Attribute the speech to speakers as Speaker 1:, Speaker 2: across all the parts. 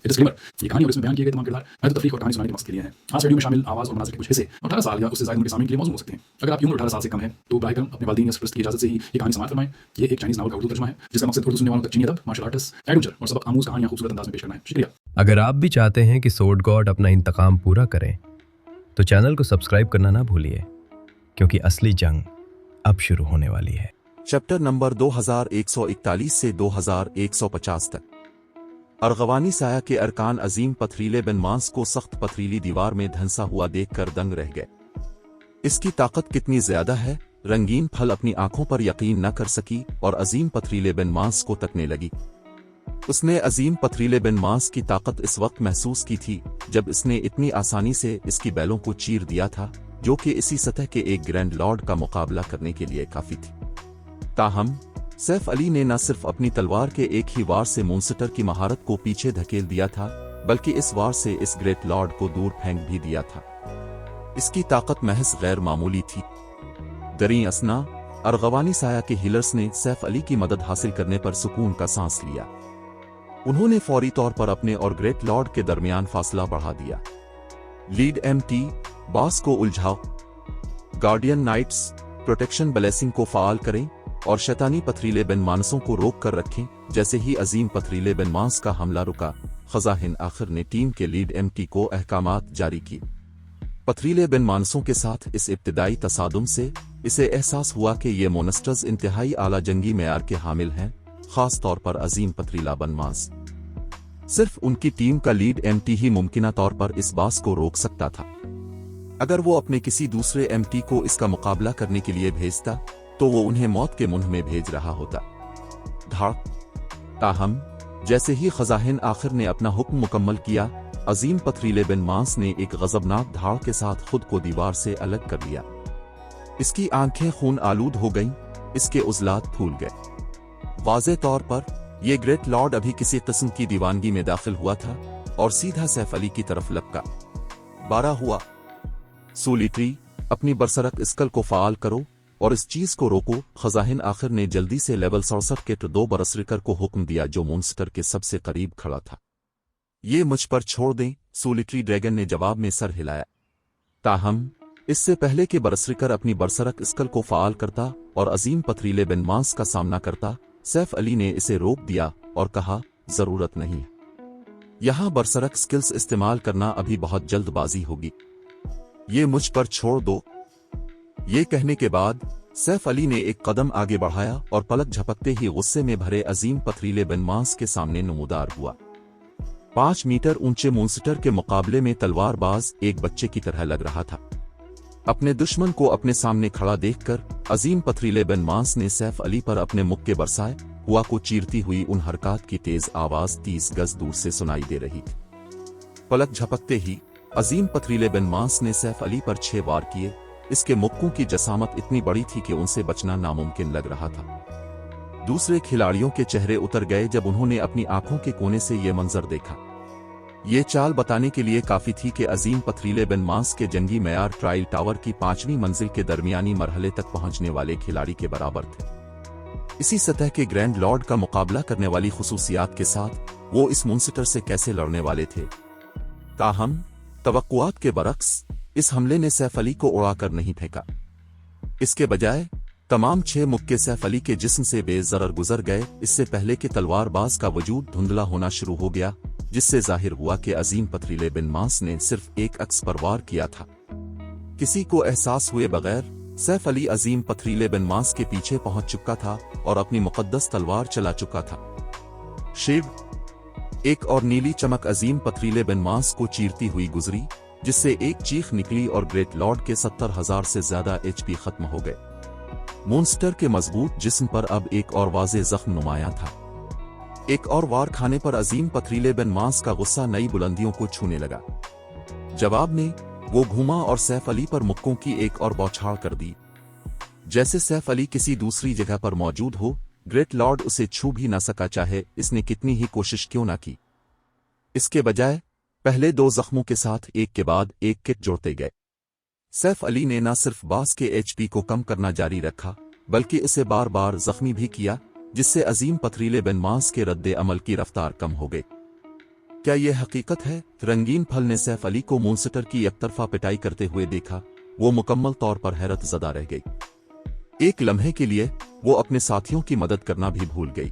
Speaker 1: Disclaimer, ये कहानी और इसमें बयान किए गए तमाम किरदार महज तफरीक और कहानी सुनाने के मकसद के लिए हैं। आज वीडियो में शामिल आवाज़ और मनाज़िर के कुछ हिस्से 18 साल या उससे ज़्यादा उम्र के सामीन के लिए मौजूद हो सकते हैं। अगर आपकी उम्र 18 साल से कम है तो बराए करम अपने वालिदैन या सरपरस्त की इजाज़त से ही ये कहानी समाअत फरमाएं। ये एक चाइनीज़ नावल का उर्दू तर्जुमा है जिसका मकसद उर्दू सुनने वालों तक चीनी अदब, मार्शल आर्ट्स, एडवेंचर और सबक आमूज़ कहानियाँ खूबसूरत अंदाज में पेश करना है। शुक्रिया।
Speaker 2: अगर आप भी चाहते हैं कि सोर्ड गॉड अपना इंतकाम पूरा करें तो चैनल को सब्सक्राइब करना ना भूलिए, क्योंकि असली जंग अब शुरू होने वाली है।
Speaker 3: चैप्टर नंबर 2141 से 2150 तक। अर्गवानी साया के अरकान अजीम पथरीले बिन मांस को सख्त पथरीली दीवार में धंसा हुआ देखकर दंग रह गए। इसकी ताकत कितनी ज्यादा है, रंगीन फल अपनी आंखों पर यकीन न कर सकी और अजीम पथरीले बिन मांस को तकने लगी। उसने अजीम पथरीले बिन मांस की ताकत इस वक्त महसूस की थी जब इसने इतनी आसानी से इसकी बैलों को चीर दिया था, जो कि इसी सतह के एक ग्रैंड लॉर्ड का मुकाबला करने के लिए काफी थी। ताहम सैफ अली ने न सिर्फ अपनी तलवार के एक ही वार से मोन्स्टर की महारत को पीछे धकेल दिया था, बल्कि इस वार से इस ग्रेट लॉर्ड को दूर फेंक भी दिया था। इसकी ताकत महज गैर मामूली थी। दरी असना अर्गवानी साया के हीलर्स ने सैफ अली की मदद हासिल करने पर सुकून का सांस लिया। उन्होंने फौरी तौर पर अपने और ग्रेट लॉर्ड के दरमियान फासला बढ़ा दिया। लीड MT बॉस को उलझाओ, गार्डियन नाइट्स प्रोटेक्शन ब्लेसिंग को फाल करें और शैतानी पथरीले बिन मानसों को रोक कर रखें। जैसे ही अजीम पथरीले बिन मांस का हमला रुका, खजाहिन आखिर ने टीम के लीड MT को अहकामात जारी की। पथरीले बिन मानसों के साथ इस इब्तिदाई तसादुम से इसे एहसास हुआ कि ये मोनस्टर्स इंतहाई आला जंगी मेयार के हामिल हैं, खास तौर पर अजीम पथरीला बिन मांस। सिर्फ उनकी टीम का लीड MT ही मुमकिना तौर पर इस बास को रोक सकता था। अगर वो अपने किसी दूसरे MT को इसका मुकाबला करने के लिए भेजता तो वो उन्हें मौत के मुंह में भेज रहा होता। ताहम जैसे ही खजाहिन आखिर ने अपना हुक्म मुकम्मल किया, अजीम पथरीले बिन मांस ने एक गजबनाक धाड़ के साथ खुद को दीवार से अलग कर लिया। इसकी आंखें खून आलूद हो गईं, इसके उजलात फूल गए। वाज़े तौर पर यह ग्रेट लॉर्ड अभी किसी किस्म की दीवानगी में दाखिल हुआ था और सीधा सैफ अली की तरफ लपका। 12 हुआ। सोलिट्री अपनी बरसरक स्कल को फाल करो और इस चीज को रोको। खजाहिन आखिर ने जल्दी से लेवल 67 के 2 बरसरिकर को हुक्म दिया जो मोन्स्टर के सबसे करीब खड़ा था। ये मुझ पर छोड़ दें, सोलिट्री ड्रैगन ने जवाब में सर हिलाया। ताहम इससे पहले कि बरसरिकर अपनी बरसरक स्कल को फाल करता और अजीम पथरीले बिन मांस का सामना करता, सैफ अली ने इसे रोक दिया और कहा, जरूरत नहीं है। यहां बरसरक स्किल्स इस्तेमाल करना अभी बहुत जल्दबाजी होगी, ये मुझ पर छोड़ दो। ये कहने के बाद सैफ अली ने एक कदम आगे बढ़ाया और पलक झपकते ही गुस्से में भरे अजीम पथरीले बिन मांस के सामने नमूदार हुआ। 5 मीटर ऊंचे मोन्स्टर के मुकाबले में तलवारबाज एक बच्चे की तरह लग रहा था। अपने दुश्मन को अपने सामने खड़ा देखकर अजीम पथरीले बिन मांस ने सैफ अली पर अपने मुक्के बरसाए। हुआ को चीरती हुई उन हरकत की तेज आवाज 30 गज दूर से सुनाई दे रही थी। पलक झपकते ही अजीम पथरीले बिन मांस ने सैफ अली पर 6 वार किए। इसके मुक्कों की जसामत इतनी बड़ी थी कि उनसे बचना नामुमकिन लग रहा था। दूसरे खिलाड़ियों के चेहरे उतर गए जब उन्होंने अपनी आंखों के कोने से यह मंजर देखा। ये चाल बताने के लिए काफी थी कि अजीम पथरीले बिन मांस के जंगी मेयार ट्रायल टावर की 5वीं मंजिल के दरमियानी मरहले तक पहुंचने वाले खिलाड़ी के बराबर थे। इसी सतह के ग्रैंड लॉर्ड का मुकाबला करने वाली खुसूसियात के साथ वो इस मोन्स्टर से कैसे लड़ने वाले थे। ताहम तवक्कुआत के बरक्स इस हमले ने सैफ अली को उड़ाकर नहीं फेंका। इसके बजाय तमाम 6 मुक्के सैफ अली के जिस्म से बेज़रर गुजर गए। इससे पहले कि तलवारबाज का वजूद धुंधला होना शुरू हो गया, जिससे जाहिर हुआ कि अजीम पथरीले बिन मांस ने सिर्फ एक अक्स पर वार किया था। किसी को एहसास हुए बगैर सैफ अली अजीम पथरीले बिन मांस के पीछे पहुंच चुका था और अपनी मुकद्दस तलवार चला चुका था। शिव एक और नीली चमक अजीम पथरीले बिन मांस को चीरती हुई गुजरी, जिससे एक चीख निकली और ग्रेट लॉर्ड के 70,000 से ज्यादा HP खत्म हो गए। मोन्स्टर के मजबूत जिस्म पर अब एक और वाज़े जख्म नुमाया था। एक और वार खाने पर अजीम पथरीले बिन मांस का गुस्सा नई बुलंदियों को छूने लगा। जवाब में वो घूमा और सैफ अली पर मुक्कों की एक और बौछार कर दी। जैसे सैफ अली किसी दूसरी जगह पर मौजूद हो, ग्रेट लॉर्ड उसे छू भी न सका, चाहे इसने कितनी ही कोशिश क्यों न की। इसके बजाय पहले 2 जख्मों के साथ एक के बाद एक किट जोड़ते गए। सैफ अली ने न सिर्फ बास के HP को कम करना जारी रखा, बल्कि इसे बार बार जख्मी भी किया, जिससे अजीम पथरीले बिन मांस के रद्दे अमल की रफ्तार कम हो गई। क्या यह हकीकत है? रंगीन फल ने सैफ अली को मॉन्स्टर की एकतरफा पिटाई करते हुए देखा। वो मुकम्मल तौर पर हैरत ज़दा रह गई। एक लम्हे के लिए वो अपने साथियों की मदद करना भी भूल गई।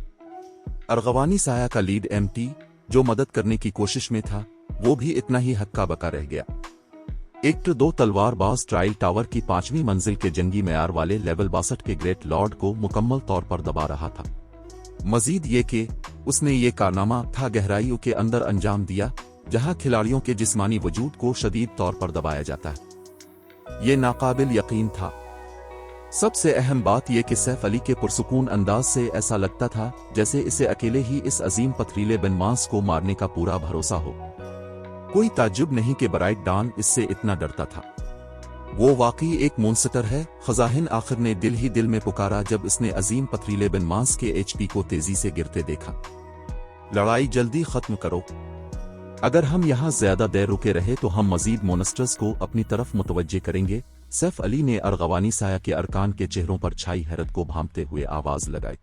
Speaker 3: अर्गवानी साया का लीड एमटी, जो मदद करने की कोशिश में था, वो भी इतना ही हक्का बका रह गया। एक दो तलवारबाज ट्रायल टावर की 5वीं मंजिल के जंगी मेयार वाले लेवल 62 के ग्रेट लॉर्ड को मुकम्मल तौर पर दबा रहा था। मजीद ये कि उसने ये कारनामा था गहराइयों के अंदर अंजाम दिया, जहां खिलाड़ियों के जिस्मानी वजूद को शदीद तौर पर दबाया जाता है। ये नाकाबिल यकीन था। सबसे अहम बात यह कि सैफ अली के पुरसुकून अंदाज से ऐसा लगता था जैसे इसे अकेले ही इस अजीम पथरीले बनमास को मारने का पूरा भरोसा हो। कोई ताज्जुब नहीं कि ब्राइट डॉन इससे इतना डरता था। वो वाकई एक मॉन्स्टर है, खजाहिन आखिर ने दिल ही दिल में पुकारा जब इसने अजीम पथरीले बनमास के एचपी को तेजी से गिरते देखा। लड़ाई जल्दी खत्म करो। अगर हम यहाँ ज्यादा देर रुके रहे तो हम मजीद मॉन्स्टर्स को अपनी तरफ मुतवज्जे करेंगे। सैफ अली ने अर्गवानी साया के अरकान के चेहरों पर छाई हैरत को भांपते हुए आवाज लगाई।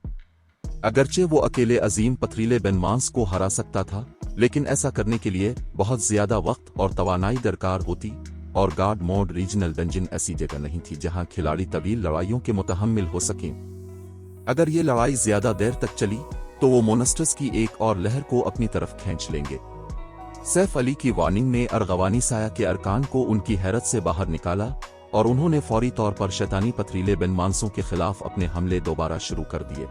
Speaker 3: अगरचे वो अकेले अजीम पथरीले बनमास को हरा सकता था, लेकिन ऐसा करने के लिए बहुत ज्यादा वक्त और तवानाई दरकार होती, और गार्ड मोड रीजनल डंजन ऐसी जगह नहीं थी जहां खिलाड़ी तवील लड़ाइयों के मुतहम्मिल हो सकें। अगर ये लड़ाई ज्यादा देर तक चली तो वो मॉन्स्टर्स की एक और लहर को अपनी तरफ खींच लेंगे। सैफ अली की वार्निंग ने अर्गवानी साया के अरकान को उनकी हैरत से बाहर निकाला और उन्होंने फौरी तौर पर शैतानी पथरीले बनमांसों के खिलाफ अपने हमले दोबारा शुरू कर दिए।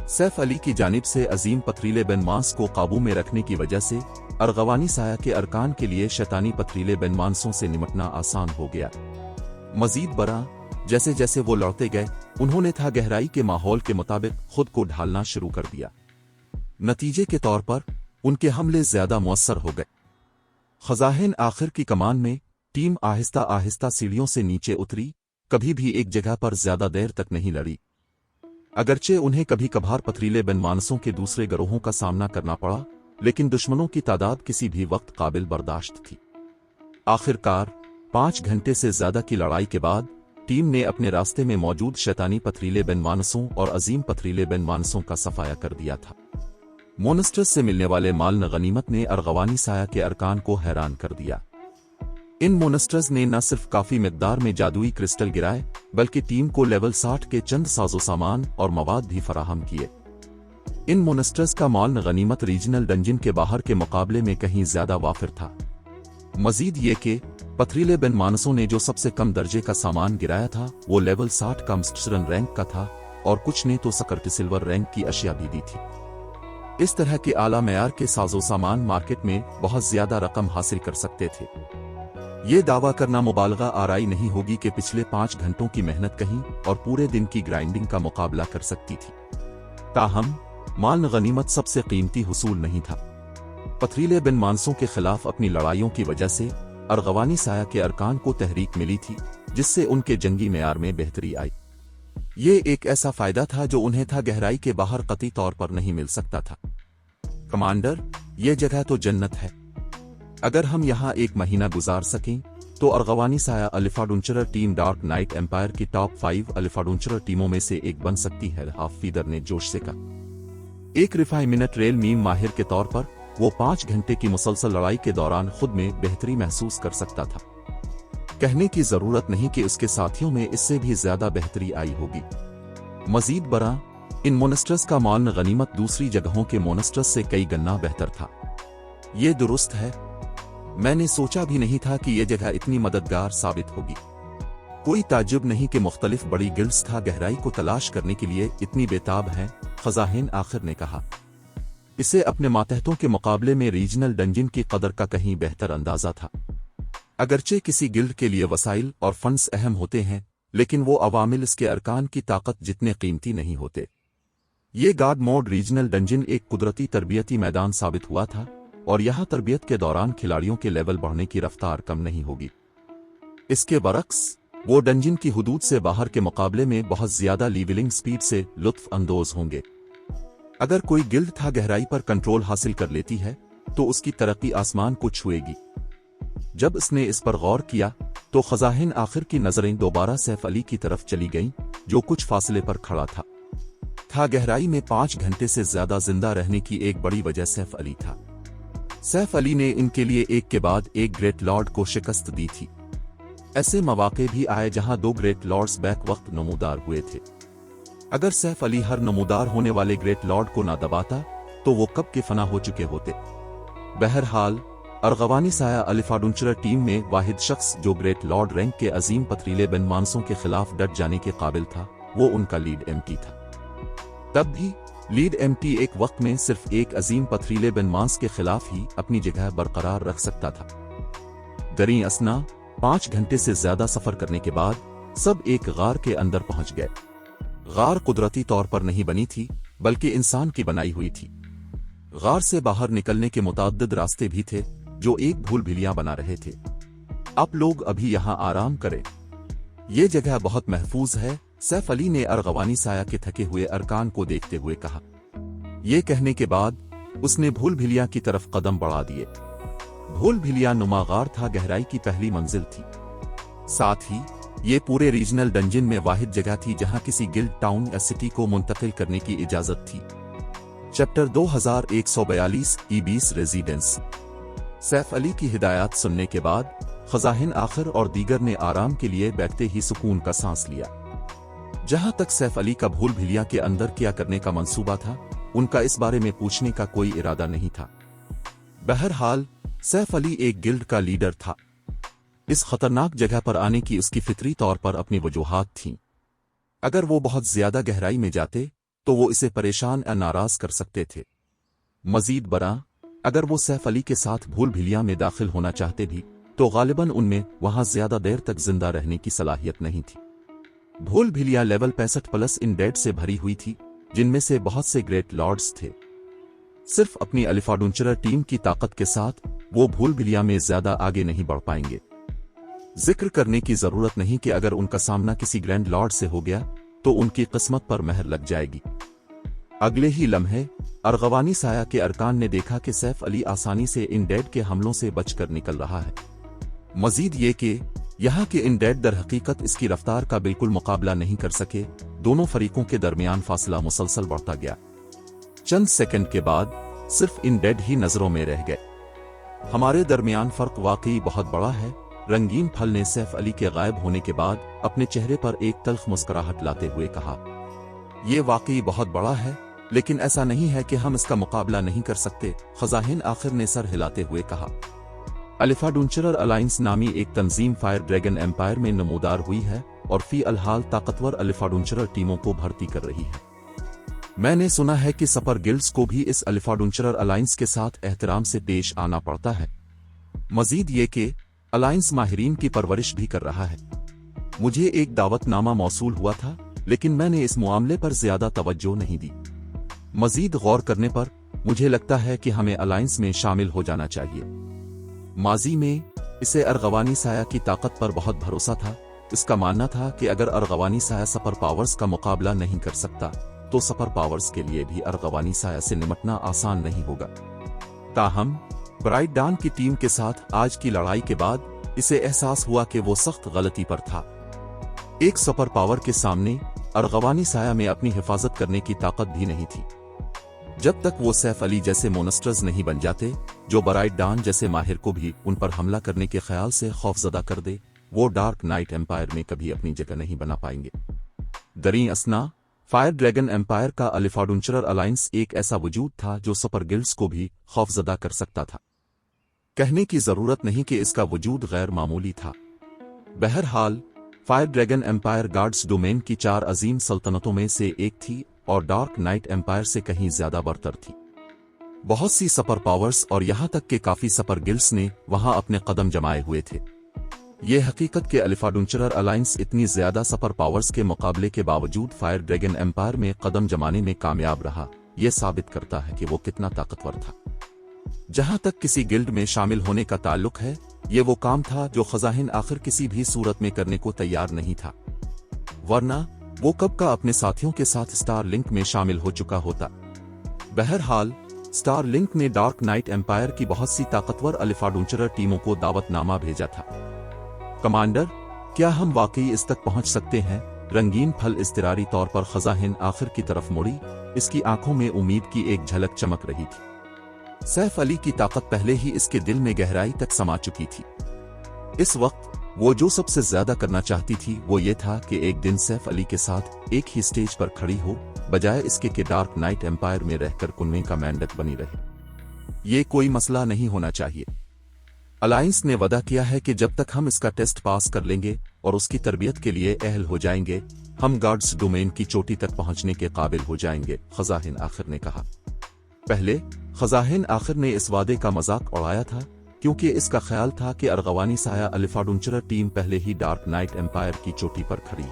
Speaker 3: सैफ अली की जानिब से अजीम पथरीले बनमांस को काबू में रखने की वजह से अर्गवानी साया के अरकान के लिए शैतानी पथरीले बनमांसों से निपटना आसान हो गया। मजीद बरा जैसे जैसे वो लड़ते गए, उन्होंने था गहराई के माहौल के मुताबिक खुद को ढालना शुरू कर दिया। नतीजे के तौर पर उनके हमले ज्यादा मुअस्सर हो गए। खजाहिन आखिर की कमान में टीम आहिस्ता आहिस्ता सीढ़ियों से नीचे उतरी, कभी भी एक जगह पर ज्यादा देर तक नहीं लड़ी। अगरचे उन्हें कभी कभार पथरीले बनमानसों के दूसरे गिरोहों का सामना करना पड़ा, लेकिन दुश्मनों की तादाद किसी भी वक्त काबिल बर्दाश्त थी। आखिरकार 5 घंटे से ज्यादा की लड़ाई के बाद टीम ने अपने रास्ते में मौजूद शैतानी पथरीले बनमानसों और अजीम पथरीले बनमानसों का सफाया कर दिया था। मॉन्स्टर्स से मिलने वाले माल गनीमत ने अर्गवानी साया के अरकान को हैरान कर दिया। इन मॉन्स्टर्स ने न सिर्फ काफी मिकदार में जादुई क्रिस्टल गिराए, बल्कि टीम को लेवल 60 के चंद साजो सामान और मवाद भी फराहम किए। इन मॉन्स्टर्स का माल गनीमत रीजनल डंजन के बाहर के मुकाबले में कहीं ज्यादा वाफिर था। मजीद ये कि पथरीले बनमानसों ने जो सबसे कम दर्जे का सामान गिराया था वो लेवल 60 का मस्टरन रैंक का था, और कुछ ने तो सकर्ट सिल्वर रैंक की अशिया भी दी थी। इस तरह के आला मेयार के साजो सामान मार्केट में बहुत ज्यादा रकम हासिल कर सकते थे। ये दावा करना मुबालगा आराई नहीं होगी कि पिछले 5 घंटों की मेहनत कहीं और पूरे दिन की ग्राइंडिंग का मुकाबला कर सकती थी। ताहम माल गनीमत सबसे कीमती हुसूल नहीं था। पथरीले बनमानसों के खिलाफ अपनी लड़ाइयों की वजह से अर्गवानी साया के अरकान को तहरीक मिली थी, जिससे उनके जंगी मेयार में बेहतरी आई। ये एक ऐसा फायदा था जो उन्हें था गहराई के बाहर कतई तौर पर नहीं मिल सकता था। कमांडर, ये जगह तो जन्नत है। अगर हम यहाँ 1 महीना गुजार सकें तो अर्गवानी साया अलिफाडुंचरर टीम डार्क नाइट एम्पायर की टॉप 5 अलिफाडुंचरर टीमों में से एक बन सकती है, हाफिदर ने जोश से कहा। एक रिफाई मिनट रेल मीम माहिर के तौर पर वो 5 घंटे की मुसलसल लड़ाई के दौरान खुद में बेहतरी महसूस कर सकता था। कहने की जरूरत नहीं कि उसके साथियों में इससे भी ज्यादा बेहतरी आई होगी। मजीद बरा इन मॉन्स्टर्स का माल गनीमत दूसरी जगहों के मॉन्स्टर्स से कई गुना बेहतर था। ये दुरुस्त है। मैंने सोचा भी नहीं था कि यह जगह इतनी मददगार साबित होगी। कोई ताज्जुब नहीं कि मुख्तलिफ बड़ी गिल्ड्स था गहराई को तलाश करने के लिए इतनी बेताब हैं, खजाहिन आखिर ने कहा। इसे अपने मातहतों के मुकाबले में रीजनल डंजन की कदर का कहीं बेहतर अंदाजा था। अगरचे किसी गिल्ड के लिए वसाइल और फंड्स अहम होते हैं, लेकिन वो अवामिल इसके अरकान की ताकत जितने कीमती नहीं होते। ये गार्ड मोड रीजनल डंजन एक कुदरती तरबियती मैदान साबित हुआ था, और यहाँ तरबियत के दौरान खिलाड़ियों के लेवल बढ़ने की रफ्तार कम नहीं होगी। इसके बरक्स वो डंजन की हुदूद से बाहर के मुकाबले में बहुत ज्यादा लीवलिंग स्पीड से लुत्फ अंदोज होंगे। अगर कोई गिल्ड था गहराई पर कंट्रोल हासिल कर लेती है तो उसकी तरक्की आसमान को छुएगी। जब इसने इस पर गौर किया तो खजाहिन आखिर की नजरें दोबारा सैफ अली की तरफ चली गईं, जो कुछ फासले पर खड़ा था गहराई में 5 घंटे से ज्यादा जिंदा रहने की एक बड़ी वजह सैफ अली था। सैफ अली ने इनके लिए एक के बाद एक ग्रेट लॉर्ड को शिकस्त दी थी। ऐसे मौके भी आए जहां दो ग्रेट लॉर्ड्स बैक वक्त नमूदार हुए थे। अगर सैफ अली हर नमूदार होने वाले ग्रेट लॉर्ड को ना दबाता तो वो कब के फना हो चुके होते। बहरहाल अर्गवानी साया अलिफाडुंचरा टीम में वाहिद शख्स जो ग्रेट लॉर्ड रैंक के अजीम पथरीले बिन मानसों के खिलाफ डट जाने के काबिल था, वो उनका लीड एमटी था। तब भी लीड एमटी एक वक्त में सिर्फ एक अजीम पथरीले बिन मांस के खिलाफ ही अपनी जगह बरकरार रख सकता था। दरी असना 5 घंटे से ज्यादा सफर करने के बाद सब एक गार के अंदर पहुंच गए। गार कुदरती तौर पर नहीं बनी थी बल्कि इंसान की बनाई हुई थी। गार से बाहर निकलने के मुताद्दिद रास्ते भी थे जो एक भूल भिलियां बना रहे थे। आप लोग अभी यहां आराम करें, ये जगह बहुत महफूज है, सैफ अली ने अर्गवानी साया के थके हुए अरकान को देखते हुए कहा। ये कहने के बाद उसने भूल भिलिया की तरफ कदम बढ़ा दिए। भूल भिलिया नुमा गार था, गहराई की पहली मंजिल थी। साथ ही ये पूरे रीजनल डंजन में वाहिद जगह थी जहां किसी गिल्ड टाउन या सिटी को मुंतकिल करने की इजाजत थी। Chapter 2142 E20 residence. Saif Ali की हिदायत सुनने के बाद खजाहिन आखिर और दीगर ने आराम के लिए बैठते ही सुकून का सांस लिया। जहां तक सैफ अली का भूल भिलिया के अंदर क्या करने का मंसूबा था, उनका इस बारे में पूछने का कोई इरादा नहीं था। बहरहाल सैफ अली एक गिल्ड का लीडर था। इस खतरनाक जगह पर आने की उसकी फितरी तौर पर अपनी वजूहात थीं। अगर वो बहुत ज्यादा गहराई में जाते तो वो इसे परेशान या नाराज कर सकते थे। मजीद बरा अगर वो सैफ अली के साथ भूल भिलिया में दाखिल होना चाहते भी तो गालिबन उनमें वहां ज्यादा देर तक जिंदा रहने की सलाहियत नहीं थी। भूल भिलिया लेवल 65 प्लस इन डेड से भरी हुई थी, जिनमें से बहुत से ग्रेट लॉर्ड्स थे। सिर्फ अपनी अलिफाडुंचरा टीम की ताकत के साथ वो भूल भिलिया में ज्यादा आगे नहीं बढ़ पाएंगे। जिक्र करने की जरूरत नहीं कि अगर उनका सामना किसी ग्रैंड लॉर्ड से हो गया तो उनकी किस्मत पर मेहर लग जाएगी। अगले ही लम्हे अर्गवानी साया के अरकान ने देखा कि सैफ अली आसानी से इन डेड के हमलों से बचकर निकल रहा है। मजीद ये कि यहाँ के इन डेड दर हकीकत इसकी रफ्तार का बिल्कुल मुकाबला नहीं कर सके। दोनों फरीकों के दरमियान फासला मुसलसल बढ़ता गया। चंद सेकंड के बाद सिर्फ इन डेड ही नजरों में रह गए। हमारे दरमियान फर्क वाकई बहुत बड़ा है, रंगीन फल ने सैफ अली के गायब होने के बाद अपने चेहरे पर एक तल्ख मुस्कुराहट लाते हुए कहा। यह वाकई बहुत बड़ा है, लेकिन ऐसा नहीं है कि हम इसका मुकाबला नहीं कर सकते, खजाहिन आखिर ने सर हिलाते हुए कहा। अलिफाडुंचरा अलायंस नामी एक तंजीम फायर ड्रैगन एम्पायर में नमूदार हुई है और फी अलहाल ताकतवर अलिफाडुंचरा टीमों को भर्ती कर रही है। मैंने सुना है कि सपर गिल्ड्स को भी इस अलिफाडुंचरा अलायंस के साथ एहतराम से पेश आना पड़ता है। मजीद ये कि अलायंस माहिरीन की परवरिश भी कर रहा है। मुझे एक दावतनामा मौसूल हुआ था, लेकिन मैंने इस मामले पर ज्यादा तवज्जो नहीं दी। मजीद गौर करने पर मुझे लगता है कि हमें अलायंस में शामिल हो जाना चाहिए। माजी में इसे अर्गवानी साया की ताकत पर बहुत भरोसा था। इसका मानना था कि अगर अर्गवानी साया सपर पावर्स का मुकाबला नहीं कर सकता तो सपर पावर्स के लिए भी अर्गवानी साया से निपटना आसान नहीं होगा। ताहम ब्राइट डान की टीम के साथ आज की लड़ाई के बाद इसे एहसास हुआ कि वो सख्त गलती पर था। एक सपर पावर के सामने अर्गवानी साया में अपनी हिफाजत करने की ताकत भी नहीं थी। जब तक वो सैफ अली जैसे मोनस्टर्स नहीं बन जाते जो ब्राइट डान जैसे माहिर को भी उन पर हमला करने के ख्याल से खौफजदा कर दे, वो डार्क नाइट एम्पायर में कभी अपनी जगह नहीं बना पाएंगे। दरी असना फायर ड्रैगन एम्पायर का अलिफाडुंचरा अलायंस एक ऐसा वजूद था जो सुपर गिल्ड्स को भी खौफजदा कर सकता था। कहने की जरूरत नहीं कि इसका वजूद गैर मामूली था। बहरहाल fire dragon empire guards domain की 4 अजीम सल्तनतों में से एक थी और डार्क नाइट एम्पायर से कहीं ज्यादा बरतर थी। बहुत सी सपर पावर्स और यहां तक कि काफी सपर गिल्ड्स ने वहां अपने कदम जमाए हुए थे। यह हकीकत के अलिफाडुंचरा अलायंस इतनी ज्यादा सपर पावर्स के मुकाबले के बावजूद फायर ड्रैगन एम्पायर में कदम जमाने में कामयाब रहा, यह साबित करता है कि वो कितना ताकतवर था। जहां तक किसी गिल्ड में शामिल होने का ताल्लुक है, ये वो काम था जो खजाहिन आखिर किसी भी सूरत में करने को तैयार नहीं था, वरना वो कब का अपने साथियों के साथ स्टार लिंक में शामिल हो चुका होता। बहरहाल स्टार लिंक ने डार्क नाइट एम्पायर की बहुत सी ताकतवर अलिफाडुंचरा टीमों को दावतनामा भेजा था। कमांडर, क्या हम वाकई इस तक पहुंच सकते हैं? रंगीन फल इस्तिरारी तौर पर खजाहिन आखिर की तरफ मुड़ी, इसकी आंखों में उम्मीद की एक झलक चमक रही थी। सैफ अली की ताकत पहले ही इसके दिल में गहराई तक समा चुकी थी। इस वक्त वो जो सबसे ज्यादा करना चाहती थी वो ये था कि एक दिन सैफ अली के साथ एक ही स्टेज पर खड़ी हो, बजाय इसके कि डार्क नाइट एम्पायर में रहकर कुनवे का मेंढक बनी रहे। ये कोई मसला नहीं होना चाहिए। अलायंस ने वादा किया है कि जब तक हम इसका टेस्ट पास कर लेंगे और उसकी तरबियत के लिए अहल हो जाएंगे, हम गॉड्स डोमेन की चोटी तक पहुंचने के काबिल हो जाएंगे, खजाहिन आखिर ने कहा। पहले खजाहिन आखिर ने इस वादे का मजाक उड़ाया था, क्योंकि इसका ख्याल था कि अर्गवानी साया अलिफाडुंचरर टीम पहले ही डार्क नाइट एम्पायर की चोटी पर खड़ी।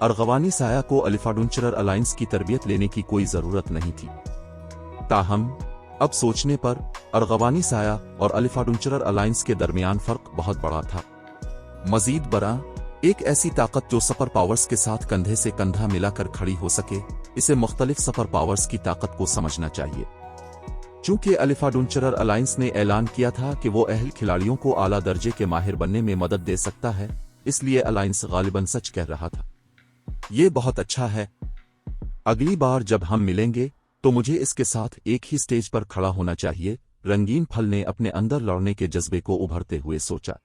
Speaker 3: अर्गवानी साया को अलिफाडुंचरर अलायंस की तरबियत लेने की कोई जरूरत नहीं थी। ताहम अब सोचने पर अर्गवानी साया और अलिफाडुंचरर अलायंस के दरमियान फर्क बहुत बड़ा था। मजीद बड़ा, एक ऐसी ताकत जो सुपर पावर्स के साथ कंधे से कंधा मिलाकर खड़ी हो सके, इसे मुख्तलिफ सुपर पावर्स की ताकत को समझना चाहिए। चूंकि अलिफाडुंचरर अलायंस ने ऐलान किया था कि वो अहल खिलाड़ियों को आला दर्जे के माहिर बनने में मदद दे सकता है, इसलिए अलायंस गालिबन सच कह रहा था। ये बहुत अच्छा है। अगली बार जब हम मिलेंगे तो मुझे इसके साथ एक ही स्टेज पर खड़ा होना चाहिए, रंगीन फल ने अपने अंदर लड़ने के जज्बे को उभरते हुए सोचा।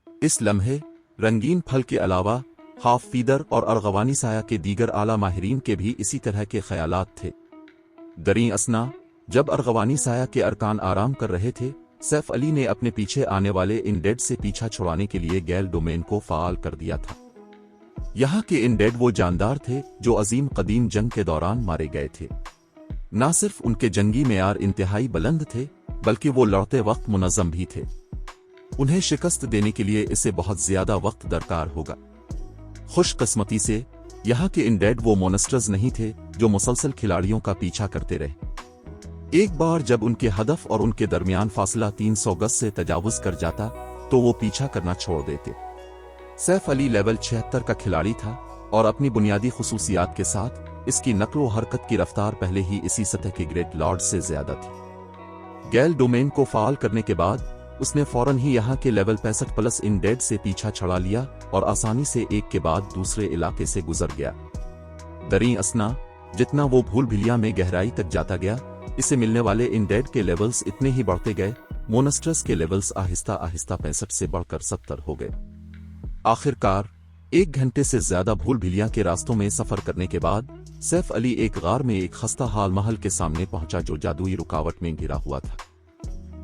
Speaker 3: इस लम्हे रंगीन फल के अलावा हाफ फीदर और अर्गवानी साया के दीगर आला माहिरीन के भी इसी तरह के ख्यालात थे। दरी असना, जब अर्गवानी साया के अरकान आराम कर रहे थे, सैफ अली ने अपने पीछे आने वाले इन डेड से पीछा छुड़ाने के लिए गैल डोमेन को फाल कर दिया था। यहाँ के इन डेड वो जानदार थे जो अजीम कदीम जंग के दौरान मारे गए थे। न सिर्फ उनके जंगी मेयार इंतहाई बुलंद थे, बल्कि वो लड़ते वक्त मुनज़्ज़म भी थे। उन्हें शिकस्त देने के लिए इसे बहुत ज्यादा वक्त दरकार होगा। खुशकिस्मती से यहाँ के इन डेड वो मोनस्टर्स नहीं थे जो मुसलसल खिलाड़ियों का पीछा करते रहे। एक बार जब उनके हदफ और उनके दरमियान फासला 300 गज से तजावुज कर जाता तो वो पीछा करना छोड़ देते। सैफ अली लेवल 76 का खिलाड़ी था और अपनी बुनियादी खुसूसियात के साथ इसकी नक्लो हरकत की रफ्तार पहले ही इसी सतह के ग्रेट लॉर्ड से ज्यादा थी। गैल डोमेन को फाल करने के बाद उसने फौरन ही यहाँ के लेवल 65 प्लस इन डेड से पीछा छड़ा लिया और आसानी से एक के बाद दूसरे इलाके से गुजर गया। दरी असना, जितना वो भूल भिलिया में गहराई तक जाता गया, इसे मिलने वाले इन डेड के लेवल्स इतने ही बढ़ते गए, मोनस्टर्स के लेवल्स आहिस्ता आहिस्ता 65 से बढ़कर 70 हो गए। आखिरकार 1 घंटे से ज्यादा भूल भिलिया के रास्तों में सफर करने के बाद सैफ अली एक गार में एक खस्ता हाल महल के सामने पहुंचा जो जादुई रुकावट में घिरा हुआ था।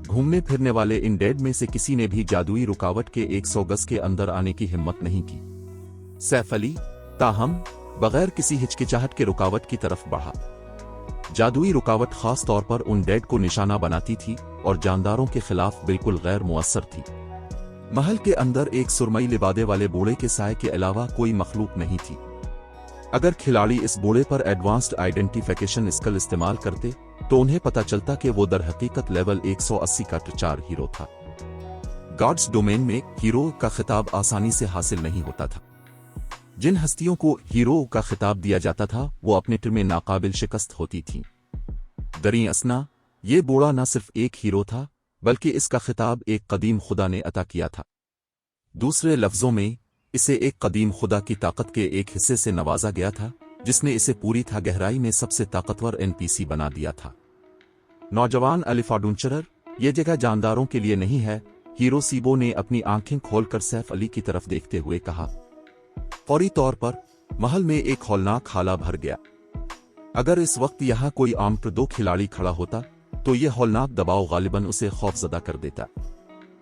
Speaker 3: घूमने फिरने वाले इन डेड में से किसी ने भी जादुई रुकावट के 100 गज के अंदर आने की हिम्मत नहीं की। सैफ अली ताहम बगैर किसी हिचकिचाहट के रुकावट की तरफ बढ़ा। जादुई रुकावट खास तौर पर उन डेड को निशाना बनाती थी और जानदारों के खिलाफ बिल्कुल गैर मुअस्सर थी। महल के अंदर एक सुरमई लिबादे वाले बूढ़े के साए के अलावा कोई मखलूक नहीं थी। अगर खिलाड़ी इस बूढ़े पर एडवांस्ड आइडेंटिफिकेशन स्किल इस्तेमाल करते तो उन्हें पता चलता कि वो दर हकीकत लेवल 180 का ट्रिचार हीरो था। गॉड्स डोमेन में हीरो का खिताब आसानी से हासिल नहीं होता था। जिन हस्तियों को हीरो का खिताब दिया जाता था वो अपने टीम में नाकाबिल शिकस्त होती थीं। दरी असना, ये बूढ़ा न सिर्फ एक हीरो था बल्कि इसका खिताब एक कदीम खुदा ने अता किया था। दूसरे लफ्जों में इसे एक कदीम खुदा की ताकत के एक हिस्से से नवाजा गया था जिसने इसे पूरी था गहराई में सबसे ताकतवर एनपीसी बना दिया था। नौजवान अलिफाडुंचरर, ये जगह जानदारों के लिए नहीं है, हीरो सीबो ने अपनी आंखें खोलकर सैफ अली की तरफ देखते हुए कहा। फौरी तौर पर महल में एक हौलनाक हाला भर गया। अगर इस वक्त यहाँ कोई आमतौर 2 खिलाड़ी खड़ा होता तो यह हौलनाक दबाव गालिबन उसे खौफजदा कर देता।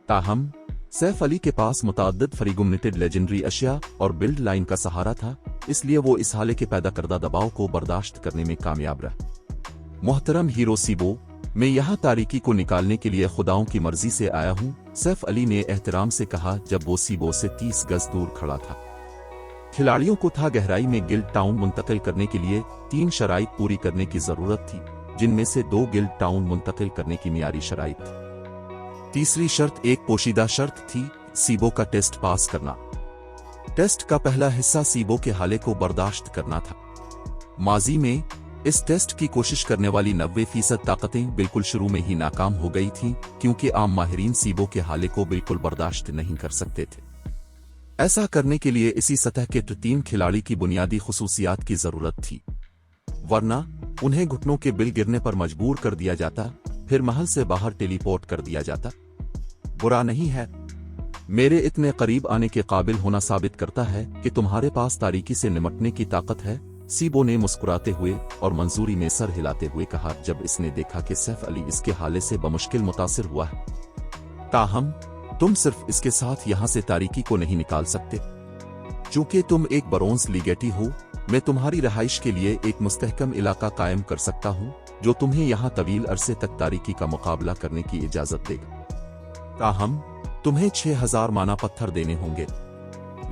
Speaker 3: ताहम सैफ अली के पास मुताद्दिद फ्रीगुमनेटेड लेजेंडरी अशिया और बिल्ड लाइन का सहारा था, इसलिए वो इस हाले के पैदा करदा दबाव को बर्दाश्त करने में कामयाब रहा। मोहतरम हीरो सीबो, मैं यहाँ तारीकी को निकालने के लिए खुदाओं की मर्जी से आया हूँ, सैफ अली ने एहतराम से कहा जब वो सीबो से 30 गज दूर खड़ा था। खिलाड़ियों को था गहराई में गिल्ड टाउन मुंतकिल करने के लिए 3 शराइत पूरी करने की जरूरत थी, जिनमें से 2 गिल्ड टाउन मुंतकिल करने की मियारी शराइत थी। तीसरी शर्त एक पोशीदा शर्त थी, सीबो का टेस्ट पास करना। टेस्ट का पहला हिस्सा सीबो के हाले को बर्दाश्त करना था। माजी में इस टेस्ट की कोशिश करने वाली 90% ताकतें बिल्कुल शुरू में ही नाकाम हो गई थीं, क्योंकि आम माहिरीन सीबो के हाले को बिल्कुल बर्दाश्त नहीं कर सकते थे। ऐसा करने के लिए इसी सतह के 3 खिलाड़ी की बुनियादी खुसूसियात की जरूरत थी, वरना उन्हें घुटनों के बिल गिरने पर मजबूर कर दिया जाता फिर महल से बाहर टेलीपोर्ट कर दिया जाता। बुरा नहीं है, मेरे इतने करीब आने के काबिल होना साबित करता है कि तुम्हारे पास तारीकी से निपटने की ताकत है, सीबो ने मुस्कुराते हुए और मंजूरी में सर हिलाते हुए कहा जब इसने देखा कि सैफ अली इसके हाले से बमुश्किल मुतासिर हुआ है। ताहम तुम सिर्फ इसके साथ यहां से तारीकी को नहीं निकाल सकते। चूंकि तुम एक ब्रोंज लीगेटी हो, मैं तुम्हारी रहाइश के लिए एक मुस्तहकम इलाका कायम कर सकता हूं जो तुम्हें यहां तवील अरसे तक तारीकी का मुकाबला करने की इजाजत देगा। ताहम तुम्हें 6000 माना पत्थर देने होंगे।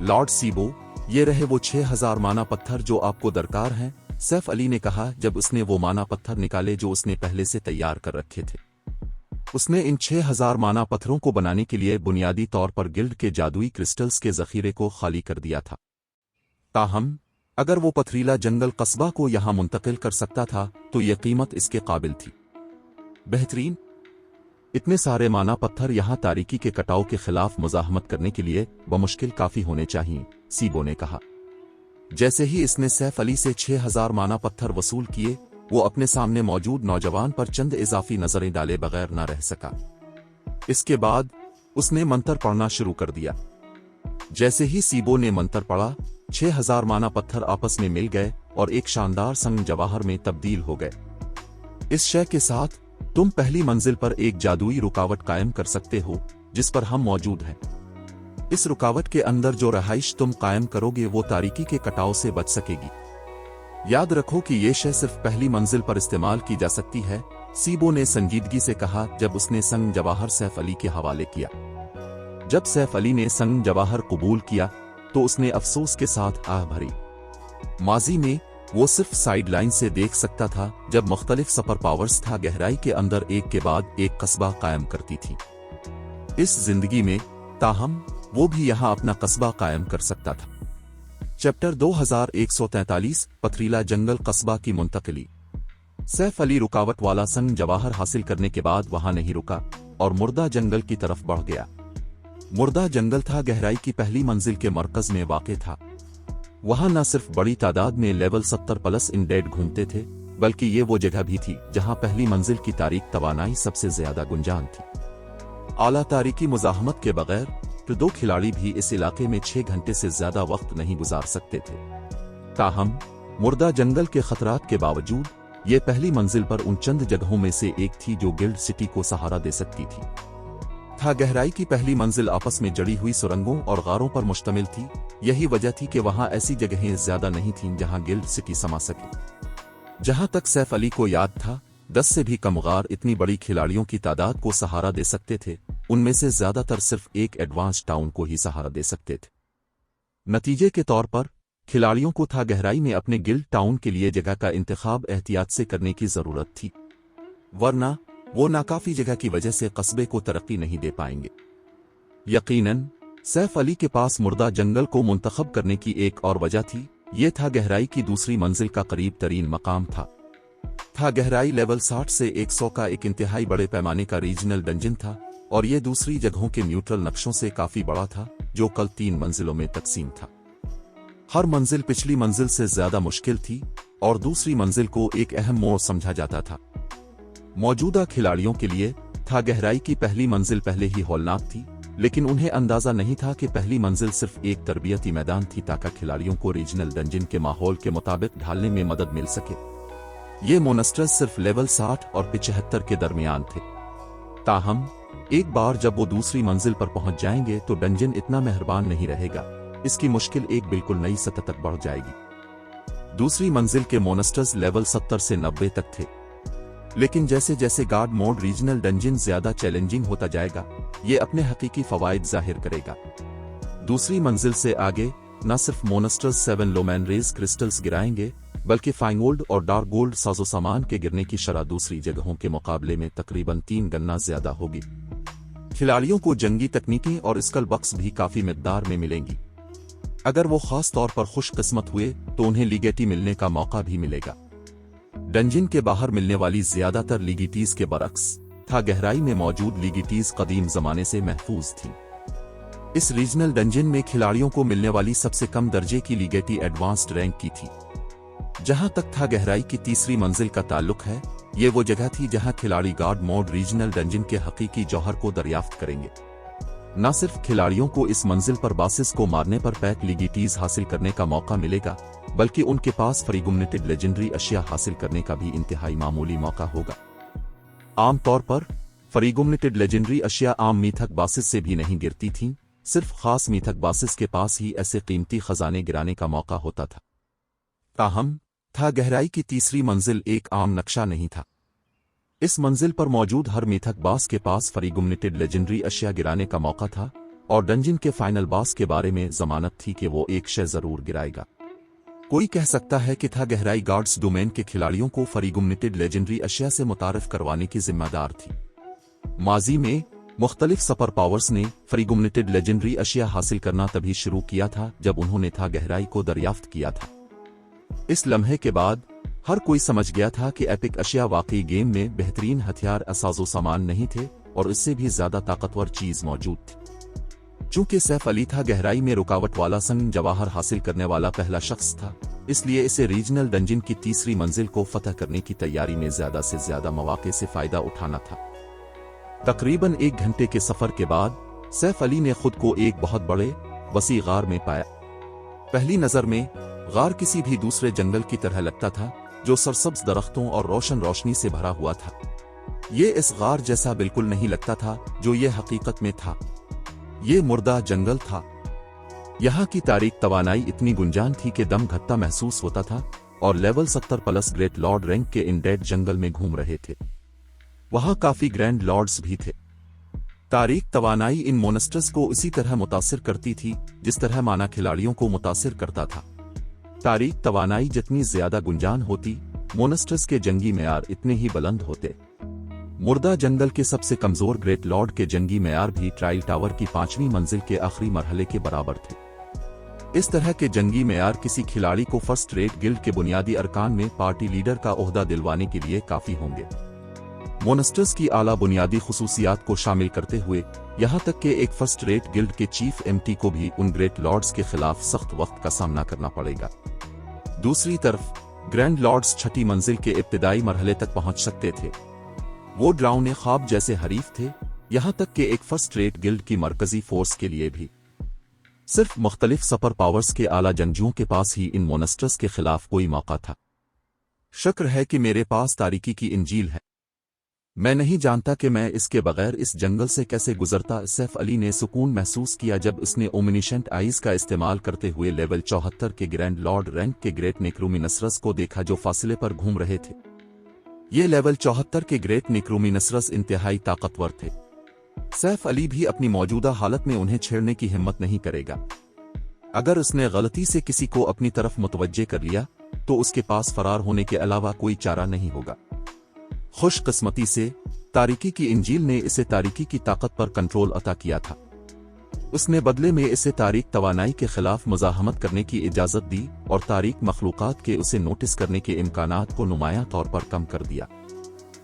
Speaker 3: लॉर्ड सीबो, ये रहे वो 6000 माना पत्थर जो आपको दरकार हैं, सैफ अली ने कहा जब उसने वो माना पत्थर निकाले जो उसने पहले से तैयार कर रखे थे। उसने इन 6000 माना पत्थरों को बनाने के लिए बुनियादी तौर पर गिल्ड के जादुई क्रिस्टल्स के जखीरे को खाली कर दिया था। ताहम अगर वो पथरीला जंगल कस्बा को यहां मुंतकिल कर सकता था तो यह कीमत इसके काबिल थी। बेहतरीन, इतने सारे माना पत्थर यहां तारीकी के कटाव के खिलाफ मुजाहमत करने के लिए बमुश्किल काफी होने चाहिए, सीबो ने कहा। जैसे ही इसने सैफ अली से 6000 माना पत्थर वसूल किए, वो अपने सामने मौजूद नौजवान पर चंद इजाफी नजरें डाले बगैर न रह सका। इसके बाद उसने मंत्र पढ़ना शुरू कर दिया। जैसे ही सीबो ने मंत्र पढ़ा, 6000 माना पत्थर आपस में मिल गए और एक शानदार संग जवाहर में तब्दील हो गए। इस शय के साथ तुम पहली मंजिल पर एक जादुई रुकावट कायम कर सकते हो जिस पर हम मौजूद हैं। इस रुकावट के अंदर जो रहाइश तुम कायम करोगे वो तारीकी के कटाव से बच सकेगी। याद रखो कि ये शय सिर्फ पहली मंजिल पर इस्तेमाल की जा सकती है, सीबो ने संजीदगी से कहा जब उसने संग जवाहर सैफ अली के हवाले किया। जब सैफ अली ने संग जवाहर कबूल किया तो उसने अफसोस के साथ आह भरी। माजी में वो सिर्फ साइड लाइन से देख सकता था जब मुख्तलिफ सुपर पावर्स था गहराई के अंदर एक के बाद एक कस्बा कायम करती थी। इस जिंदगी में ताहम वो भी यहां अपना कस्बा कायम कर सकता था। चैप्टर 2143 पथरीला जंगल कस्बा की मुंतकिली। सैफ अली रुकावट वाला संग जवाहर हासिल करने के बाद वहां नहीं रुका और मुर्दा जंगल की तरफ बढ़ गया। मुर्दा जंगल था गहराई की पहली मंजिल के मरकज में वाक़ था। वहां न सिर्फ बड़ी तादाद में लेवल 70 प्लस इनडेड घूमते थे, बल्कि ये वो जगह भी थी जहां पहली मंजिल की तारीख तवानाई सबसे ज्यादा गुंजान थी। आला तारीकी मुजाहमत के बगैर तो 2 खिलाड़ी भी इस इलाके में 6 घंटे से ज्यादा वक्त नहीं गुजार सकते थे। ताहम मुर्दा जंगल के खतरात के बावजूद ये पहली मंजिल पर उन चंद जगहों में से एक थी जो गिल्ड सिटी को सहारा दे सकती थी। गहराई की पहली मंजिल आपस में जड़ी हुई सुरंगों और गारों पर मुश्तमिल थी। यही वजह थी कि वहां ऐसी जगहें ज्यादा नहीं थीं जहां गिल्ड सिटी समा सके। जहां तक सैफ अली को याद था, 10 से भी कम गार इतनी बड़ी खिलाड़ियों की तादाद को सहारा दे सकते थे। उनमें से ज्यादातर सिर्फ एक एडवांस टाउन को ही सहारा दे सकते थे। नतीजे के तौर पर खिलाड़ियों को गहराई में अपने गिल्ड टाउन के लिए जगह का इंतखाब एहतियात से करने की जरूरत थी, वरना वो नाकाफी जगह की वजह से कस्बे को तरक्की नहीं दे पाएंगे। यकीनन सैफ अली के पास मुर्दा जंगल को मुंतखब करने की एक और वजह थी, ये था गहराई की दूसरी मंजिल का करीब तरीन मकाम था। गहराई लेवल 60 से 100 का एक इंतहाई बड़े पैमाने का रीजनल डंजन था और ये दूसरी जगहों के न्यूट्रल नक्शों से काफी बड़ा था, जो कल 3 मंजिलों में तकसीम था। हर मंजिल पिछली मंजिल से ज्यादा मुश्किल थी और दूसरी मंजिल को एक अहम मोड़ समझा जाता था। मौजूदा खिलाड़ियों के लिए गहराई की पहली मंजिल पहले ही हौलनाक थी, लेकिन उन्हें अंदाजा नहीं था कि पहली मंजिल सिर्फ एक तरबियती मैदान थी ताकि खिलाड़ियों को रीजनल डंजन के माहौल के मुताबिक ढालने में मदद मिल सके। ये मोनस्टर्स सिर्फ लेवल 60 और 75 के दरमियान थे। ताहम एक बार जब वो दूसरी मंजिल पर पहुंच जाएंगे तो डंजन इतना मेहरबान नहीं रहेगा, इसकी मुश्किल एक बिल्कुल नई सतह तक बढ़ जाएगी। दूसरी मंजिल के मोनस्टर्स लेवल 70 से 90 तक थे, लेकिन जैसे जैसे गार्ड मोड रीजनल डंजन ज्यादा चैलेंजिंग होता जाएगा, ये अपने हकीकी फवाइद जाहिर करेगा। दूसरी मंजिल से आगे न सिर्फ मोनस्टर्स 7 लोमैन रेज क्रिस्टल्स गिराएंगे, बल्कि फाइन गोल्ड और डार्क गोल्ड साजो सामान के गिरने की शरह दूसरी जगहों के मुकाबले में तकरीबन 3 गुना ज्यादा होगी। खिलाड़ियों को जंगी तकनीकें और स्कल बक्स भी काफी मिकदार में मिलेंगी। अगर वो खास तौर पर खुशकिस्मत हुए तो उन्हें लीगेटी मिलने का मौका भी मिलेगा। डंजन के बाहर मिलने वाली ज्यादातर लीगिटीज के बरक्स गहराई में मौजूद लीगिटीज कदीम जमाने से महफूज थी। इस रीजनल डंजन में खिलाड़ियों को मिलने वाली सबसे कम दर्जे की लीगेटी एडवांस्ड रैंक की थी। जहां तक गहराई की तीसरी मंजिल का ताल्लुक है, ये वो जगह थी जहां खिलाड़ी गार्ड मोड रीजनल डंजन के हकीकी जौहर को दरियाफ्त करेंगे। न सिर्फ खिलाड़ियों को इस मंजिल पर बासिस को मारने पर पैक लिगिटीज हासिल करने का मौका मिलेगा, बल्कि उनके पास फ्रीगुमनेटेड लेजेंडरी अशिया हासिल करने का भी इंतहाई मामूली मौका होगा। आम तौर पर फ्रीगुमनेटेड लेजेंडरी अशिया आम मीथक बासिस से भी नहीं गिरती थीं, सिर्फ खास मीथक बासिस के पास ही ऐसे कीमती खजाने गिराने का मौका होता था। ताहम था गहराई की तीसरी मंजिल एक आम नक्शा नहीं था। इस मंजिल पर मौजूद हर मीथक बास के पास फ्रीगुमनेटेड लेजेंडरी अशिया गिराने का मौका था, और डंजन के फाइनल बास के बारे में जमानत थी कि वो एक शय जरूर गिराएगा। कोई कह सकता है कि था गहराई गार्ड्स डोमेन के खिलाड़ियों को फ्रीगुमनेटेड लेजेंडरी अशिया से मुतारिफ करवाने की जिम्मेदार थी। माजी में मुख्तलिफ सुपर पावर्स ने फ्रीगुमनेटेड लेजेंडरी अशिया हासिल करना तभी शुरू किया था जब उन्होंने था गहराई को दरियाफ्त किया था। इस लम्हे के बाद हर कोई समझ गया था कि एपिक अशिया वाकई गेम में बेहतरीन हथियार असाजो सामान नहीं थे और इससे भी ज्यादा ताकतवर चीज मौजूद थी। चूंकि सैफ अली था गहराई में रुकावट वाला संग जवाहर हासिल करने वाला पहला शख्स था, इसलिए इसे रीजनल डंजन की तीसरी मंजिल को फतह करने की तैयारी में ज्यादा से ज्यादा मौके से फायदा उठाना था। तकरीबन 1 घंटे के सफर के बाद सैफ अली ने खुद को एक बहुत बड़े वसी गार में पाया। पहली नजर में गार किसी भी दूसरे जंगल की तरह लगता था, जो सरसब्ज दरख्तों और रोशनी से भरा हुआ था। ये इस गार जैसा बिल्कुल नहीं लगता था जो ये हकीकत में था। ये मुर्दा जंगल था। यहाँ की तारीख तवानाई इतनी गुंजान थी कि दम घटता महसूस होता था, और level 70 plus great Lord rank के इन डेड जंगल में घूम रहे थे। वहां काफी ग्रैंड लॉर्ड्स भी थे। तारीख तवानाई इन मोनेस्टर्स को इसी तरह मुतासिर करती थी जिस तरह माना खिलाड़ियों को मुतासिर करता था। तारीख तवानाई जितनी ज्यादा गुंजान होती, मोनेस्टर्स के जंगी मेयार इतने ही बुलंद होते। मुर्दा जंगल के सबसे कमजोर ग्रेट लॉर्ड के जंगी मेयार भी ट्रायल टावर की 5वीं मंजिल के आखिरी मरहले के बराबर थे। इस तरह के जंगी मेयार किसी खिलाड़ी को फर्स्ट रेट गिल्ड के बुनियादी अरकान में पार्टी लीडर का ओहदा दिलवाने के लिए काफी होंगे। मोनेस्टर्स की आला बुनियादी खुसूसियात को शामिल करते हुए यहाँ तक कि एक फर्स्ट रेट गिल्ड के चीफ एमटी को भी उन ग्रेट लॉर्ड्स के खिलाफ सख्त वक्त का सामना करना पड़ेगा। दूसरी तरफ ग्रैंड लॉर्ड्स छठी मंजिल के इब्तिदाई मरहले तक पहुंच सकते थे। वो डरावने ख्वाब जैसे हरीफ थे, यहाँ तक कि एक फर्स्ट रेट गिल्ड की मरकजी फोर्स के लिए भी। सिर्फ मुख्तलिफ सुपर पावर्स के आला जंगजुओं के पास ही इन मोनेस्टर्स के खिलाफ कोई मौका था। शुक्र है कि मेरे पास तारीकी की इंजील है। मैं नहीं जानता कि मैं इसके बगैर इस जंगल से कैसे गुजरता। सैफ अली ने सुकून महसूस किया जब उसने ओमिनिशेंट आइज का इस्तेमाल करते हुए लेवल 74 के ग्रैंड लॉर्ड रैंक के ग्रेट नेक्रोमिनसरस को देखा जो फासले पर घूम रहे थे। ये लेवल 74 के ग्रेट नेक्रोमिनसरस इंतहाई ताकतवर थे। सैफ अली भी अपनी मौजूदा हालत में उन्हें छेड़ने की हिम्मत नहीं करेगा। अगर उसने गलती से किसी को अपनी तरफ मुतवज्जे कर लिया तो उसके पास फरार होने के अलावा कोई चारा नहीं होगा। खुशकिस्मती से तारीकी की इंजील ने इसे तारीकी की ताकत पर कंट्रोल अता किया था। उसने बदले में इसे तारीक तवानाई के खिलाफ मुजाहमत करने की इजाजत दी और तारीक मखलूकात के उसे नोटिस करने के इम्कानात को नुमायां तौर पर कम कर दिया।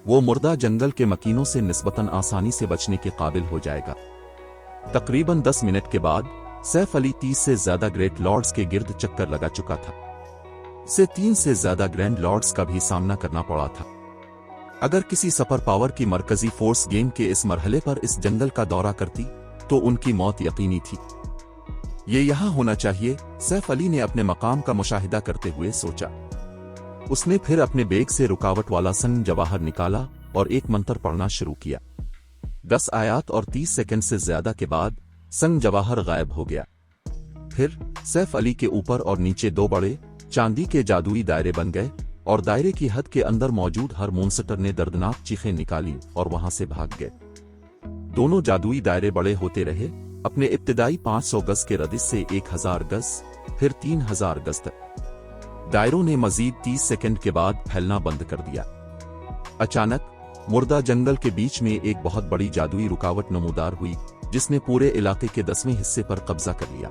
Speaker 3: वो मुर्दा जंगल के मकीनों से निस्बतन आसानी से बचने के काबिल हो जाएगा। तकरीबन 10 मिनट के बाद सैफ अली 30 से ज्यादा ग्रेट लॉर्ड्स के गिर्द चक्कर लगा चुका था। इसे 3 से ज्यादा ग्रैंड लॉर्ड्स का भी सामना करना पड़ा था। अगर किसी सुपर पावर की मरकजी फोर्स गेम के इस मरहले पर इस जंगल का दौरा करती तो उनकी मौत यकीनी थी। ये यहां होना चाहिए, सैफ अली ने अपने मकाम का मुशाहिदा करते हुए सोचा। उसने फिर अपने बैग से रुकावट वाला संग जवाहर निकाला और एक मंत्र पढ़ना शुरू किया। 10 आयात और 30 सेकंड से ज्यादा के बाद संग जवाहर गायब हो गया। फिर सैफ अली के ऊपर और नीचे 2 बड़े चांदी के जादुई दायरे बन गए और दायरे की हद के अंदर मौजूद हर मोन्स्टर ने दर्दनाक चीखें निकाली और वहां से भाग गए। दोनों जादुई दायरे बड़े होते रहे, अपने इब्तिदाई 500 गज के रदिस से 1000 गज, फिर 3000 गज तक। दायरों ने मजीद 30 सेकंड के बाद फैलना बंद कर दिया। अचानक मुर्दा जंगल के बीच में एक बहुत बड़ी जादुई रुकावट नमूदार हुई जिसने पूरे इलाके के 10वें हिस्से पर कब्जा कर लिया।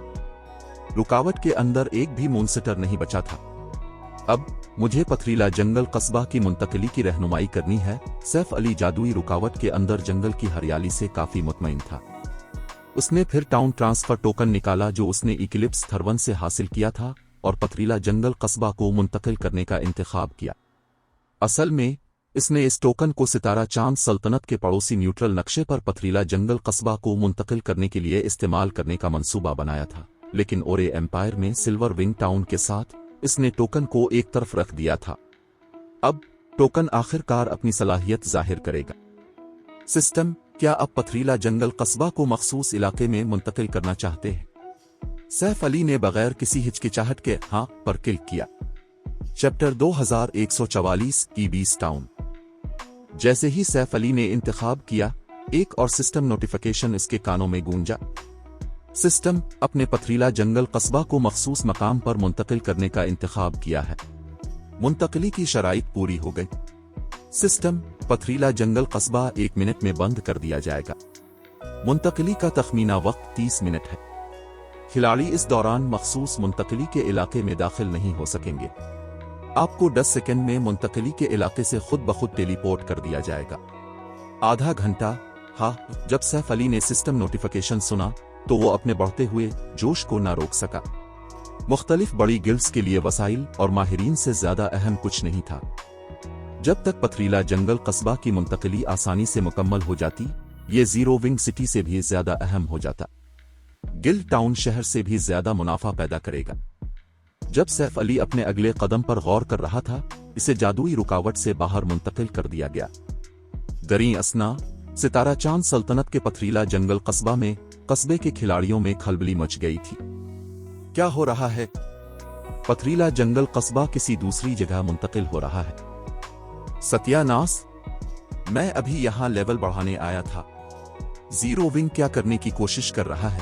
Speaker 3: रुकावट के अंदर एक भी मोन्स्टर नहीं बचा था। अब मुझे पथरीला जंगल कस्बा की मुंतकिली की रहनुमाई करनी है। सैफ अली जादुई रुकावट के अंदर जंगल की हरियाली से काफी मुतमईन था। उसने फिर टाउन ट्रांसफर टोकन निकाला जो उसने इक्लिप्स थर्वन से हासिल किया था और पथरीला जंगल कस्बा को मुंतकिल करने का इंतखाब किया। असल में इसने इस टोकन को सितारा चांद सल्तनत के पड़ोसी न्यूट्रल नक्शे पर पथरीला जंगल कस्बा को मुंतकिल करने के लिए इस्तेमाल करने का मंसूबा बनाया था, लेकिन ओरे एम्पायर में सिल्वर विंग टाउन के साथ इसने टोकन को एक तरफ रख दिया था। अब टोकन आखिरकार अपनी सलाहियत जाहिर करेगा। सिस्टम, क्या अब पथरीला जंगल कस्बा को मखसूस इलाके में मुंतकिल करना चाहते हैं? सैफ अली ने बगैर किसी हिचकिचाहट के हाँ पर क्लिक किया। चैप्टर 2144 की 20 टाउन। जैसे ही सैफ अली ने इंतखाब किया, एक और सिस्टम नोटिफिकेशन इसके कानों में गूंजा। सिस्टम, अपने पथरीला जंगल कस्बा को मखसूस मकाम पर मुंतकिल करने का इंतखाब किया है। मुंतकिली की शराइत पूरी हो गई। सिस्टम, पथरीला जंगल कस्बा 1 मिनट में बंद कर दिया जाएगा। मुंतकिली का तखमीना वक्त 30 मिनट है। खिलाड़ी इस दौरान मखसूस मुंतकिली के इलाके में दाखिल नहीं हो सकेंगे। आपको 10 सेकंड में मुंतकिली के इलाके से खुद ब खुद टेलीपोर्ट कर दिया जाएगा। आधा घंटा। हाँ, जब सैफ अली ने सिस्टम नोटिफिकेशन सुना तो वो अपने बढ़ते हुए जोश को ना रोक सका। मुख्तलिफ बड़ी गिल्ड्स के लिए वसाइल और माहिरीन से ज्यादा अहम कुछ नहीं था। जब तक पथरीला जंगल कस्बा की मुंतकिली आसानी से मुकम्मल हो जाती, ये जीरो विंग सिटी से भी ज्यादा अहम हो जाता। गिल्ड टाउन शहर से भी ज्यादा मुनाफा पैदा करेगा। जब सैफ अली अपने अगले कदम पर गौर कर रहा था, इसे जादुई रुकावट से बाहर मुंतकिल कर दिया गया। दरी असना, सितारा चांद सल्तनत के पथरीला जंगल कस्बा में कस्बे के खिलाड़ियों में खलबली मच गई थी। क्या हो रहा है? पथरीला जंगल कस्बा किसी दूसरी जगह मुंतकिल हो रहा है। सत्यानाश, मैं अभी यहां लेवल बढ़ाने आया था। जीरो विंग क्या करने की कोशिश कर रहा है?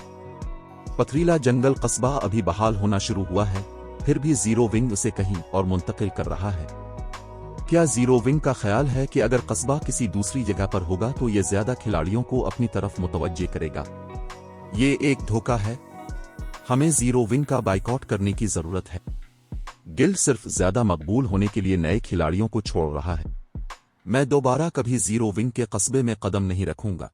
Speaker 3: पथरीला जंगल कस्बा अभी बहाल होना शुरू हुआ है, फिर भी जीरो विंग उसे कहीं और मुंतकिल कर रहा है। क्या जीरो विंग का ख्याल है कि अगर कस्बा किसी दूसरी जगह पर होगा तो यह ज्यादा खिलाड़ियों को अपनी तरफ मुतवज्जे करेगा? ये एक धोखा है। हमें जीरो विंग का बाइकआउट करने की जरूरत है। गिल्ड सिर्फ ज्यादा मकबूल होने के लिए नए खिलाड़ियों को छोड़ रहा है। मैं दोबारा कभी जीरो विंग के कस्बे में कदम नहीं रखूंगा।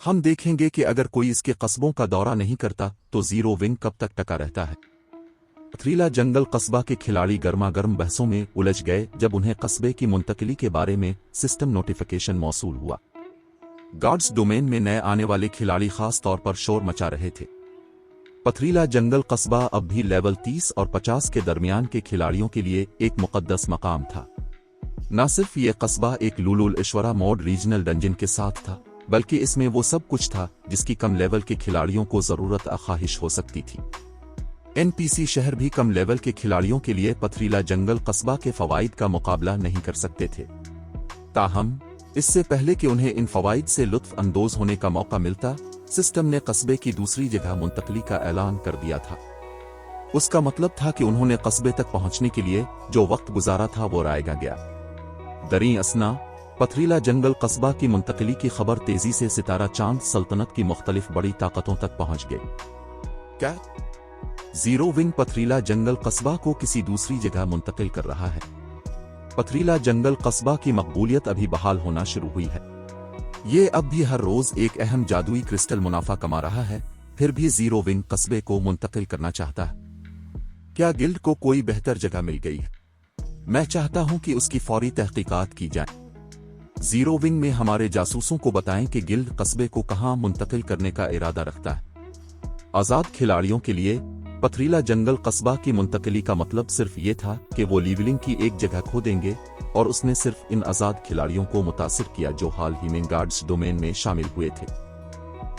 Speaker 3: हम देखेंगे कि अगर कोई इसके कस्बों का दौरा नहीं करता तो जीरो विंग कब तक टका रहता है। पथरीला जंगल कस्बा के खिलाड़ी गर्मागर्म बहसों में उलझ गए जब उन्हें कस्बे की मुंतकिली के बारे में सिस्टम नोटिफिकेशन मौसूल हुआ। गार्ड्स डोमेन में नए आने वाले खिलाड़ी खास तौर पर शोर मचा रहे थे। पथरीला जंगल कस्बा अब भी लेवल 30 और 50 के दरमियान के खिलाड़ियों के लिए एक मुकद्दस मकाम था। न सिर्फ ये कस्बा एक लुलुल ईश्वरा मोड रीजनल डंजन के साथ था, बल्कि इसमें वो सब कुछ था जिसकी कम लेवल के खिलाड़ियों को जरूरत ख्वाहिश हो सकती थी। एनपीसी शहर भी कम लेवल के खिलाड़ियों के लिए पथरीला जंगल कस्बा के फवाइद का मुकाबला नहीं कर सकते थे। ताहम, इससे पहले कि उन्हें इन फवाइद से लुत्फ अंदोज होने का मौका मिलता, सिस्टम ने कस्बे की दूसरी जगह मुंतकली का ऐलान कर दिया था। उसका मतलब था कि उन्होंने कस्बे तक पहुंचने के लिए जो वक्त गुजारा था वो रायगा गया। दरी असना, पथरीला जंगल कस्बा की मुंतकिली की खबर तेजी से सितारा चांद सल्तनत की मुख्तलिफ बड़ी ताकतों तक पहुंच गई। क्या जीरो विंग पथरीला जंगल कस्बा को किसी दूसरी जगह मुंतकिल कर रहा है? पथरीला जंगल कस्बा की मकबूलियत अभी बहाल होना शुरू हुई है। ये अब भी हर रोज एक अहम जादुई क्रिस्टल मुनाफा कमा रहा है, फिर भी जीरो विंग कस्बे को मुंतकिल करना चाहता है। क्या गिल्ड को कोई बेहतर जगह मिल गई है? मैं चाहता हूं कि उसकी फौरी तहकीकात की जाए। जीरो विंग में हमारे जासूसों को बताएं कि गिल्ड कस्बे को कहां मुंतकिल करने का इरादा रखता है। आजाद खिलाड़ियों के लिए पथरीला जंगल कस्बा की मुंतकिली का मतलब सिर्फ ये था कि वो लीवलिंग की एक जगह खो देंगे, और उसने सिर्फ इन आजाद खिलाड़ियों को मुतासिर किया जो हाल ही में गार्ड्स डोमेन में शामिल हुए थे।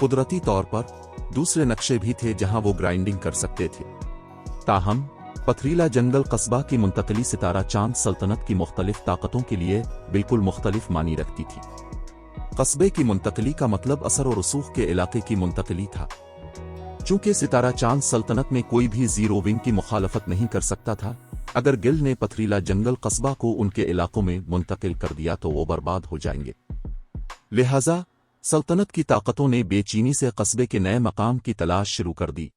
Speaker 3: कुदरती तौर पर दूसरे नक्शे भी थे जहां वो ग्राइंडिंग कर सकते थे। ताहम, पथरीला जंगल कस्बा की मुंतकिली सितारा चांद सल्तनत की मुख्तलिफ ताकतों के लिए बिल्कुल मुख्तलिफ मानी रखती थी। कस्बे की मुंतकिली का मतलब असर और रसूख के इलाके की मुंतकिली था। चूंकि सितारा चांद सल्तनत में कोई भी जीरो विंग की मुखालफत नहीं कर सकता था, अगर गिल्ड ने पथरीला जंगल कस्बा को उनके इलाकों में मुंतकिल कर दिया तो वो बर्बाद हो जाएंगे। लिहाजा सल्तनत की ताकतों ने बेचैनी से कस्बे के नए मकाम की तलाश शुरू कर दी।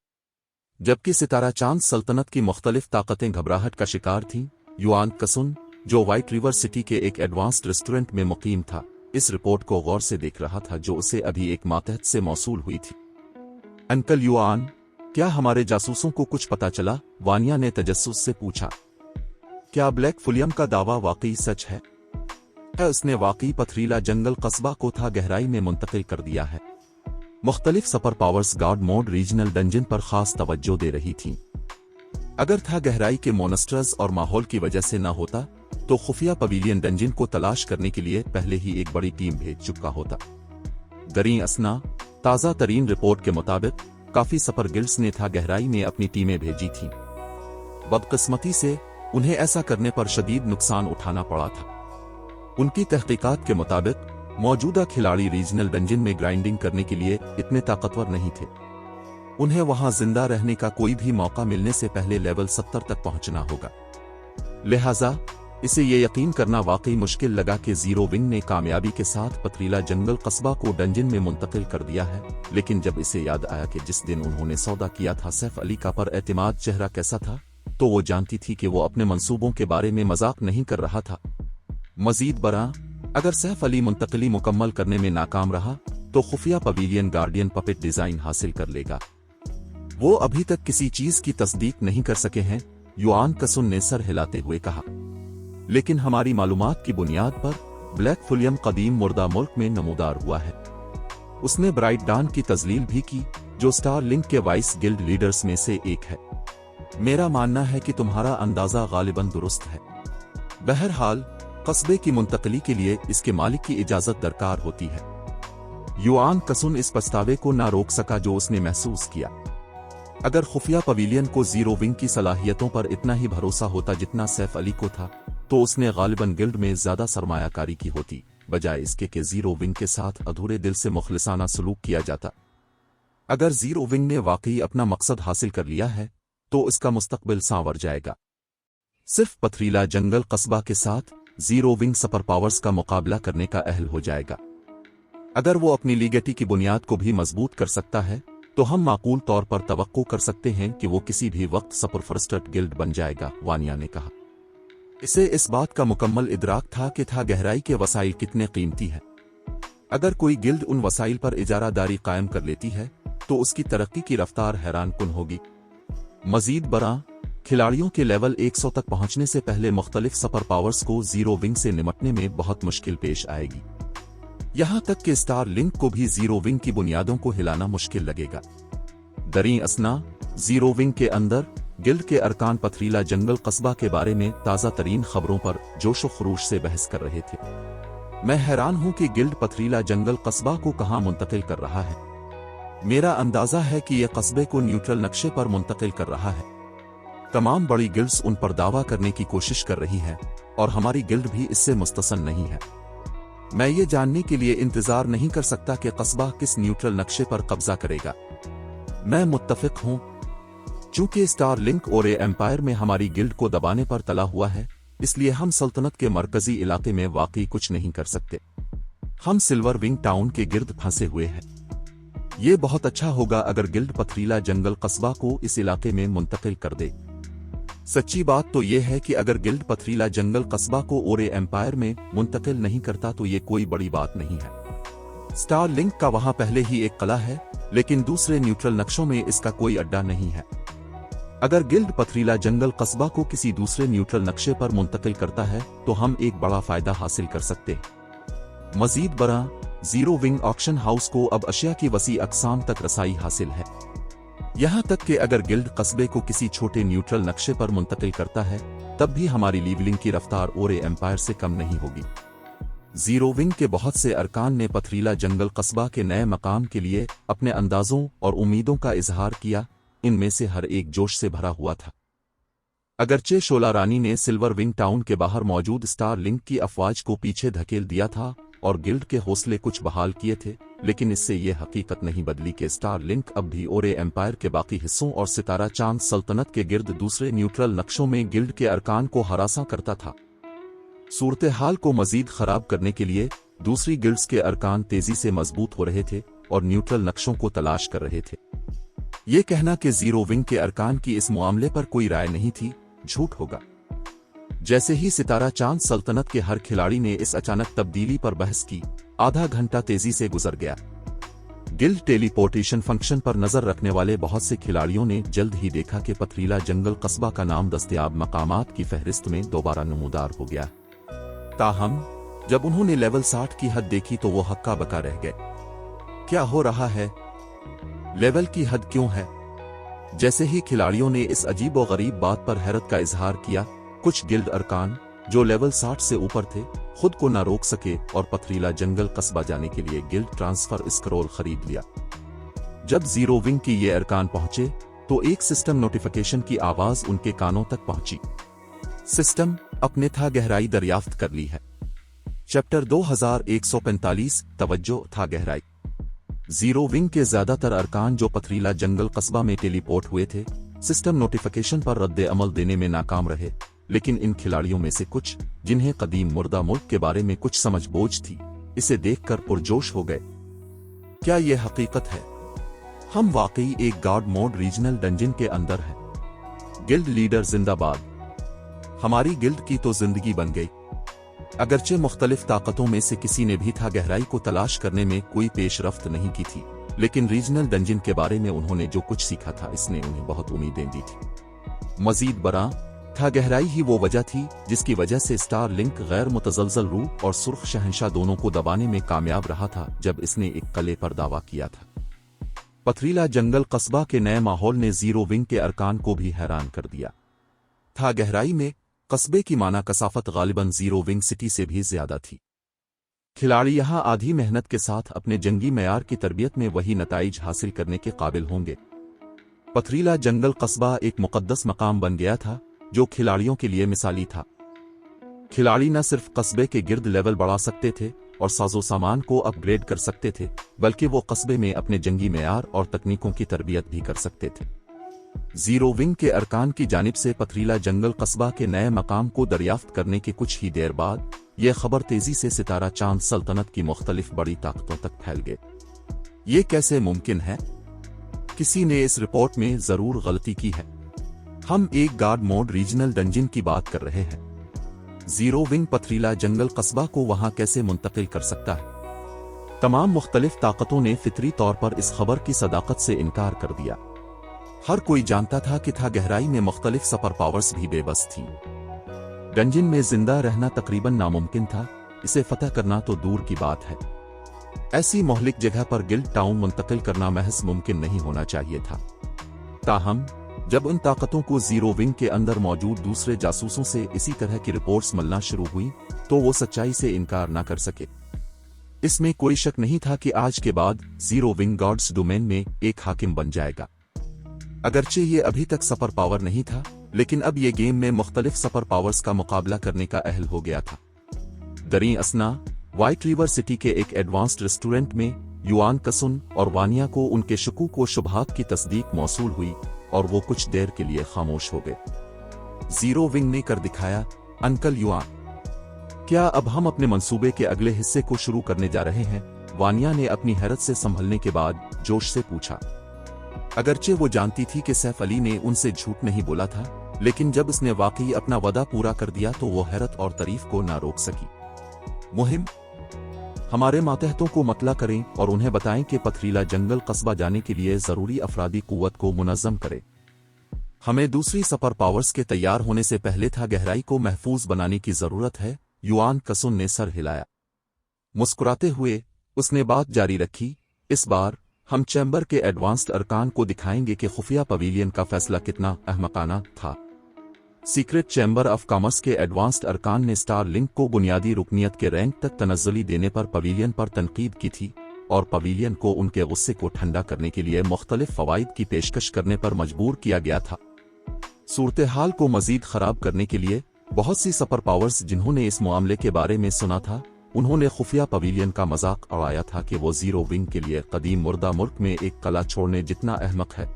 Speaker 3: जबकि सितारा चांद सल्तनत की मुख्तलिफ ताकतें घबराहट का शिकार थीं, युआन कसुन, जो व्हाइट रिवर सिटी के एक एडवांस्ड रेस्टोरेंट में मुकीम था, इस रिपोर्ट को गौर से देख रहा था जो उसे अभी एक मातहत से मौसूल हुई थी। अंकल युआन, क्या हमारे जासूसों को कुछ पता चला? वानिया ने तजस्सुस से पूछा। क्या ब्लैक फुलियम का दावा वाकई सच है? उसने वाकई पथरीला जंगल कस्बा को था गहराई में मुंतकिल कर दिया है। मुख्तलिफ super powers God mode regional dungeon पर खास तवज्जो दे रही थीं। अगर था गहराई के मोनस्टर्स और माहौल की वजह से न होता तो खुफिया पवेलियन डंजन को तलाश करने के लिए पहले ही एक बड़ी टीम भेज चुका होता। दरीं असना, ताज़ा तरीन रिपोर्ट के मुताबिक काफी सुपर गिल्ड्स ने था गहराई में अपनी टीमें भेजी थीं। बदकिस्मती से उन्हें ऐसा करने पर शदीद नुकसान उठाना पड़ा था। उनकी तहकीकात के मुताबिक मौजूदा खिलाड़ी रीजनल डंजन में ग्राइंडिंग करने के लिए इतने ताकतवर नहीं थे। उन्हें वहां जिंदा रहने का कोई भी मौका मिलने से पहले लेवल 70 तक पहुंचना होगा। लिहाजा इसे ये यकीन करना वाकई मुश्किल लगा कि जीरो विंग ने कामयाबी के साथ पथरीला जंगल कस्बा को डंजन में मुंतकिल कर दिया है। लेकिन जब इसे याद आया कि जिस दिन उन्होंने सौदा किया था सैफ अली का पर एतमाद चेहरा कैसा था, तो वो जानती थी कि वो अपने मंसूबों के बारे में मजाक नहीं कर रहा था। मजीद बरा, अगर सैफ अली मुंतकली मुकम्मल करने में नाकाम रहा तो खुफिया पवेलियन गार्डियन पपेट डिजाइन हासिल कर लेगा। वो अभी तक किसी चीज की तस्दीक नहीं कर सके हैं, युआन कसुन ने सर हिलाते हुए कहा। लेकिन हमारी मालूमात की बुनियाद पर ब्लैक फुलियम कदीम मुर्दा मुल्क में नमूदार हुआ है। उसने ब्राइट डान की तजलील भी की, जो स्टार लिंक के वाइस गिल्ड लीडर्स में से एक है। मेरा मानना है कि तुम्हारा अंदाजा गालिबन दुरुस्त है। बहरहाल कस्बे की मुंतकली के लिए इसके मालिक की इजाजत दरकार होती है। युआन कसुन इस पछतावे को ना रोक सका जो उसने महसूस किया। अगर खुफिया पवेलियन को जीरो विंग की सलाहियतों पर इतना ही भरोसा होता जितना सैफ अली को था, तो उसने गालिबन गिल्ड में ज्यादा सरमायाकारी की होती, बजाय इसके कि जीरो विंग के साथ अधूरे दिल से मुखलिसाना सलूक किया जाता। अगर जीरो विंग ने वाकई अपना मकसद हासिल कर लिया है तो इसका मुस्तकबिल सांवर जाएगा। सिर्फ पथरीला जंगल कस्बा के साथ जीरो विंग सुपर पावर्स का मुकाबला करने का अहल हो जाएगा। अगर वो अपनी लीगेटी की बुनियाद को भी मजबूत कर सकता है तो हम माकूल तौर पर तवक्को कर सकते हैं कि वो किसी भी वक्त सुपर फर्स्टेड गिल्ड बन जाएगा, वानिया ने कहा। इसे इस बात का मुकम्मल इदराक था कि था गहराई के वसाइल कितने कीमती हैं। अगर कोई गिल्ड उन वसाइल पर इजारादारी कायम कर लेती है तो उसकी तरक्की की रफ्तार हैरान कुन होगी। मजीद बरा, खिलाड़ियों के लेवल 100 तक पहुंचने से पहले मुख्तलिफ सुपर पावर्स को जीरो विंग से निपटने में बहुत मुश्किल पेश आएगी। यहां तक कि स्टार लिंक को भी जीरो विंग की बुनियादों को हिलाना मुश्किल लगेगा। दरीं असना, जीरो विंग के अंदर गिल्ड के अरकान पथरीला जंगल कस्बा के बारे में ताज़ा तरीन खबरों पर जोशो खरूश से बहस कर रहे थे। मैं हैरान हूं कि गिल्ड पथरीला जंगल कस्बा को कहां मुंतकिल कर रहा है। मेरा अंदाजा है कि यह कस्बे को न्यूट्रल नक्शे पर मुंतकिल कर रहा है। तमाम बड़ी गिल्ड्स उन पर दावा करने की कोशिश कर रही हैं और हमारी गिल्ड भी इससे मुस्तसन नहीं है। मैं ये जानने के लिए इंतजार नहीं कर सकता कि कस्बा किस न्यूट्रल नक्शे पर कब्जा करेगा। मैं मुत्तफिक हूं, चूंकि स्टार लिंक और एम्पायर में हमारी गिल्ड को दबाने पर तला हुआ है, इसलिए हम सल्तनत के मरकजी इलाके में वाकई कुछ नहीं कर सकते। हम सिल्वर विंग टाउन के गिर्द फंसे हुए हैं। ये बहुत अच्छा होगा अगर गिल्ड पथरीला जंगल कस्बा को इस इलाके में मुंतकिल कर दे। सच्ची बात तो यह है कि अगर गिल्ड पथरीला जंगल कस्बा को ओरे एम्पायर में मुंतकिल नहीं करता तो ये कोई बड़ी बात नहीं है। स्टार लिंक का वहां पहले ही एक किला है, लेकिन दूसरे न्यूट्रल नक्शों में इसका कोई अड्डा नहीं है। अगर गिल्ड पथरीला जंगल कस्बा को किसी दूसरे न्यूट्रल नक्शे पर मुंतकिल करता है तो हम एक बड़ा फायदा हासिल कर सकते हैं। मजीद बरा, जीरो विंग ऑक्शन हाउस को अब अशिया की वसी अकसाम तक रसाई हासिल है। यहां तक कि अगर गिल्ड कस्बे को किसी छोटे न्यूट्रल नक्शे पर मुंतकिल करता है तब भी हमारी लीवलिंग की रफ्तार ओरे एम्पायर से कम नहीं होगी। जीरो विंग के बहुत से अरकान ने पथरीला जंगल कस्बा के नए मकाम के लिए अपने अंदाजों और उम्मीदों का इजहार किया। इनमें से हर एक जोश से भरा हुआ था। अगरचे शोला रानी ने सिल्वर विंग टाउन के बाहर मौजूद स्टार लिंक की अफवाज को पीछे धकेल दिया था और गिल्ड के हौसले कुछ बहाल किए थे, लेकिन इससे यह हकीकत नहीं बदली कि स्टार लिंक अब भी ओरे एम्पायर के बाकी हिस्सों और सितारा चांद सल्तनत के गिर्द दूसरे न्यूट्रल नक्शों में गिल्ड के अरकान को हरासा करता था। सूरत हाल को मजीद खराब करने के लिए दूसरी गिल्ड्स के अरकान तेजी से मजबूत हो रहे थे और न्यूट्रल नक्शों को तलाश कर रहे थे। ये कहना कि जीरो विंग के अरकान की इस मामले पर कोई राय नहीं थी, झूठ होगा। जैसे ही सितारा चांद सल्तनत के हर खिलाड़ी ने इस अचानक तब्दीली पर बहस की, आधा घंटा तेजी से गुजर गया। गिल्ड टेलीपोर्टेशन फंक्शन पर नजर रखने वाले बहुत से खिलाड़ियों ने जल्द ही देखा कि पथरीला जंगल कस्बा का नाम दस्तयाब मकामात की फहरिस्त में दोबारा नमूदार हो गया। ताहम जब उन्होंने लेवल 60 की हद देखी तो वो हक्का बक्का रह गए। क्या हो रहा है? लेवल की हद क्यों है? जैसे ही खिलाड़ियों ने इस अजीब और गरीब बात पर हैरत का इजहार किया, कुछ गिल्ड अरकान जो लेवल 60 से ऊपर थे खुद को न रोक सके और पथरीला जंगल कस्बा जाने के लिए गिल्ड ट्रांसफर स्क्रॉल खरीद लिया। जब जीरो विंग की ये अरकान पहुंचे तो एक सिस्टम नोटिफिकेशन की आवाज उनके कानों तक पहुंची। सिस्टम अपने था गहराई दरियाफ्त कर ली है। चैप्टर 2145 तवज्जो था गहराई। जीरो विंग के ज्यादातर अरकान जो पथरीला जंगल कस्बा में टेलीपोर्ट हुए थे सिस्टम नोटिफिकेशन पर रद्द अमल देने में नाकाम रहे, लेकिन इन खिलाड़ियों में से कुछ जिन्हें कदीम मुर्दा मुल्क के बारे में कुछ समझ बूझ थी इसे देखकर पुरजोश हो गए। क्या यह हकीकत है? हम वाकई एक गॉड मोड रीजनल डंजन के अंदर हैं। गिल्ड लीडर जिंदाबाद। हमारी गिल्ड की तो जिंदगी बन गई। अगरचे मुख्तलिफ ताकतों में से किसी ने भी था गहराई को तलाश करने में कोई पेशरफ्त नहीं की थी, लेकिन रीजनल डंजन के बारे में उन्होंने जो कुछ सीखा था इसने उन्हें बहुत उम्मीदें दी थी। मजीद बरा था गहराई ही वो वजह थी जिसकी वजह से स्टार लिंक गैर मुतजलजल रूह और सुर्ख शहंशाह दोनों को दबाने में कामयाब रहा था जब इसने एक कले पर दावा किया था। पथरीला जंगल कस्बा के नए माहौल ने जीरो विंग के अरकान को भी हैरान कर दिया। था गहराई में कस्बे की माना कसाफत गालिबन जीरो विंग सिटी से भी ज्यादा थी। खिलाड़ी यहां आधी मेहनत के साथ अपने जंगी मयार की तरबियत में वही नताइज हासिल करने के काबिल होंगे। पथरीला जंगल कस्बा एक मुकद्दस मकाम बन गया था जो खिलाड़ियों के लिए मिसाली था। खिलाड़ी न सिर्फ कस्बे के गिर्द लेवल बढ़ा सकते थे और साजो सामान को अपग्रेड कर सकते थे, बल्कि वो कस्बे में अपने जंगी मेयार और तकनीकों की तरबियत भी कर सकते थे। जीरो विंग के अरकान की जानिब से पथरीला जंगल कस्बा के नए मकाम को दरियाफ्त करने के कुछ ही देर बाद यह खबर तेजी से सितारा चांद सल्तनत की मुख्तलिफ बड़ी ताकतों तक फैल गई। ये कैसे मुमकिन है? किसी ने इस रिपोर्ट में जरूर गलती की है। हम एक गार्ड मोड रीजनल डंजन की बात कर रहे हैं। जीरो विंग पथरीला जंगल कस्बा को वहां कैसे मुंतकिल कर सकता है? तमाम मुख्तलिफ ताकतों ने फितरी तौर पर इस खबर की सदाकत से इनकार कर दिया। हर कोई जानता था कि था गहराई में मुख्तलिफ सुपर पावर्स भी बेबस थीं। डंजन में जिंदा रहना तकरीबन नामुमकिन था, इसे फतह करना तो दूर की बात है। ऐसी मोहलिक जगह पर गिल्ड टाउन मुंतकिल करना महज मुमकिन नहीं होना चाहिए था। ताहम जब उन ताकतों को जीरो विंग के अंदर मौजूद दूसरे जासूसों से इसी तरह की रिपोर्ट्स मिलना शुरू हुई तो वो सच्चाई से इनकार न कर सके। इसमें कोई शक नहीं था कि आज के बाद जीरो विंग गॉड्स डोमेन में एक हाकिम बन जाएगा। अगरचे ये अभी तक सुपर पावर नहीं था, लेकिन अब ये गेम में मुख्तलिफ सुपर पावर्स का मुकाबला करने का अहल हो गया था। दरी असना व्हाइट रिवर सिटी के एक एडवांस्ड रेस्टोरेंट में युआन कसुन और वानिया को उनके शकूक व शुबहात की तस्दीक मौसूल हुई और वो कुछ देर के लिए खामोश हो गए। जीरो विंग ने कर दिखाया, अंकल युआन, क्या अब हम अपने मंसूबे के अगले हिस्से को शुरू करने जा रहे हैं? वानिया ने अपनी हैरत से संभलने के बाद जोश से पूछा। अगरचे वो जानती थी कि सैफ अली ने उनसे झूठ नहीं बोला था, लेकिन जब उसने वाकई अपना वादा पूरा कर दिया तो वो हैरत और तारीफ को ना रोक सकी। मुहिम, हमारे मातहतों को मतला करें और उन्हें बताएं कि पथरीला जंगल कस्बा जाने के लिए जरूरी अफरादी कुव्वत को मुनज़्ज़म करें। हमें दूसरी सुपर पावर्स के तैयार होने से पहले था गहराई को महफूज बनाने की जरूरत है। युआन कसुन ने सर हिलाया। मुस्कुराते हुए उसने बात जारी रखी, इस बार हम चैम्बर के एडवांस्ड अरकान को दिखाएंगे कि खुफिया पवेलियन का फैसला कितना अहमकाना था। सीक्रेट चैम्बर ऑफ कॉमर्स के एडवांस्ड अरकान ने स्टार लिंक को बुनियादी रुकनियत के रैंक तक तनज़्ज़ुली देने पर पवेलियन पर तनकीद की थी और पवेलियन को उनके गुस्से को ठंडा करने के लिए मुख्तलिफ फवाइद की पेशकश करने पर मजबूर किया गया था। सूरत हाल को मजीद खराब करने के लिए बहुत सी सुपर पावर्स जिन्होंने इस मामले के बारे में सुना था, उन्होंने खुफिया पवेलियन का मजाक उड़ाया था कि वो जीरो विंग के लिए कदीम मुर्दा मुल्क में एक कला छोड़ने जितना अहमक है।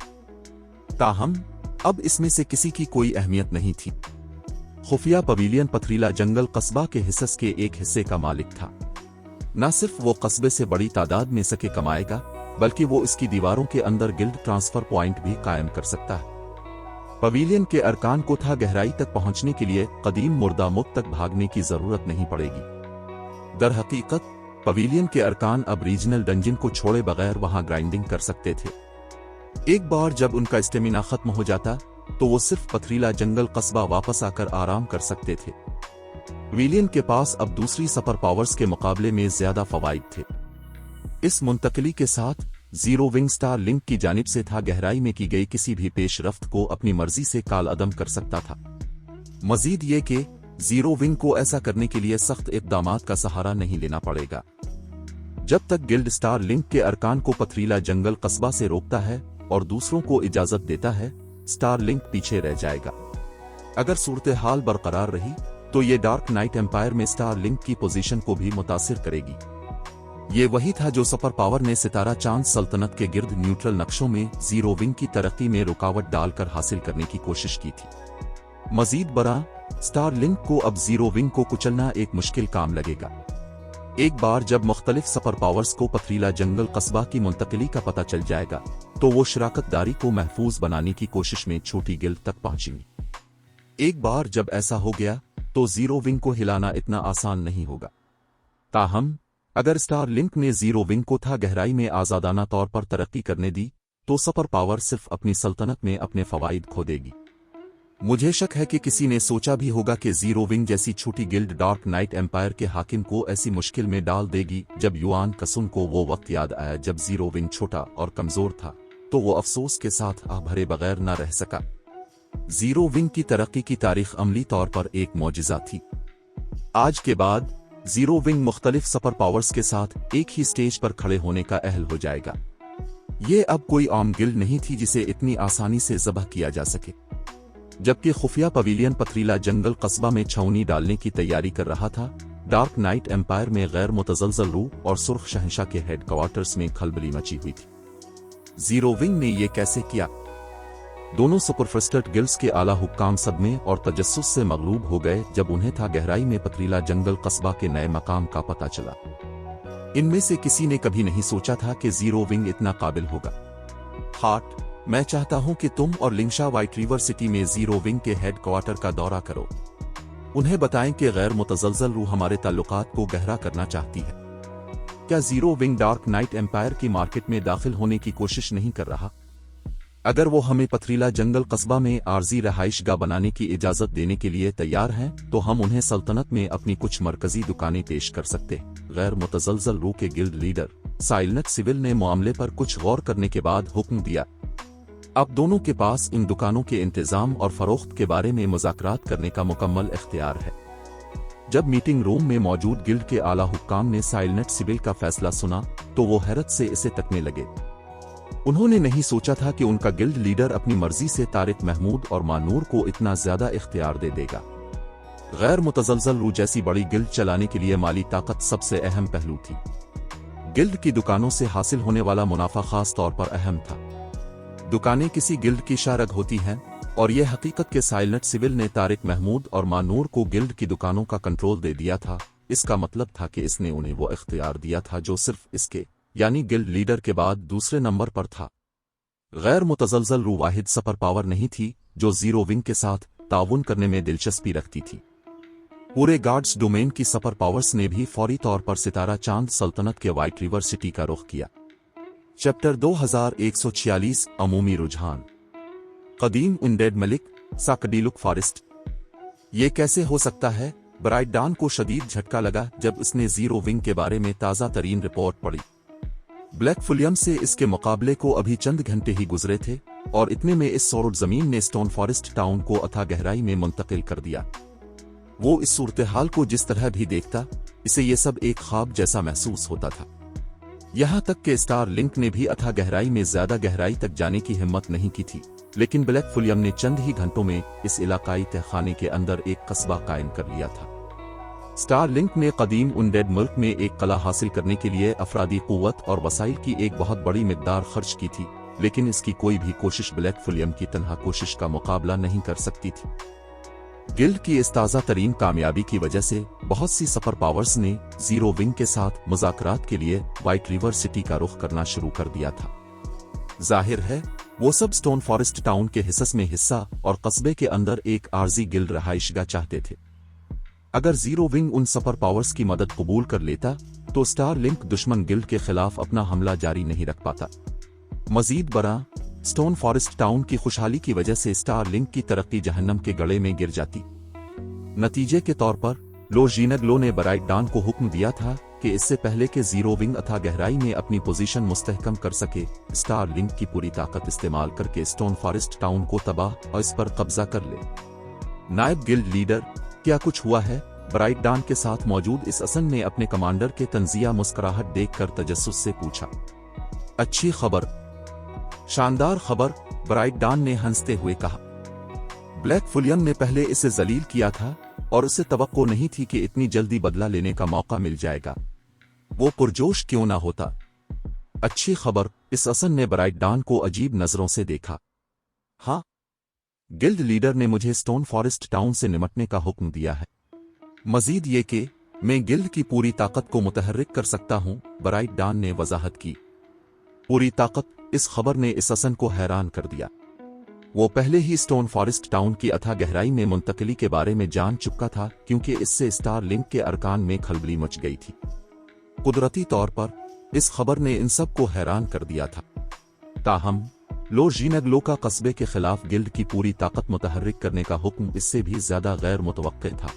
Speaker 3: ताहम अब इसमें से किसी की कोई अहमियत नहीं थी। खुफिया पवेलियन पथरीला जंगल कस्बा के हिस्स के एक हिस्से का मालिक था। न सिर्फ वो कस्बे से बड़ी तादाद में सके कमाएगा, बल्कि वो इसकी दीवारों के अंदर गिल्ड ट्रांसफर पॉइंट भी कायम कर सकता है। पवेलियन के अरकान को था गहराई तक पहुंचने के लिए कदीम मुर्दा मुल्क तक भागने की जरूरत नहीं पड़ेगी। दर हकीकत पवेलियन के अरकान अब रीजनल डंजन को छोड़े बगैर वहां ग्राइंडिंग कर सकते थे। एक बार जब उनका स्टेमिना खत्म हो जाता तो वो सिर्फ पथरीला जंगल कस्बा वापस आकर आराम कर सकते थे। विलियन के पास अब दूसरी सुपर पावर्स के मुकाबले में ज्यादा फवाइद थे। इस मुंतकली के साथ जीरो विंग स्टार लिंक की जानिब से था गहराई में की गई किसी भी पेशरफ्त को अपनी मर्जी से कालअदम कर सकता था। मजीद ये कि जीरो विंग को ऐसा करने के लिए सख्त इक़दामात का सहारा नहीं लेना पड़ेगा। जब तक गिल्ड स्टार लिंक के अरकान को पथरीला जंगल कस्बा से रोकता है और दूसरों को इजाजत देता है, स्टार लिंक पीछे रह जाएगा। अगर सूरत हाल बरकरार रही तो ये डार्क नाइट एम्पायर में स्टार लिंक की पोजीशन को भी मुतासिर करेगी। ये वही था जो सुपर पावर ने सितारा चांद सल्तनत के गिर्द न्यूट्रल नक्शों में जीरो विंग की तरक्की में रुकावट डालकर हासिल करने की कोशिश की थी। मजीद बरा स्टार लिंक को अब जीरो विंग को कुचलना एक मुश्किल काम लगेगा। एक बार जब मुख्तलिफ सुपर पावर्स को पथरीला जंगल कस्बा की मुंतकली का पता चल जाएगा तो वो शराकतदारी को महफूज बनाने की कोशिश में छोटी गिल्ड तक पहुंचेंगी। एक बार जब ऐसा हो गया तो जीरो विंग को हिलाना इतना आसान नहीं होगा। ताहम अगर स्टार लिंक ने जीरो विंग को था गहराई में आजादाना तौर पर तरक्की करने दी तो सुपर पावर सिर्फ अपनी सल्तनत में अपने फवाइद खो देगी। मुझे शक है कि किसी ने सोचा भी होगा कि जीरो विंग जैसी छोटी गिल्ड डार्क नाइट एम्पायर के हाकिम को ऐसी मुश्किल में डाल देगी। जब युआन कसुन को वो वक्त याद आया जब जीरो विंग छोटा और कमजोर था तो वो अफसोस के साथ आह भरे बगैर न रह सका। जीरो विंग की तरक्की की तारीख अमली तौर पर एक मौजिज़ा थी। आज के बाद जीरो विंग मुख्तलिफ सुपर पावर्स के साथ एक ही स्टेज पर खड़े होने का अहल हो जाएगा। ये अब कोई आम गिल्ड नहीं थी जिसे इतनी आसानी से ज़बह किया जा सके। जबकि खुफिया पवेलियन पथरीला जंगल कस्बा में छावनी डालने की तैयारी कर रहा था, डार्क नाइट एम्पायर में गैर मुतज़लज़ल रूह और सुर्ख शहंशाह के हेडक्वार्टर्स में खलबली मची हुई थी। जीरो विंग ने यह कैसे किया? दोनों सुपरफेस्टेड गिल्ड्स के आला हुक्काम सदमे और तजस्सुस से मगलूब हो गए जब उन्हें था गहराई में पथरीला जंगल कस्बा के नए मकाम का पता चला। इनमें से किसी ने कभी नहीं सोचा था कि जीरो विंग इतना काबिल होगा। हार्ट, मैं चाहता हूं कि तुम और लिंशा व्हाइट रिवर सिटी में जीरो विंग के हेडक्वार्टर का दौरा करो। उन्हें बताएं कि गैर मुतज़लज़ल रूह हमारे ताल्लुकात को गहरा करना चाहती है। क्या zero wing dark knight empire की मार्केट में दाखिल होने की कोशिश नहीं कर रहा? अगर वो हमें पथरीला जंगल कस्बा में आर्जी रहाइशगाह बनाने की इजाजत देने के लिए तैयार हैं तो हम उन्हें सल्तनत में अपनी कुछ मरकजी दुकानें पेश कर सकते हैं। गैर मुतज़लज़ल रूह के गिल्ड लीडर साइलनेट सिविल ने मामले पर कुछ गौर करने के बाद हुक्म दिया। अब दोनों के पास इन दुकानों के इंतजाम और फरोख्त के बारे में मुज़ाकरात करने का मुकम्मल इख्तियार है। जब मीटिंग रूम में मौजूद गिल्ड के आला हुक्काम ने साइलनेट सिविल का फैसला सुना तो वो हैरत से इसे तकने लगे। उन्होंने नहीं सोचा था कि उनका गिल्ड लीडर अपनी मर्जी से तारिक महमूद और मानूर को इतना ज्यादा इख्तियार दे देगा। गैर मुतज़लज़ल रूह जैसी बड़ी गिल्ड चलाने के लिए माली ताकत सबसे अहम पहलू थी। गिल्ड की दुकानों से हासिल होने वाला मुनाफा खास तौर पर अहम था। दुकानें किसी गिल्ड की शारग होती हैं और यह हकीकत के साइलनेट सिविल ने तारिक महमूद और मानूर को गिल्ड की दुकानों का कंट्रोल दे दिया था। इसका मतलब था कि इसने उन्हें वो इख्तियार दिया था जो सिर्फ इसके यानी गिल्ड लीडर के बाद दूसरे नंबर पर था। गैर मुतज़लज़ल रूह वाहिद सुपर पावर नहीं थी जो जीरो विंग के साथ ताउन करने में दिलचस्पी रखती थी। पूरे गार्ड्स डोमेन की सुपर पावर्स ने भी फौरी तौर पर सितारा चांद सल्तनत के व्हाइट रिवर सिटी का रुख किया। चैप्टर 2146 अमूमी रुझान। कदीम उनडेड मलिक साकडीलुक फॉरेस्ट। ये कैसे हो सकता है? ब्राइट डॉन को शदीद झटका लगा जब उसने जीरो विंग के बारे में ताज़ा तरीन रिपोर्ट पढ़ी। ब्लैक फुलियम से इसके मुकाबले को अभी चंद घंटे ही गुजरे थे और इतने में इस सौर जमीन ने स्टोन फॉरेस्ट टाउन को अथाह गहराई में मुंतकिल कर दिया। वो इस सूरत हाल को जिस तरह भी देखता, इसे ये सब एक ख्वाब जैसा महसूस होता था। यहाँ तक कि स्टार लिंक ने भी अथाह गहराई में ज्यादा गहराई तक जाने की हिम्मत नहीं की थी, लेकिन ब्लैक फुलियम ने चंद ही घंटों में इस इलाकाई तहखाने के अंदर एक कस्बा कायम कर लिया था। स्टार लिंक ने कदीम उनडेड मुल्क में एक कला हासिल करने के लिए अफरादी कुव्वत और वसाइल की एक बहुत बड़ी मिकदार खर्च की थी, लेकिन इसकी कोई भी कोशिश ब्लैक फुलियम की तन्हा कोशिश का मुकाबला नहीं कर सकती थी। गिल्ड की इस ताज़ा तरीन कामयाबी की वजह से बहुत सी सुपर पावर्स ने जीरो विंग के साथ मुज़ाकरात के लिए व्हाइट रिवर सिटी का रुख करना शुरू कर दिया था। जाहिर है वो सब स्टोन फॉरेस्ट टाउन के हिस्स में हिस्सा और कस्बे के अंदर एक आर्जी गिल्ड रहाइशगाह चाहते थे। अगर जीरो विंग उन सुपर पावर्स की मदद कबूल कर लेता तो स्टार लिंक दुश्मन गिल्ड के खिलाफ अपना हमला जारी नहीं रख पाता। मजीद बरा स्टोन फॉरेस्ट टाउन की खुशहाली की वजह से स्टार लिंक की तरक्की जहन्नम के गड़े में गिर जाती। नतीजे के तौर पर लो जीनेग्लो ने ब्राइट डान को हुक्म दिया था कि इससे पहले कि जीरो विंग अथा गहराई में अपनी पोजीशन मुस्तहकम कर सके, स्टार लिंक की पूरी ताकत इस्तेमाल करके स्टोन फॉरेस्ट टाउन को तबाह और इस पर कब्जा कर ले। नायब गिल्ड लीडर, क्या कुछ हुआ है? ब्राइट डान के साथ मौजूद इस असन ने अपने कमांडर के तंजिया मुस्कुराहट देखकर तजस्सुस से पूछा। अच्छी खबर, शानदार खबर, ब्राइट डान ने हंसते हुए कहा। ब्लैक फुलियन ने पहले इसे जलील किया था और उसे तवक्को नहीं थी कि इतनी जल्दी बदला लेने का मौका मिल जाएगा। वो पुरजोश क्यों ना होता। अच्छी खबर, इस असन ने ब्राइट डान को अजीब नजरों से देखा। हाँ, गिल्ड लीडर ने मुझे स्टोन फॉरेस्ट टाउन से निमटने का हुक्म दिया है। मजीद ये कि मैं गिल्ड की पूरी ताकत को मुतहर्रिक कर सकता हूं, ब्राइट डान ने वजाहत की। पूरी ताकत, इस खबर ने इस असन को हैरान कर दिया। वो पहले ही स्टोन फॉरेस्ट टाउन की अथाह गहराई में मुंतकली के बारे में जान चुका था, क्योंकि इससे स्टार लिंक के अरकान में खलबली मच गई थी। कुदरती तौर पर इस खबर ने इन सब को हैरान कर दिया था। ताहम लो जीनेग्लो का कस्बे के खिलाफ गिल्ड की पूरी ताकत मुतहर्रिक करने का हुक्म इससे भी ज्यादा गैर मुतवक्के था।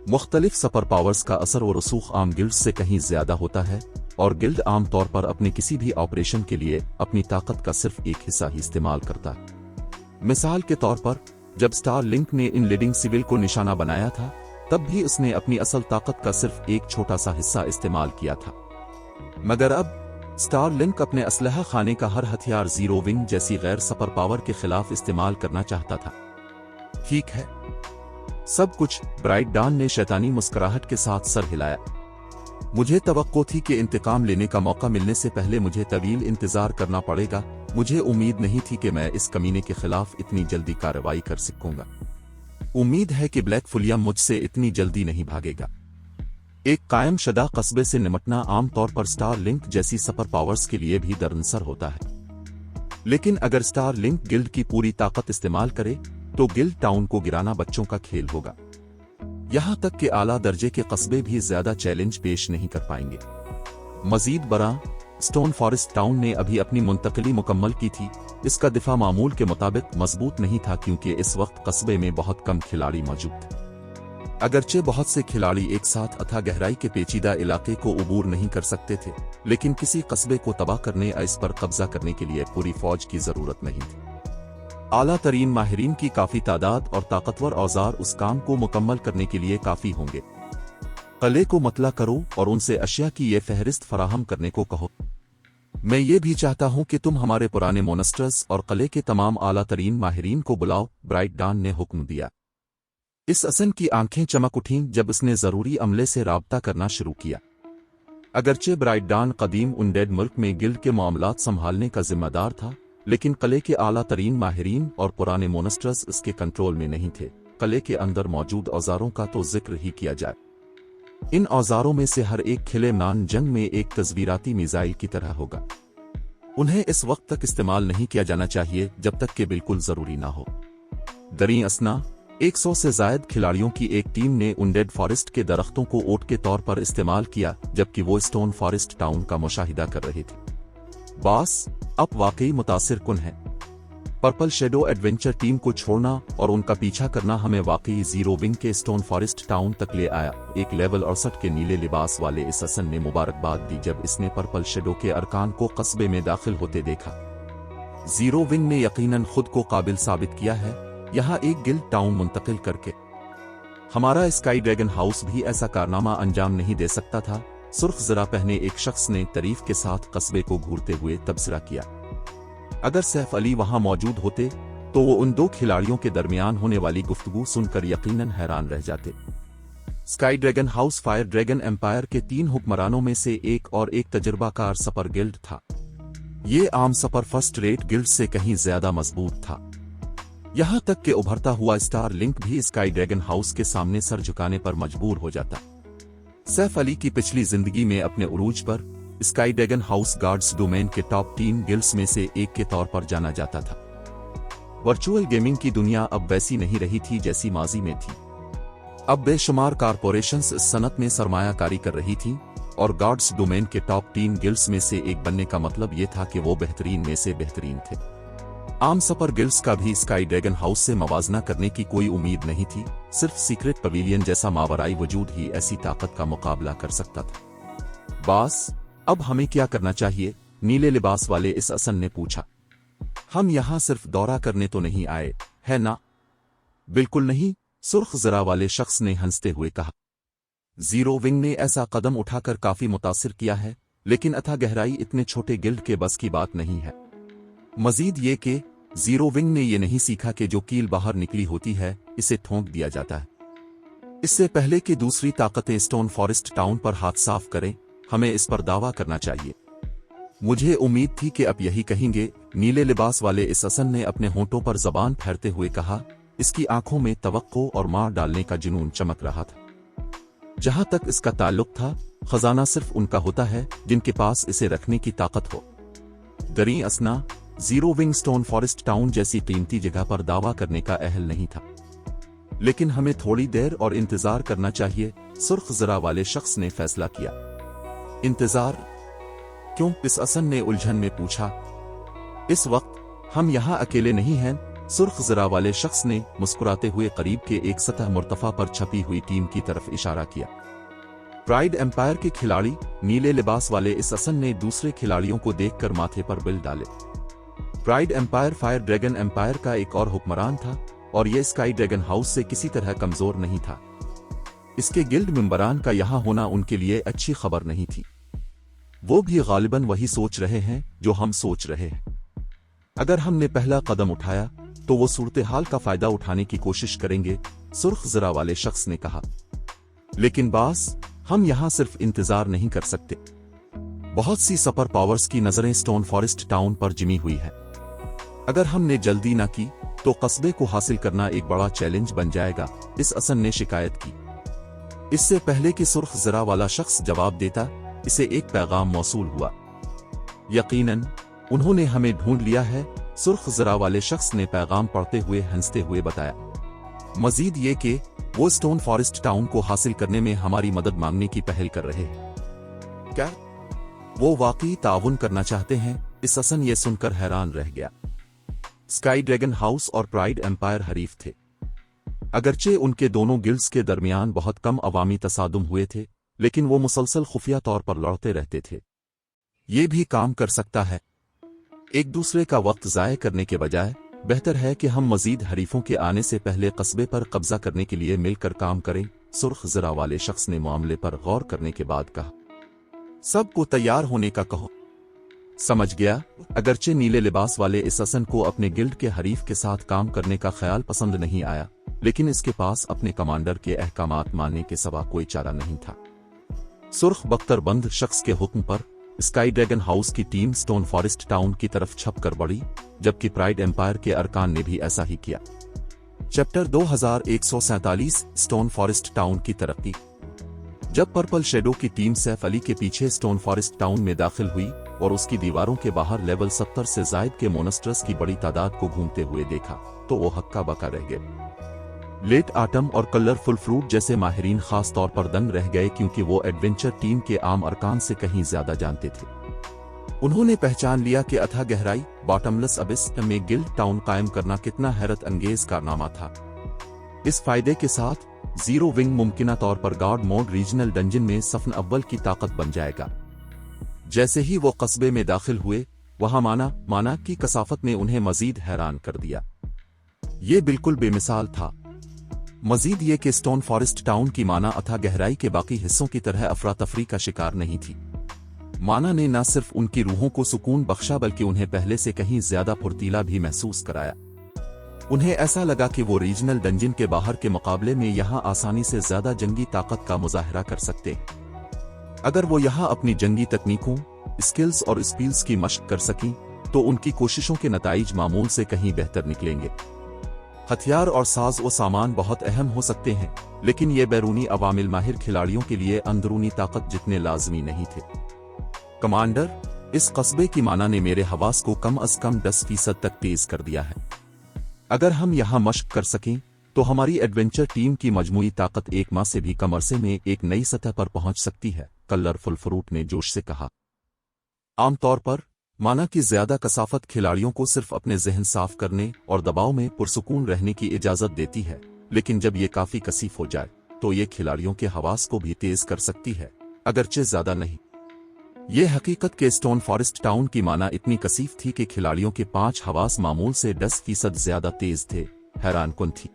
Speaker 3: मुख्तलिफ सुपर पावर्स का असर और रसूख आम गिल्ड से कहीं ज्यादा होता है, और गिल्ड आम तौर पर अपने किसी भी ऑपरेशन के लिए अपनी ताकत का सिर्फ एक हिस्सा ही इस्तेमाल करता है। मिसाल के तौर पर, जब स्टार लिंक ने इन लीडिंग सिविल को निशाना बनाया था, तब भी उसने अपनी असल ताकत का सिर्फ एक छोटा सा हिस्सा इस्तेमाल किया था। मगर अब स्टार लिंक अपने असलहा खाने का हर हथियार जीरो विंग जैसी गैर सुपर पावर के खिलाफ इस्तेमाल करना चाहता था। ठीक है, सब कुछ, ब्राइट डान ने शैतानी मुस्कुराहट के साथ सर हिलाया। मुझे तवक्को थी कि इंतकाम लेने का मौका मिलने से पहले मुझे तवील इंतजार करना पड़ेगा। मुझे उम्मीद नहीं थी कि मैं इस कमीने के खिलाफ इतनी जल्दी कार्रवाई कर सकूंगा। उम्मीद है कि ब्लैक फुलियम मुझसे इतनी जल्दी नहीं भागेगा। एक कायम शदा कस्बे से निमटना आमतौर पर स्टार लिंक जैसी सुपर पावर्स के लिए भी दरअसर होता है, लेकिन अगर स्टार लिंक गिल्ड की पूरी ताकत इस्तेमाल करे तो गिल्ड टाउन को गिराना बच्चों का खेल होगा। यहां तक कि आला दर्जे के कस्बे भी ज्यादा चैलेंज पेश नहीं कर पाएंगे। मजीद बरा, स्टोन फॉरेस्ट टाउन ने अभी अपनी मुंतकली मुकम्मल की थी। इसका दिफा मामूल के मुताबिक मजबूत नहीं था, क्योंकि इस वक्त कस्बे में बहुत कम खिलाड़ी मौजूद थे। अगरचे बहुत से खिलाड़ी एक साथ अथाह गहराई के पेचीदा इलाके को उबूर नहीं कर सकते थे, लेकिन किसी कस्बे को तबाह करने या इस पर कब्जा करने के लिए पूरी फौज की जरूरत नहीं थी। आला तरीन माहिरीन की काफी तादाद और ताकतवर औजार उस काम को मुकम्मल करने के लिए काफी होंगे। कले को मतला करो और उनसे अशिया की ये फहरिस्त फराहम करने को कहो। मैं ये भी चाहता हूं कि तुम हमारे पुराने मोनस्टर्स और कले के तमाम आला तरीन माहिरीन को बुलाओ, ब्राइट डान ने हुक्म दिया। इस असन की आंखें चमक उठीं जब उसने जरूरी अमले से राब्ता करना शुरू किया। अगरचे ब्राइट डान कदीम उनडेड मुल्क में गिल्ड के मामलात संभालने का जिम्मेदार था, लेकिन कले के आला तरीन माहिरीन और पुराने मोनस्टर्स इसके कंट्रोल में नहीं थे। कले के अंदर मौजूद औजारों का तो जिक्र ही किया जाए। इन औजारों में से हर एक खिलेमान जंग में एक तस्वीराती मिसाइल की तरह होगा। उन्हें इस वक्त तक इस्तेमाल नहीं किया जाना चाहिए जब तक कि बिल्कुल जरूरी ना हो। दरी असना, 100 से जायद खिलाड़ियों की एक टीम ने उनडेड फॉरेस्ट के दरख्तों को ओट के तौर पर इस्तेमाल किया, जबकि वो स्टोन फॉरेस्ट टाउन का मुशाहिदा कर रहे थे। बॉस, अब वाकई मुतासिर कुन है। पर्पल शेडो एडवेंचर टीम को छोड़ना और उनका पीछा करना हमें वाकई जीरो विंग के स्टोन फॉरेस्ट टाउन तक ले आया। एक लेवल 68 के नीले लिबास वाले इस हसन ने मुबारकबाद दी जब इसने पर्पल शेडो के अरकान को कस्बे में दाखिल होते देखा। जीरो विंग ने यकीनन खुद को काबिल साबित किया है, यहाँ एक गिल्ड टाउन मुंतकिल करके। हमारा स्काई ड्रैगन हाउस भी ऐसा कारनामा अंजाम नहीं दे सकता था, सुर्ख जरा पहने एक शख्स ने तारीफ के साथ कस्बे को घूरते हुए तबसरा किया। अगर सैफ अली वहां मौजूद होते तो वो उन दो खिलाड़ियों के दरमियान होने वाली गुफ्तगू सुनकर यकीनन हैरान रह जाते। Sky dragon house fire dragon empire के 3 हुक्मरानों में से एक और एक तजुर्बाकार सपर गिल्ड था। ये आम सपर फर्स्ट रेट गिल्ड से कहीं ज्यादा मजबूत था। यहां तक कि उभरता हुआ स्टार लिंक भी स्काई ड्रैगन हाउस के सामने सर झुकाने पर मजबूर हो जाता। सैफ अली की पिछली जिंदगी में अपने उरूज पर sky dragon house guards domain के टॉप 3 गिल्ड्स में से एक के तौर पर जाना जाता था। वर्चुअल गेमिंग की दुनिया अब वैसी नहीं रही थी जैसी माजी में थी। अब बेशुमार कारपोरेशंस इस सनत में सरमायाकारी कर रही थीं, और गार्ड्स डोमेन के टॉप 3 गिल्ड्स में से एक बनने का मतलब ये था कि वो बेहतरीन में से बेहतरीन थे। आम सपर गिल्ड्स का भी स्काई ड्रैगन हाउस से मवाजना करने की कोई उम्मीद नहीं थी। सिर्फ सीक्रेट पवेलियन जैसा मावराई वजूद ही ऐसी ताकत का मुकाबला कर सकता था। बॉस, अब हमें क्या करना चाहिए? नीले लिबास वाले इस असन ने पूछा। हम यहां सिर्फ दौरा करने तो नहीं आए, है ना? बिल्कुल नहीं, सुर्ख जरा वाले शख्स ने हंसते हुए कहा। जीरो विंग ने ऐसा कदम उठाकर काफी मुतासिर किया है, लेकिन अथा गहराई इतने छोटे गिल्ड के बस की बात नहीं है। मजीद ये कि जीरो विंग ने यह नहीं सीखा कि जो कील बाहर निकली होती है इसे ठोंक दिया जाता है। इससे पहले कि दूसरी ताकतें स्टोन फॉरेस्ट टाउन पर हाथ साफ करें, हमें इस पर दावा करना चाहिए। मुझे उम्मीद थी कि अब यही कहेंगे, नीले लिबास वाले इस असन ने अपने होंठों पर जबान फेरते हुए कहा। इसकी आंखों में तवक्को और मार डालने का जुनून चमक रहा था। जहां तक इसका ताल्लुक था, खजाना सिर्फ उनका होता है जिनके पास इसे रखने की ताकत हो। दरी असना, zero wing stone forest town जैसी कीमती जगह पर दावा करने का अहल नहीं था। लेकिन हमें थोड़ी देर और इंतजार करना चाहिए, सुर्ख जरा वाले शख्स ने फैसला किया। इंतजार क्यों? इस असन ने उलझन में पूछा। इस वक्त हम यहां अकेले नहीं हैं, सुर्ख जरा वाले शख्स ने मुस्कुराते हुए करीब के एक सतह मुर्तफा पर छपी हुई टीम की तरफ इशारा किया। प्राइड एम्पायर के खिलाड़ी। नीले लिबास वाले इस असन ने दूसरे खिलाड़ियों को देखकर माथे पर बिल डाले। Pride empire fire dragon empire का एक और हुक्मरान था, और यह स्काई ड्रैगन हाउस से किसी तरह कमजोर नहीं था। इसके गिल्ड मेंबरान का यहां होना उनके लिए अच्छी खबर नहीं थी। वो भी गालिबन वही सोच रहे हैं जो हम सोच रहे हैं। अगर हमने पहला कदम उठाया तो वो सूरत हाल का फायदा उठाने की कोशिश करेंगे, सुर्ख जरा वाले शख्स ने कहा। लेकिन बॉस, हम यहां सिर्फ इंतजार नहीं कर सकते। बहुत सी सुपर पावर्स की नजरें स्टोन फॉरेस्ट टाउन पर जिमी हुई है। अगर हमने जल्दी ना की तो कस्बे को हासिल करना एक बड़ा चैलेंज बन जाएगा, इस असन ने शिकायत की। इससे पहले कि सुर्ख जरा वाला शख्स जवाब देता, इसे एक पैगाम मौसूल हुआ। यकीनन उन्होंने हमें ढूंढ लिया है, सुर्ख जरा वाले शख्स ने पैगाम पढ़ते हुए हंसते हुए बताया। मजीद ये कि वो स्टोन फॉरेस्ट टाउन को हासिल करने में हमारी मदद मांगने की पहल कर रहे हैं। क्या वो वाकई ताउन करना चाहते हैं? इस असन ये सुनकर हैरान रह गया। स्काई ड्रैगन हाउस और प्राइड एम्पायर हरीफ थे। अगरचे उनके दोनों गिल्ड्स के दरमियान बहुत कम अवामी तसादुम हुए थे, लेकिन वो मुसलसल खुफिया तौर पर लड़ते रहते थे। ये भी काम कर सकता है। एक दूसरे का वक्त जाया करने के बजाय बेहतर है कि हम मजीद हरीफों के आने से पहले कस्बे पर कब्जा करने के लिए मिलकर काम करें, सुर्ख जरा वाले शख्स ने मामले पर गौर करने के बाद कहा। सबको तैयार होने का कहो। समझ गया। अगरचे नीले लिबास वाले इस असन को अपने गिल्ड के हरीफ के साथ काम करने का ख्याल पसंद नहीं आया, लेकिन इसके पास अपने कमांडर के अहकामात मानने के सिवा कोई चारा नहीं था। सुर्ख बख्तरबंद शख्स के हुक्म पर स्काई ड्रैगन हाउस की टीम स्टोन फॉरेस्ट टाउन की तरफ छपकर बढ़ी, जबकि प्राइड एम्पायर के अरकान ने भी ऐसा ही किया। चैप्टर 2147 स्टोन फॉरेस्ट टाउन की तरक्की। जब पर्पल शेडो की टीम सैफ अली के पीछे स्टोन फॉरेस्ट टाउन में दाखिल हुई और उसकी दीवारों के बाहर लेवल 70 से जायद के मोनस्टर्स की बड़ी तादाद को घूमते हुए देखा तो वो हक्का बक्का रह गए। लेट आटम और कलरफुल फ्रूट जैसे माहिरीन खास तौर पर दंग रह गए, क्योंकि वो एडवेंचर टीम के आम अरकान से कहीं ज्यादा जानते थे। उन्होंने पहचान लिया कि अथाह गहराई बॉटमलेस अबिस में गिल्ड टाउन कायम करना कितना हैरत अंगेज कारनामा था। इस फायदे के साथ जीरो विंग मुमकिना तौर पर गॉड मोड रीजनल डंजन में सफन अव्वल की ताकत बन जाएगा। जैसे ही वो कस्बे में दाखिल हुए, वहां माना की कसाफत ने उन्हें मजीद हैरान कर दिया। ये बिल्कुल बेमिसाल था। मजीद ये कि स्टोन फॉरेस्ट टाउन की माना अथाह गहराई के बाकी हिस्सों की तरह अफरा तफरी का शिकार नहीं थी। माना ने न सिर्फ उनकी रूहों को सुकून बख्शा, बल्कि उन्हें पहले से कहीं ज्यादा फुर्तीला भी महसूस कराया। उन्हें ऐसा लगा कि वो रीजनल डंजन के बाहर के मुकाबले में यहां आसानी से ज्यादा जंगी ताकत का मुजाहरा कर सकते हैं। अगर वो यहां अपनी जंगी तकनीकों, स्किल्स और स्पील्स की मशक कर सकें, तो उनकी कोशिशों के नताइज मामूल से कहीं बेहतर निकलेंगे। हथियार और साज व सामान बहुत अहम हो सकते हैं, लेकिन ये बैरूनी अवामिल माहिर खिलाड़ियों के लिए अंदरूनी ताकत जितने लाजमी नहीं थे। कमांडर, इस कस्बे की माना ने मेरे हवास को कम अज कम 10% तक तेज कर दिया है। अगर हम यहां मशक कर सकें तो हमारी एडवेंचर टीम की मजमूई ताकत एक माह से भी कम अरसे में एक नई सतह पर पहुंच सकती है, कलरफुल फ्रूट ने जोश से कहा। आमतौर पर माना कि ज्यादा कसाफत खिलाड़ियों को सिर्फ अपने जहन साफ करने और दबाव में पुरसुकून रहने की इजाजत देती है, लेकिन जब ये काफी कसीफ हो जाए तो ये खिलाड़ियों के हवास को भी तेज कर सकती है, अगरचे ज्यादा नहीं। ये हकीकत के स्टोन फॉरेस्ट टाउन की माना इतनी कसीफ थी कि खिलाड़ियों के 5 हवास मामूल से 10% ज्यादा तेज थे, हैरानकुन थी।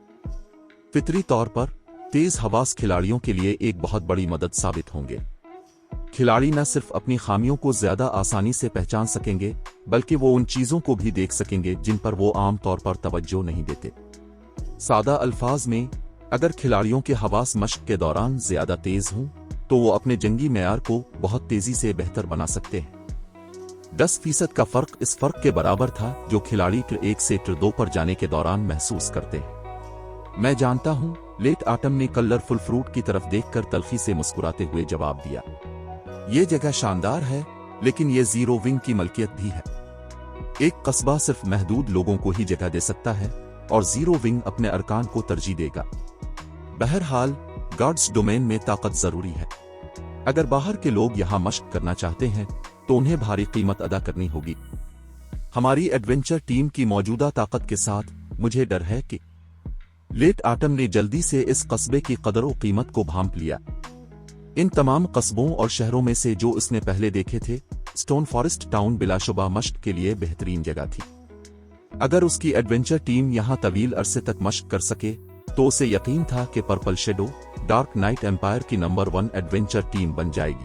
Speaker 3: फितरी तौर पर तेज हवास खिलाड़ियों के लिए एक बहुत बड़ी मदद साबित होंगे। खिलाड़ी न सिर्फ अपनी खामियों को ज्यादा आसानी से पहचान सकेंगे, बल्कि वो उन चीजों को भी देख सकेंगे जिन पर वो आम तौर पर तवज्जो नहीं देते। सादा अल्फाज में, अगर खिलाड़ियों के हवास मश्क के दौरान ज्यादा तेज हों तो वो अपने जंगी मेयार को बहुत तेजी से बेहतर बना सकते हैं। 10% का फर्क इस फर्क के बराबर था जो खिलाड़ी टिर 1 से टिर 2 पर जाने के दौरान महसूस करते हैं। मैं जानता हूं, लेट आटम ने कलरफुल फ्रूट की तरफ देखकर तल्खी से मुस्कुराते हुए जवाब दिया। ये जगह शानदार है, लेकिन ये जीरो विंग की मलकियत भी है। एक कस्बा सिर्फ महदूद लोगों को ही जगह दे सकता है और जीरो विंग अपने अरकान को तरजीह देगा। बहरहाल गार्ड्स डोमेन में ताकत जरूरी है। अगर बाहर के लोग यहां मशक करना चाहते हैं तो उन्हें भारी कीमत अदा करनी होगी। हमारी एडवेंचर टीम की मौजूदा ताकत के साथ मुझे डर है कि लेट आटम ने जल्दी से इस कस्बे की कदर व कीमत को भांप लिया। इन तमाम कस्बों और शहरों में से जो उसने पहले देखे थे, स्टोन फॉरेस्ट टाउन बिलाशुबा मशक के लिए बेहतरीन जगह थी। अगर उसकी एडवेंचर टीम यहां तवील अरसे तक मशक कर सके तो उसे यकीन था कि purple shadow dark knight empire की नंबर 1 एडवेंचर टीम बन जाएगी।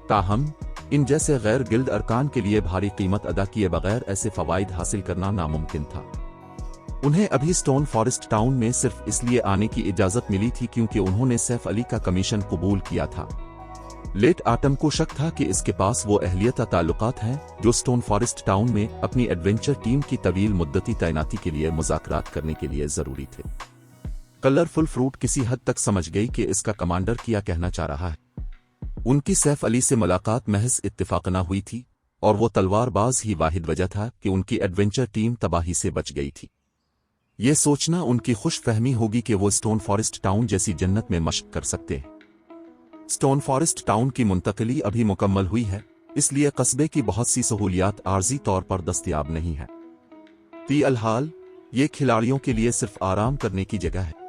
Speaker 3: ताहम इन जैसे गैर गिल्ड अरकान के लिए भारी कीमत अदा किए बगैर ऐसे फवाइद हासिल करना नामुमकिन था। उन्हें अभी स्टोन फॉरेस्ट टाउन में सिर्फ इसलिए आने की इजाजत मिली थी क्योंकि उन्होंने सैफ अली का कमीशन कबूल किया था। लेट आटम को शक था कि इसके पास वो अहलियत ताल्लुकात हैं जो स्टोन फॉरेस्ट टाउन में अपनी एडवेंचर टीम की तवील मुद्दती तैनाती के लिए मुज़ाकरात करने के लिए जरूरी थे। कलरफुल फ्रूट किसी हद तक समझ गई कि इसका कमांडर क्या कहना चाह रहा है। उनकी सैफ अली से मुलाकात महज इत्तिफाकना हुई थी और वो तलवारबाज ही वाहिद वजह था कि उनकी एडवेंचर टीम तबाही से बच गई थी। ये सोचना उनकी खुशफहमी होगी कि वो स्टोन फॉरेस्ट टाउन जैसी जन्नत में मशक कर सकते हैं। स्टोन फॉरेस्ट टाउन की मुंतकिली अभी मुकम्मल हुई है, इसलिए कस्बे की बहुत सी सहूलियात आर्जी तौर पर दस्तयाब नहीं है। फिलहाल ये खिलाड़ियों के लिए सिर्फ आराम करने की जगह है।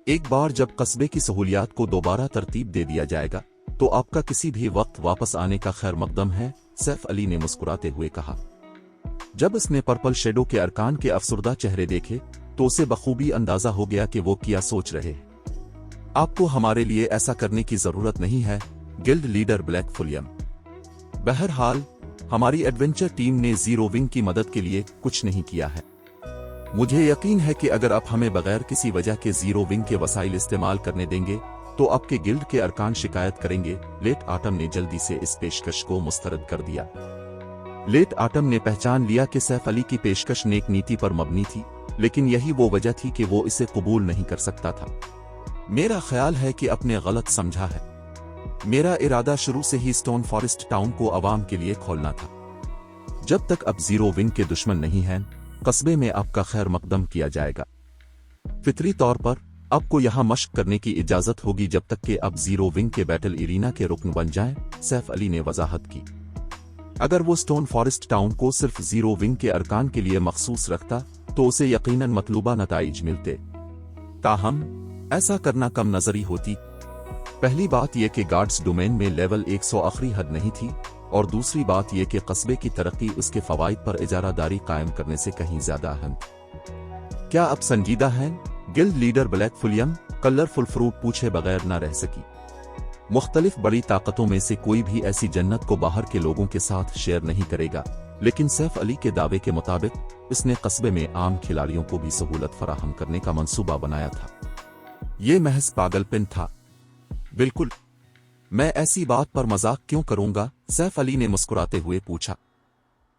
Speaker 3: एक बार जब कस्बे की सहूलियात को दोबारा तरतीब दे दिया जाएगा तो आपका किसी भी वक्त वापस आने का खैर मकदम है, सैफ अली ने मुस्कुराते हुए कहा। जब उसने पर्पल शेडो के अरकान के अफसुर्दा चेहरे देखे तो उसे बखूबी अंदाजा हो गया कि वो क्या सोच रहे हैं। आपको हमारे लिए ऐसा करने की जरूरत नहीं है, गिल्ड लीडर ब्लैक फुलियम। बहरहाल हमारी एडवेंचर टीम ने जीरो विंग की मदद के लिए कुछ नहीं किया है। मुझे यकीन है कि अगर आप हमें बगैर किसी वजह के जीरो विंग के वसाइल इस्तेमाल करने देंगे तो आपके गिल्ड के अरकान शिकायत करेंगे। लेट आटम ने जल्दी से इस पेशकश को मुस्तरद कर दिया। लेट आटम ने पहचान लिया कि सैफ अली की पेशकश नेक नीति पर मबनी थी, लेकिन यही वो वजह थी कि वो इसे कबूल नहीं कर सकता था। मेरा ख्याल है कि आपने गलत समझा है। मेरा इरादा शुरू से ही स्टोन फॉरेस्ट टाउन को आवाम के लिए खोलना था। जब तक अब जीरो विंग के दुश्मन नहीं हैं, कस्बे में आपका खैर मकदम किया जाएगा। फितरी तौर पर आपको यहां मशक करने की इजाजत होगी जब तक कि अब जीरो विंग के बैटल इरीना के रुकन बन जाएं, सैफ अली ने वजाहत की। अगर वो स्टोन फॉरेस्ट टाउन को सिर्फ जीरो विंग के अरकान के लिए मखसूस रखता तो उसे यकीनन मतलूबा नताइज मिलते। ताहम ऐसा करना कम नजरी होती। पहली बात यह कि गार्ड्स डोमेन में लेवल 100 आखिरी हद नहीं थी, और दूसरी बात यह कि कस्बे की तरक्की उसके फवाइद पर इजारादारी कायम करने से कहीं ज्यादा अहम थी। क्या आप संजीदा हैं? Guild leader black Fullium colourful fruit पूछे बगैर न रह सकी। मुख्तलिफ बड़ी ताकतों में से कोई भी ऐसी जन्नत को बाहर के लोगों के साथ शेयर नहीं करेगा, लेकिन सैफ अली के दावे के मुताबिक इसने कस्बे में आम खिलाड़ियों को भी सहूलत फराहम करने का मंसूबा बनाया था। ये महज पागलपन था। बिल्कुल, मैं ऐसी बात पर मजाक क्यों करूंगा? सैफ अली ने मुस्कुराते हुए पूछा।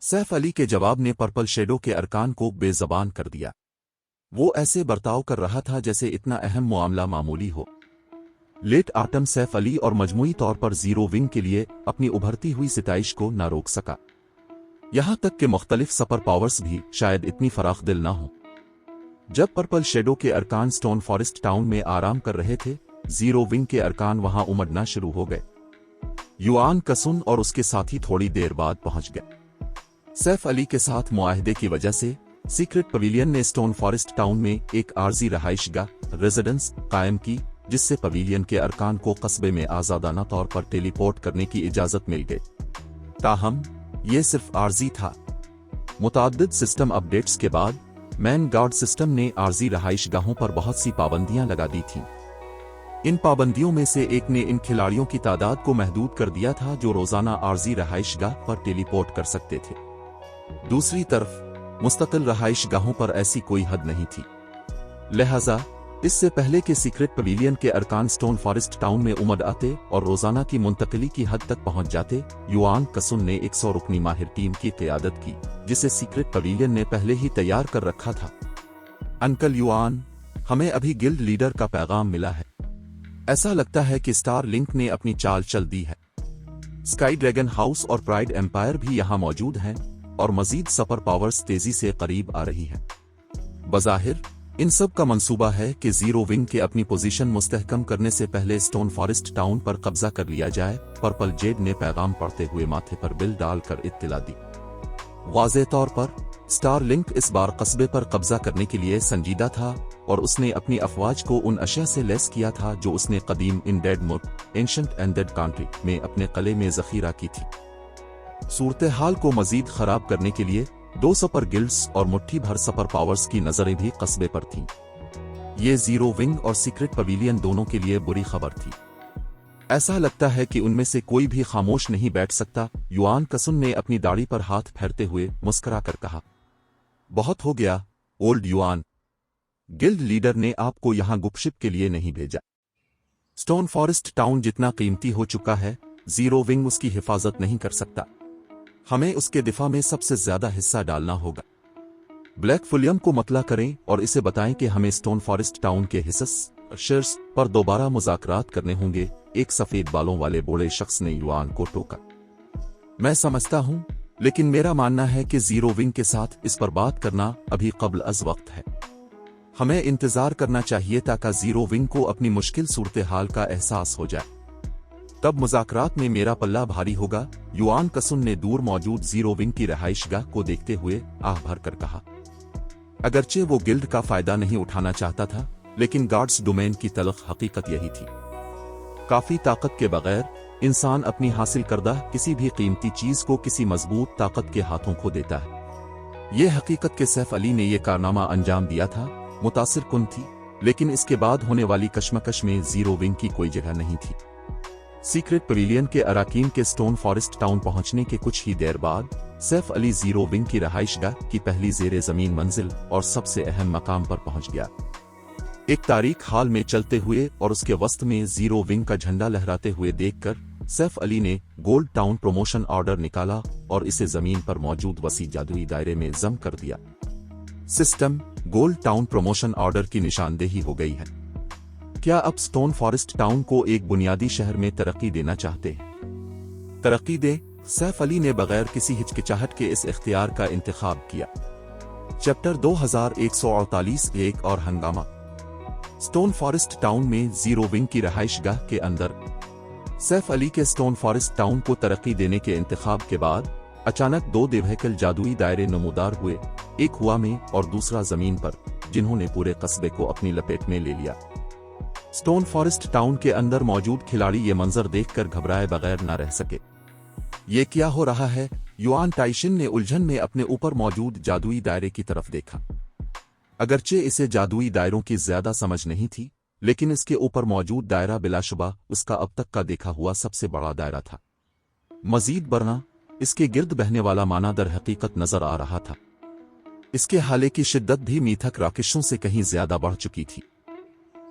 Speaker 3: सैफ अली के जवाब ने पर्पल शेडो के अरकान को बेजबान कर दिया। वो ऐसे बर्ताव कर रहा था जैसे इतना अहम मामला मामूली हो। लेट आटम सैफ अली और मजमूई तौर पर जीरो विंग के लिए अपनी उभरती हुई सिताइश को न रोक सका। यहां तक कि मुख्तलिफ सुपर पावर्स भी शायद इतनी फराख दिल ना हो। जब पर्पल शेडो के अरकान स्टोन फॉरेस्ट टाउन में आराम कर रहे थे, जीरो विंग के अरकान वहां उमड़ना शुरू हो गए। युआन कसुन और उसके साथी थोड़ी देर बाद पहुंच गए। सैफ अली के साथ मुआहदे की वजह से सीक्रेट पवेलियन ने स्टोन फॉरेस्ट टाउन में एक आर्जी रहाइशगाह रेजिडेंस कायम की, जिससे पवेलियन के अरकान को कस्बे में आजादाना तौर पर टेलीपोर्ट करने की इजाजत मिल गई। ताहम ये सिर्फ आर्जी था। मुताद्दिद सिस्टम अपडेट्स के बाद मैन गार्ड सिस्टम ने आर्जी रहाइशगाहों पर बहुत सी पाबंदियां लगा दी थीं। इन पाबंदियों में से एक ने इन खिलाड़ियों की तादाद को महदूद कर दिया था जो रोजाना आर्जी रहाइशगाह पर टेलीपोर्ट कर सकते थे। दूसरी तरफ मुस्तकिल रहाइशगाहों पर ऐसी कोई हद नहीं थी। लिहाजा इससे पहले कि सीक्रेट पवेलियन के अरकान स्टोन फॉरेस्ट टाउन में उमड़ आते और रोजाना की मुंतकिली की हद तक पहुंच जाते, युआन कसुन ने 100 रुकनी माहिर टीम की क़यादत की, जिसे सीक्रेट पवेलियन ने पहले ही तैयार कर रखा था। अंकल युआन, हमें अभी गिल्ड लीडर का पैगाम मिला है। ऐसा लगता है कि स्टार लिंक ने अपनी चाल चल दी है। स्काई ड्रैगन हाउस और प्राइड एम्पायर भी यहां मौजूद हैं और मजीद सुपर पावर्स तेजी से करीब आ रही हैं। बज़ाहिर इन सब का मंसूबा है कि जीरो विंग के अपनी पोजीशन मुस्तहकम करने से पहले स्टोन फॉरेस्ट टाउन पर कब्जा कर लिया जाए। पर्पल जेड ने पैगाम पढ़ते हुए माथे पर बिल डालकर इत्तला दी। वाज़े तौर पर स्टार लिंक इस बार कस्बे पर कब्जा करने के लिए संजीदा था और उसने अपनी अफवाज को उन अशिया से लेस किया था जो उसने कदीम इन डेड मुड एंशंट एंड डेड कंट्री में अपने कले में जखीरा की थी। सूरत हाल को मजीद खराब करने के लिए 2 सुपर गिल्ड्स और मुट्ठी भर सुपर पावर्स की नजरें भी कस्बे पर थीं। ये जीरो विंग और सीक्रेट पवेलियन दोनों के लिए बुरी खबर थी। ऐसा लगता है कि उनमें से कोई भी खामोश नहीं बैठ सकता। युआन कसुन ने अपनी दाढ़ी पर हाथ फेरते हुए मुस्कुरा कर कहा, बहुत हो गया ओल्ड युआन। गिल्ड लीडर ने आपको यहां गुपशिप के लिए नहीं भेजा। स्टोन फॉरेस्ट टाउन जितना कीमती हो चुका है, जीरो विंग उसकी हिफाजत नहीं कर सकता। हमें उसके दिफा में सबसे ज्यादा हिस्सा डालना होगा। ब्लैक फुलियम को मतला करें और इसे बताएं कि हमें स्टोन फॉरेस्ट टाउन के हिस्स शेयर्स पर दोबारा मुज़ाकरात करने होंगे। एक सफेद बालों वाले बूढ़े शख्स ने युआन को टोका। मैं समझता हूं, लेकिन मेरा मानना है कि जीरो विंग के साथ इस पर बात करना अभी कब्ल अज वक्त है। हमें इंतजार करना चाहिए ताकि जीरो विंग को अपनी मुश्किल सूरत हाल का एहसास हो जाए। तब मुज़ाकरात में मेरा पल्ला भारी होगा। युआन कसुन ने दूर मौजूद जीरो विंग की रहाइशगाह को देखते हुए आह भर कर कहा। अगरचे वो गिल्ड का फायदा नहीं उठाना चाहता था, लेकिन गार्ड्स डोमेन की तलख हकीकत यही थी। काफी ताकत के बगैर इंसान अपनी हासिल करदा किसी भी कीमती चीज को किसी मजबूत ताकत के हाथों खो देता है। ये हकीकत के सैफ अली ने यह कारनामा अंजाम दिया था मुतासिर कुन थी, लेकिन इसके बाद होने वाली कशमकश में जीरो विंग की कोई जगह नहीं थी। सीक्रेट पवेलियन के अराकीन के स्टोन फॉरेस्ट टाउन पहुंचने के कुछ ही देर बाद सैफ अली जीरो विंग की रहाइशगाह की पहली ज़ेरे ज़मीन मंजिल और सबसे अहम मकाम पर पहुंच गया। एक तारीख हाल में चलते हुए और उसके वस्त में जीरो विंग का झंडा लहराते हुए देखकर सैफ अली ने गोल्ड टाउन प्रमोशन ऑर्डर निकाला और इसे जमीन पर मौजूद वसी जादुई दायरे में जम कर दिया। System gold town promotion order की निशानदेही हो गई है। क्या अब स्टोन फॉरेस्ट टाउन को एक बुनियादी शहर में तरक्की देना चाहते हैं? तरक्की दे। सैफ अली ने बगैर किसी हिचकिचाहट के इस इख्तियार का इंतखाब किया। चैप्टर 2148 एक और हंगामा। स्टोन फॉरेस्ट टाउन में जीरो विंग की रहाइशगाह के अंदर सैफ अली के स्टोन फॉरेस्ट टाउन को तरक्की देने के इंतखाब के बाद अचानक 2 दिव्यकल जादुई दायरे नमूदार हुए, एक हवा में और दूसरा जमीन पर, जिन्होंने पूरे कस्बे को अपनी लपेट में ले लिया। स्टोन फॉरेस्ट टाउन के अंदर मौजूद खिलाड़ी ये मंजर देखकर घबराए बगैर न रह सके। ये क्या हो रहा है? युआन टाइशिन ने उलझन में अपने ऊपर मौजूद जादुई दायरे की तरफ देखा। अगरचे इसे जादुई दायरों की ज्यादा समझ नहीं थी, लेकिन इसके ऊपर मौजूद दायरा बिलाशुबा उसका अब तक का देखा हुआ सबसे बड़ा दायरा था। मजीद बढ़ना, इसके गिर्द बहने वाला माना दर हकीकत नजर आ रहा था। इसके हाले की शिद्दत भी मीथक राकेशों से कहीं ज्यादा बढ़ चुकी थी।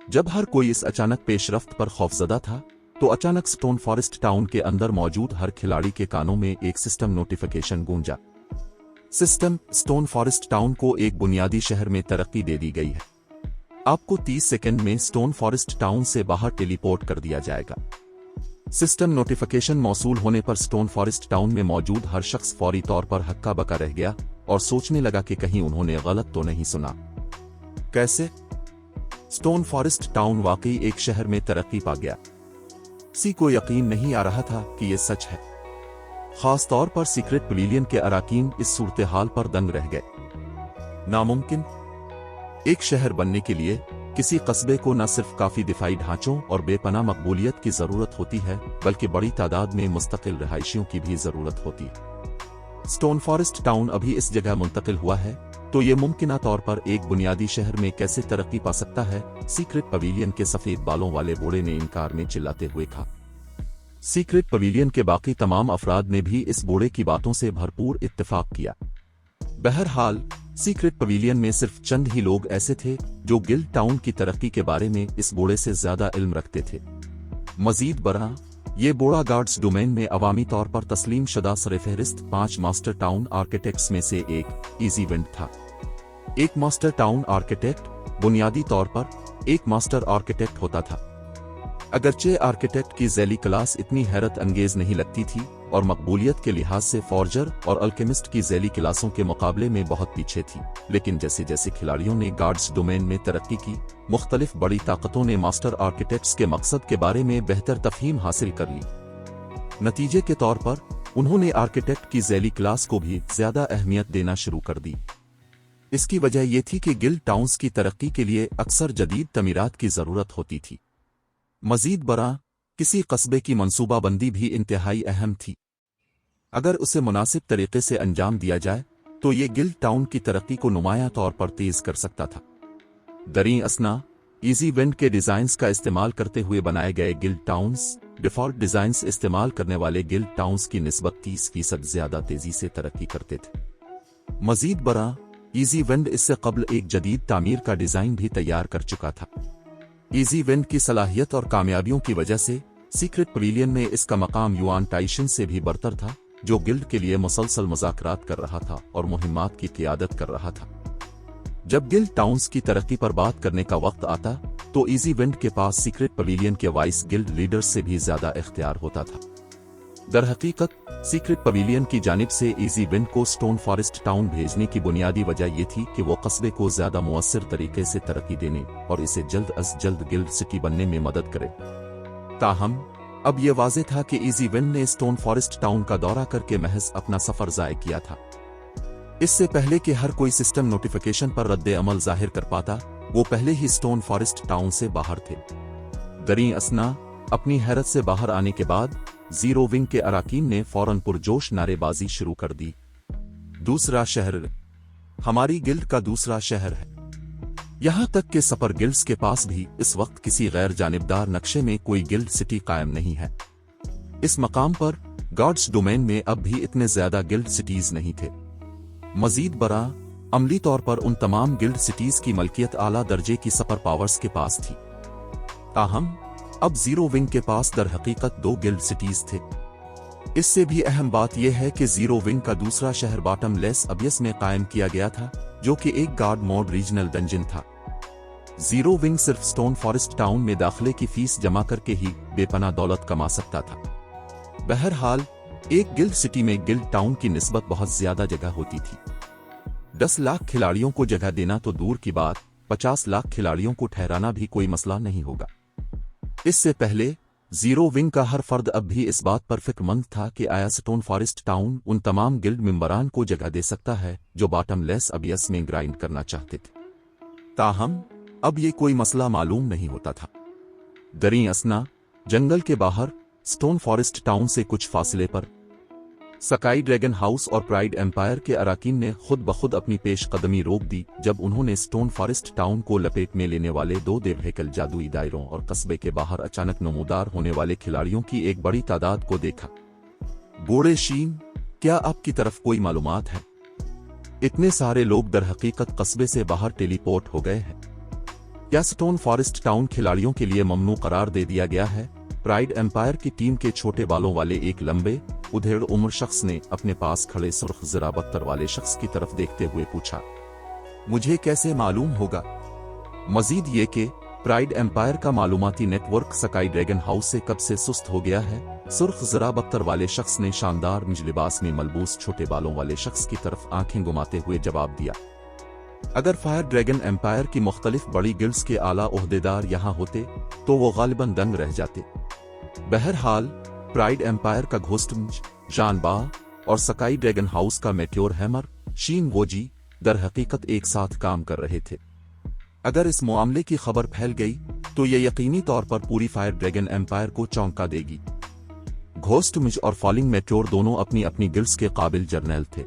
Speaker 3: जब हर कोई इस अचानक पेशरफ्त पर खौफजदा था, तो अचानक स्टोन फॉरेस्ट टाउन के अंदर मौजूद हर खिलाड़ी के कानों में एक सिस्टम नोटिफिकेशन गूंजा। सिस्टम स्टोन फॉरेस्ट टाउन को एक बुनियादी शहर में तरक्की दे दी गई है। आपको 30 सेकंड में स्टोन फॉरेस्ट टाउन से बाहर टेलीपोर्ट कर दिया जाएगा। सिस्टम नोटिफिकेशन मौसूल होने पर स्टोन फॉरेस्ट टाउन में मौजूद हर शख्स फौरी तौर पर हक्का बका रह गया और सोचने लगा कि कहीं उन्होंने गलत तो नहीं सुना। कैसे? स्टोन फॉरेस्ट टाउन वाकई एक शहर में तरक्की पा गया। किसी को यकीन नहीं आ रहा था कि यह सच है। खास तौर पर सीक्रेट पवेलियन के अराकीन इस सूरत हाल पर दंग रह गए। नामुमकिन। एक शहर बनने के लिए किसी कस्बे को न सिर्फ काफी दिफाई ढांचों और बेपनाह मकबूलियत की जरूरत होती है, बल्कि बड़ी तादाद में मुस्तकिल रहायशियों की भी जरूरत होती है। स्टोन फॉरेस्ट टाउन अभी इस जगह मुंतकिल हुआ है, तो ये मुमकिना तौर पर एक बुनियादी शहर में कैसे तरक्की पा सकता है? सीक्रेट पवेलियन के सफेद बालों वाले बूढ़े ने इनकार में चिल्लाते हुए कहा। सीक्रेट पवेलियन के बाकी तमाम अफराद ने भी इस बूढ़े की बातों से भरपूर इत्तेफाक किया। बहरहाल, सीक्रेट पवेलियन में सिर्फ चंद ही लोग ऐसे थे जो गिल्ड टाउन की तरक्की के बारे में इस बूढ़े से ज्यादा इल्म रखते थे। मजीद बरआं, ये बूढ़ा गार्ड्स डोमेन में अवामी तौर पर तस्लीम शुदा सरफहरिस्त 5 मास्टर टाउन आर्किटेक्ट्स में से एक इजी विंड था। एक मास्टर टाउन आर्किटेक्ट बुनियादी तौर पर एक मास्टर आर्किटेक्ट होता था। अगरचे आर्किटेक्ट की ज़ैली क्लास इतनी हैरत अंगेज नहीं लगती थी और मकबूलियत के लिहाज से फॉर्जर और अल्केमिस्ट की ज़ैली क्लासों के मुकाबले में बहुत पीछे थी, लेकिन जैसे जैसे खिलाड़ियों ने गार्ड्स डोमेन में तरक्की की, मुख्तलिफ बड़ी ताकतों ने मास्टर आर्किटेक्ट्स के मकसद के बारे में बेहतर तफहीम हासिल कर ली। नतीजे के तौर पर उन्होंने आर्किटेक्ट की ज़ैली क्लास को भी ज्यादा अहमियत देना शुरू कर दी। इसकी वजह यह थी कि गिल्ड टाउन्स की तरक्की के लिए अक्सर जदीद तमीरात की जरूरत होती थी। मजीद बरआं, किसी कस्बे की मंसूबाबंदी भी इंतहाई अहम थी। अगर उसे मुनासिब तरीके से अंजाम दिया जाए तो ये गिल्ड टाउन की तरक्की को नुमायां तौर पर तेज कर सकता था। दरीं असना, इजी विंड के डिजाइन्स का इस्तेमाल करते हुए बनाए गए गिल्ड टाउन्स डिफॉल्ट डिजाइन्स इस्तेमाल करने वाले गिल्ड टाउन्स की निस्बत 30% ज्यादा तेजी से तरक्की करते थे। मजीद बरआं, इजी विंड इससे कबल एक जदीद तामीर का डिजाइन भी तैयार कर चुका था। इजी विंड की सलाहियत और कामयाबियों की वजह से सीक्रेट पवेलियन में इसका मकाम युआन टाइशन से भी बरतर था, जो गिल्ड के लिए मुसलसल मुज़ाकरात कर रहा था और मुहिम्मात की क़ियादत कर रहा था। जब गिल्ड टाउन्स की तरक्की पर बात करने का वक्त आता तो इजी विंड के पास सीक्रेट पवेलियन के वाइस गिल्ड लीडर्स से भी ज्यादा इख्तियार होता था। दरहकीकत सीक्रेट पवेलियन की जानिब से इजी विंड को स्टोन फॉरेस्ट टाउन भेजने की बुनियादी वजह यह थी कि वो कस्बे को ज्यादा मुअस्सिर तरीके से तरक्की देने और इसे जल्द अज जल्द गिल्ड सिटी बनने में मदद करे। ताहम अब यह वाज़ेह था कि इजी विंड ने स्टोन फॉरेस्ट टाउन का दौरा करके महज अपना सफर ज़ाय किया था। इससे पहले कि हर कोई सिस्टम नोटिफिकेशन पर रद्द अमल जाहिर कर पाता, वो पहले ही स्टोन फॉरेस्ट टाउन से बाहर थे। दरीं असना, अपनी हैरत से बाहर आने के बाद जीरो विंग के अराकीन ने फौरन पुरजोश नारेबाजी शुरू कर दी। दूसरा शहर, हमारी गिल्ड का दूसरा शहर है। यहां तक कि सपर गिल्ड्स के पास भी इस वक्त किसी गैर जानिबदार नक्शे में कोई गिल्ड सिटी कायम नहीं है। इस मकाम पर गार्ड्स डोमेन में अब भी इतने ज्यादा गिल्ड सिटीज नहीं थे। मजीद बरआं, अमली तौर पर उन तमाम गिल्ड सिटीज की मलकियत आला दर्जे की सपर पावर्स के पास थी। ताहम अब जीरो विंग के पास दर हकीकत 2 गिल्ड सिटीज थे। इससे भी अहम बात यह है कि जीरो विंग का दूसरा शहर बॉटम लेस अबियस में कायम किया गया था, जो कि एक गार्ड मोड रीजनल डंजन था। जीरो विंग सिर्फ स्टोन फॉरेस्ट टाउन में दाखिले की फीस जमा करके ही बेपनाह दौलत कमा सकता था। बहरहाल, एक गिल्ड सिटी में गिल्ड टाउन की निस्बत बहुत ज्यादा जगह होती थी। 10 लाख खिलाड़ियों को जगह देना तो दूर की बात, 50 लाख खिलाड़ियों को ठहराना भी कोई मसला नहीं होगा। इससे पहले जीरो विंग का हर फर्द अब भी इस बात पर फिक्रमंद था कि आया स्टोन फॉरेस्ट टाउन उन तमाम गिल्ड मेंबरान को जगह दे सकता है जो बॉटम लेस अबियस में ग्राइंड करना चाहते थे। ताहम अब ये कोई मसला मालूम नहीं होता था। दरीं असना, जंगल के बाहर स्टोन फॉरेस्ट टाउन से कुछ फासले पर स्काई ड्रैगन हाउस और प्राइड एम्पायर के अराकीन ने खुद ब खुद अपनी पेशकदमी रोक दी जब उन्होंने स्टोन फॉरेस्ट टाउन को लपेट में लेने वाले 2 देवहैकल जादुई दायरों और कस्बे के बाहर अचानक नमूदार होने वाले खिलाड़ियों की एक बड़ी तादाद को देखा। बूढ़े शीन, क्या आपकी तरफ कोई मालूमात है? इतने सारे लोग दरहकीकत कस्बे से बाहर टेलीपोर्ट हो गए हैं। क्या स्टोन फॉरेस्ट टाउन खिलाड़ियों के लिए ममनू करार दे दिया गया है? प्राइड एम्पायर की टीम के छोटे बालों वाले एक लंबे उधेड़ उम्र शख्स ने अपने पास खड़े सुर्ख जरा बत्तर वाले शख्स की तरफ देखते हुए पूछा। मुझे कैसे मालूम होगा? मजीद ये कि प्राइड एम्पायर का मालूमाती नेटवर्क स्काई ड्रैगन हाउस से कब से सुस्त हो गया है? सुर्ख जरा बत्तर वाले शख्स ने शानदार मिज लिबास में मलबूस छोटे बालों वाले शख्स की तरफ आंखें घुमाते हुए जवाब दिया। अगर फायर ड्रैगन एम्पायर की मुख्तलिफ बड़ी गिल्ड्स के आला ओहदेदार यहाँ होते तो वो गालिबन दंग रह जाते। बहरहाल, प्राइड एम्पायर का घोस्टमज जान बा और स्काई ड्रैगन हाउस का मेट्योर हैमर शीन वोजी दर हकीकत एक साथ काम कर रहे थे। अगर इस मामले की खबर फैल गई तो यह यकीनी तौर पर पूरी फायर ड्रैगन एम्पायर को चौंका देगी। घोस्ट मिज और फॉलिंग मेट्योर दोनों अपनी अपनी गिल्ड्स के काबिल जर्नैल थे।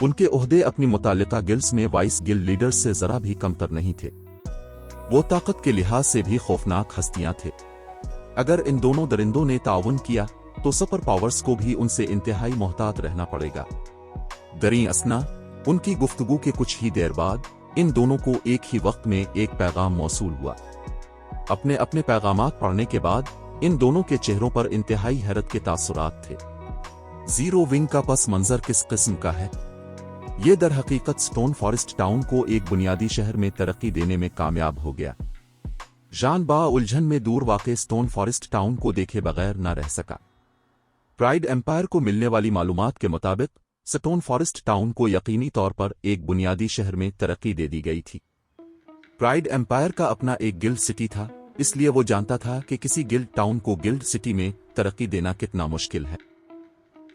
Speaker 3: उनके ओहदे अपनी मुतालिका गिल्ड्स में वाइस गिल्ड लीडर्स से जरा भी कमतर नहीं थे। वो ताकत के लिहाज से भी खौफनाक हस्तियां थे। अगर इन दोनों दरिंदों ने ताउन किया तो सुपर पावर्स को भी उनसे इंतहाई मोहतात रहना पड़ेगा। दरी असना उनकी गुफ्तगू के कुछ ही देर बाद इन दोनों को एक ही वक्त में एक पैगाम मौसूल हुआ। अपने अपने पैगामात पढ़ने के बाद इन दोनों के चेहरों पर इंतहाई हैरत के तासुरात थे। जीरो विंग का पस मंजर किस किस्म का है? ये दर हकीकत स्टोन फॉरेस्ट टाउन को एक बुनियादी शहर में तरक्की देने में कामयाब हो गया। जान बा उलझन में दूर वाक़े स्टोन फॉरेस्ट टाउन को देखे बगैर न रह सका। प्राइड एम्पायर को मिलने वाली मालूमात के मुताबिक स्टोन फॉरेस्ट टाउन को यकीनी तौर पर एक बुनियादी शहर में तरक्की दे दी गई थी। प्राइड एम्पायर का अपना एक गिल्ड सिटी था, इसलिए वो जानता था कि किसी गिल्ड टाउन को गिल्ड सिटी में तरक्की देना कितना मुश्किल है।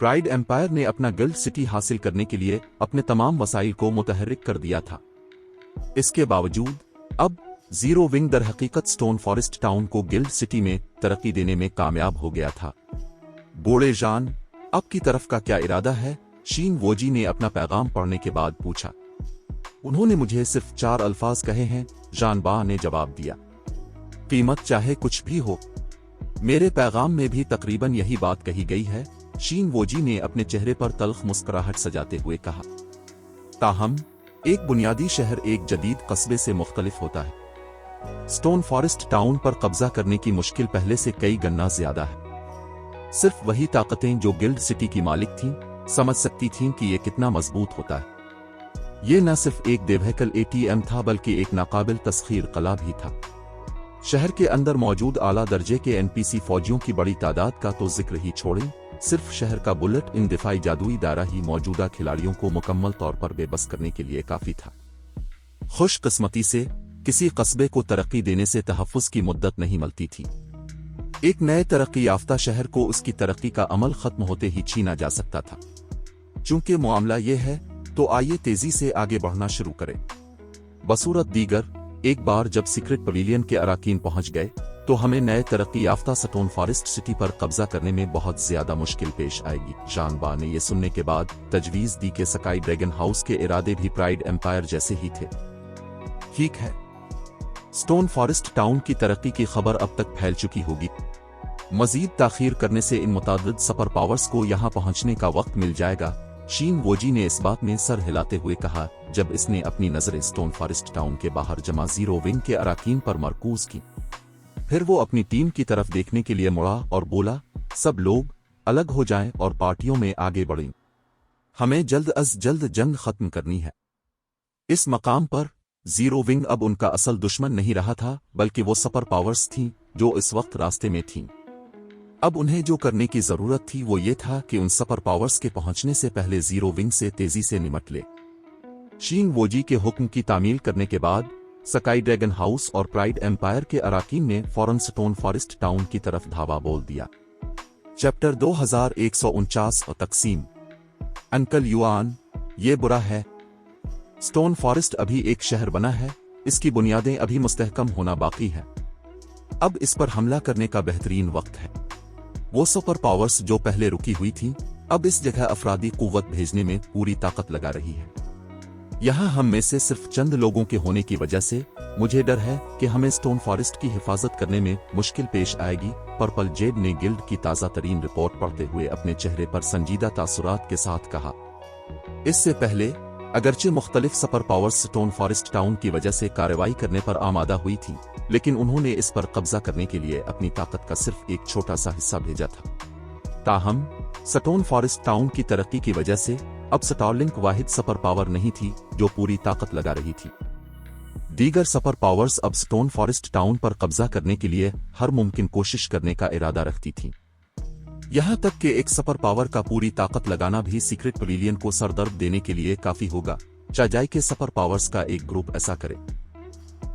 Speaker 3: प्राइड एम्पायर ने अपना गिल्ड सिटी हासिल करने के लिए अपने तमाम वसाइल को मुतहर्रिक कर दिया था। इसके बावजूद अब जीरो विंग दर हकीकत स्टोन फॉरेस्ट टाउन को गिल्ड सिटी में तरक्की देने में कामयाब हो गया था। बूढ़े जान, अब की तरफ का क्या इरादा है? शीन वोजी ने अपना पैगाम पढ़ने के बाद पूछा। उन्होंने मुझे सिर्फ 4 अल्फाज कहे हैं, जान बा ने जवाब दिया। कीमत चाहे कुछ भी हो। मेरे पैगाम में भी तकरीबन यही बात कही गई है, शीन वोजी ने अपने चेहरे पर तल्ख मुस्कुराहट सजाते हुए कहा। ताहम एक बुनियादी शहर एक जदीद कस्बे से मुख्तलिफ होता है। स्टोन फॉरेस्ट टाउन पर कब्जा करने की मुश्किल पहले से कई गुना ज्यादा है। सिर्फ वही ताकतें जो गिल्ड सिटी की मालिक थीं समझ सकती थीं कि यह कितना मजबूत होता है। यह न सिर्फ एक देवहकल एटीएम था बल्कि एक नाकाबिल तस्खीर कला भी था। शहर के अंदर मौजूद आला दर्जे के एनपीसी फौजियों की बड़ी तादाद का तो जिक्र ही छोड़ें, सिर्फ शहर का बुलेट इन दिफाई जादुई दायरा ही मौजूदा खिलाड़ियों को मुकम्मल तौर पर बेबस करने के लिए काफी था। खुशकिस्मती से किसी कस्बे को तरक्की देने से तहफ्फुज की मुद्दत नहीं मिलती थी। एक नए तरक्की याफ्ता शहर को उसकी तरक्की का अमल खत्म होते ही छीना जा सकता था। चूंकि मामला यह है तो आइए तेजी से आगे बढ़ना शुरू करें। बसूरत दीगर, एक बार जब सीक्रेट पवेलियन के अराकीन पहुंच गए तो हमें नए तरक्की याफ्ता स्टोन फॉरेस्ट सिटी पर कब्जा करने में बहुत ज्यादा मुश्किल पेश आएगी। जानबा ने यह सुनने के बाद तजवीज दी कि स्काई ड्रैगन हाउस के इरादे भी प्राइड एम्पायर जैसे ही थे। ठीक है, स्टोन फॉरेस्ट टाउन की तरक्की की खबर अब तक फैल चुकी होगी। मजीद ताखीर करने से इन मुतादिद सुपर पावर्स को यहां पहुंचने का वक्त मिल जाएगा, शीन वोजी ने इस बात में सर हिलाते हुए कहा जब इसने अपनी नजरें स्टोन फॉरेस्ट टाउन के बाहर जमा जीरो विंग के अराकीन पर मरकूज की। फिर वो अपनी टीम की तरफ देखने के लिए मुड़ा और बोला, सब लोग अलग हो जाएं और पार्टियों में आगे बढ़ें। हमें जल्द अज जल्द जंग खत्म करनी है। इस मकाम पर जीरो विंग अब उनका असल दुश्मन नहीं रहा था, बल्कि वो सुपर पावर्स थीं जो इस वक्त रास्ते में थीं। अब उन्हें जो करने की जरूरत थी वो ये था कि उन सुपर पावर्स के पहुंचने से पहले जीरो विंग से तेजी से निमट ले। शीन वोजी के हुक्म की तामील करने के बाद स्काई ड्रैगन हाउस और प्राइड एम्पायर के अराकीन ने फौरन स्टोन फॉरेस्ट टाउन की तरफ धावा बोल दिया। चैप्टर 2149 और तकसीम। अंकल युआन, ये बुरा है। स्टोन फॉरेस्ट अभी एक शहर बना है, इसकी बुनियादें अभी मुस्तहकम होना बाकी है। अब इस पर हमला करने का बेहतरीन वक्त है। वो सुपर पावर्स जो पहले रुकी हुई थी अब इस जगह अफरादी कुव्वत भेजने में पूरी ताकत लगा रही है। यहां हम में से सिर्फ चंद लोगों के होने की वजह से मुझे डर है कि हमें स्टोन फॉरेस्ट की हिफाजत करने में मुश्किल पेश आएगी। पर्पल जेड ने गिल्ड की ताज़ा तरीन रिपोर्ट पढ़ते हुए अपने चेहरे पर संजीदा तासुरात के साथ कहा। इससे पहले अगरचे मुख्तलिफ super powers stone forest town की वजह से कार्रवाई करने पर आमादा हुई थी, लेकिन उन्होंने इस पर कब्जा करने के लिए अपनी ताकत का सिर्फ एक छोटा सा हिस्सा भेजा था। ताहम स्टोन फॉरेस्ट टाउन की तरक्की की वजह से अब स्टारलिंक वाहिद सुपर पावर नहीं थी जो पूरी ताकत लगा रही थी। दीगर सुपर पावर्स अब स्टोन फॉरेस्ट टाउन पर कब्जा करने के लिए हर मुमकिन कोशिश करने का इरादा रखती थीं। यहां तक कि एक सुपर पावर का पूरी ताकत लगाना भी सीक्रेट पवेलियन को सरदर्द देने के लिए काफी होगा, चाहे के सुपर पावर्स का एक ग्रुप ऐसा करे।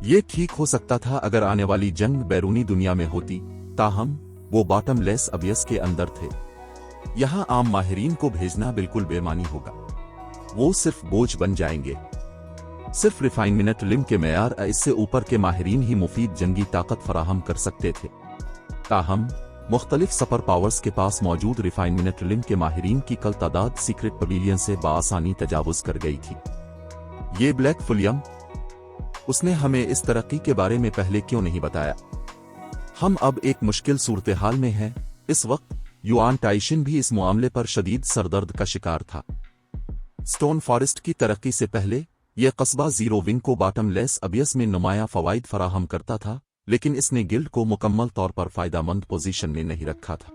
Speaker 3: ये ठीक हो सकता था अगर आने वाली जंग बैरूनी दुनिया में होती, ताहम वो बॉटमलेस अबियस के अंदर थे। यहाँ आम माहिरीन को भेजना बिल्कुल बेमानी होगा, वो सिर्फ बोझ बन जाएंगे। सिर्फ रिफाइनमेंट लिम के मेयार इससे ऊपर के माहिरीन ही मुफीद जंगी ताकत फराहम कर सकते थे। ताहम मुख्तलिफ सुपर पावर्स के पास मौजूद रिफाइनमेंट लिम के माहिरीन की कल तादाद सीक्रेट पवेलियन से बाआसानी तजावुज कर गई थी। ये ब्लैक फुलियम, उसने हमें इस तरक्की के बारे में पहले क्यों नहीं बताया? हम अब एक मुश्किल सूरत हाल में हैं। इस वक्त युआन टाइशिन भी इस मामले पर शदीद सरदर्द का शिकार था। स्टोन फॉरेस्ट की तरक्की से पहले यह कस्बा जीरो विंग को बॉटमलेस अबियस में नुमाया फवाइद फराहम करता था, लेकिन इसने गिल्ड को मुकम्मल तौर पर फायदामंद पोजीशन में नहीं रखा था।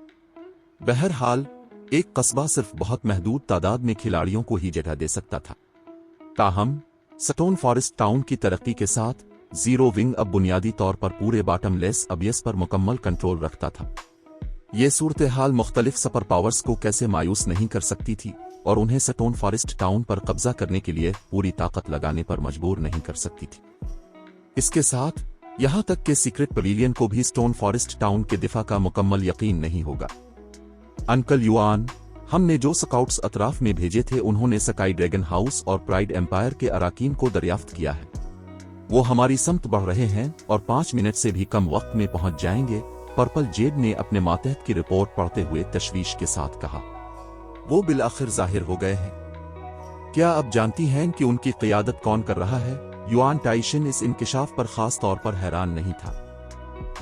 Speaker 3: बहरहाल एक कस्बा सिर्फ बहुत महदूद तादाद में खिलाड़ियों को ही जगह दे सकता था। ताहम स्टोन फॉरेस्ट टाउन की तरक्की के साथ जीरो विंग अब बुनियादी तौर पर पूरे बॉटमलेस अबियस पर मुकम्मल कंट्रोल रखता था। ये सूरत हाल मुख्तलिफ सुपर पावर्स को कैसे मायूस नहीं कर सकती थी और उन्हें स्टोन फॉरेस्ट टाउन पर कब्जा करने के लिए पूरी ताकत लगाने पर मजबूर नहीं कर सकती थी। इसके साथ यहां तक कि सीक्रेट पवेलियन को भी स्टोन फॉरेस्ट टाउन के दिफा का मुकम्मल यकीन नहीं होगा। अंकल युआन, हमने जो स्काउट्स अतराफ में भेजे थे उन्होंने स्काई ड्रैगन हाउस और प्राइड एम्पायर के अराकीन को दरियाफ्त किया है। वो हमारी समत बढ़ रहे हैं और 5 मिनट से भी कम वक्त में पहुंच जाएंगे, पर्पल जेड ने अपने मातहत की रिपोर्ट पढ़ते हुए तशवीश के साथ कहा। वो बिलाखिर जाहिर हो गए हैं। क्या अब जानती हैं कि उनकी क़ियादत कौन कर रहा है? युआन टाइशिन इस इंकिशाफ पर खास तौर पर हैरान नहीं था।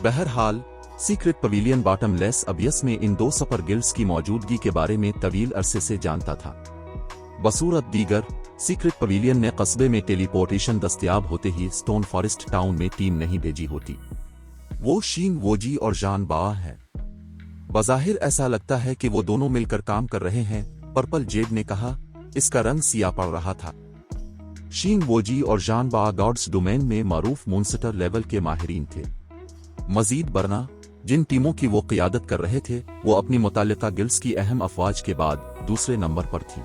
Speaker 3: बहरहाल सीक्रेट पवेलियन बॉटमलेस अबियस में इन 2 सुपर गिल्ड्स की मौजूदगी के बारे में तवील अरसे से जानता था। बसूरत दीगर सीक्रेट पवेलियन ने कस्बे में टेलीपोर्टेशन दस्तयाब होते ही स्टोन फॉरेस्ट टाउन में टीम नहीं भेजी होती। वो शीन वोजी और जान बा है। बज़ाहिर ऐसा लगता है कि वो दोनों मिलकर काम कर रहे हैं, पर्पल जेड ने कहा। इसका रंग सिया पड़ रहा था। शीन वोजी और जान बा गॉड्स डोमेन में मारूफ मोन्स्टर लेवल के माहिरीन थे। मजीद बरना जिन टीमों की वो क़ियादत कर रहे थे वो अपनी मुतालिका गिल्ड्स की अहम अफवाज के बाद दूसरे नंबर पर थी।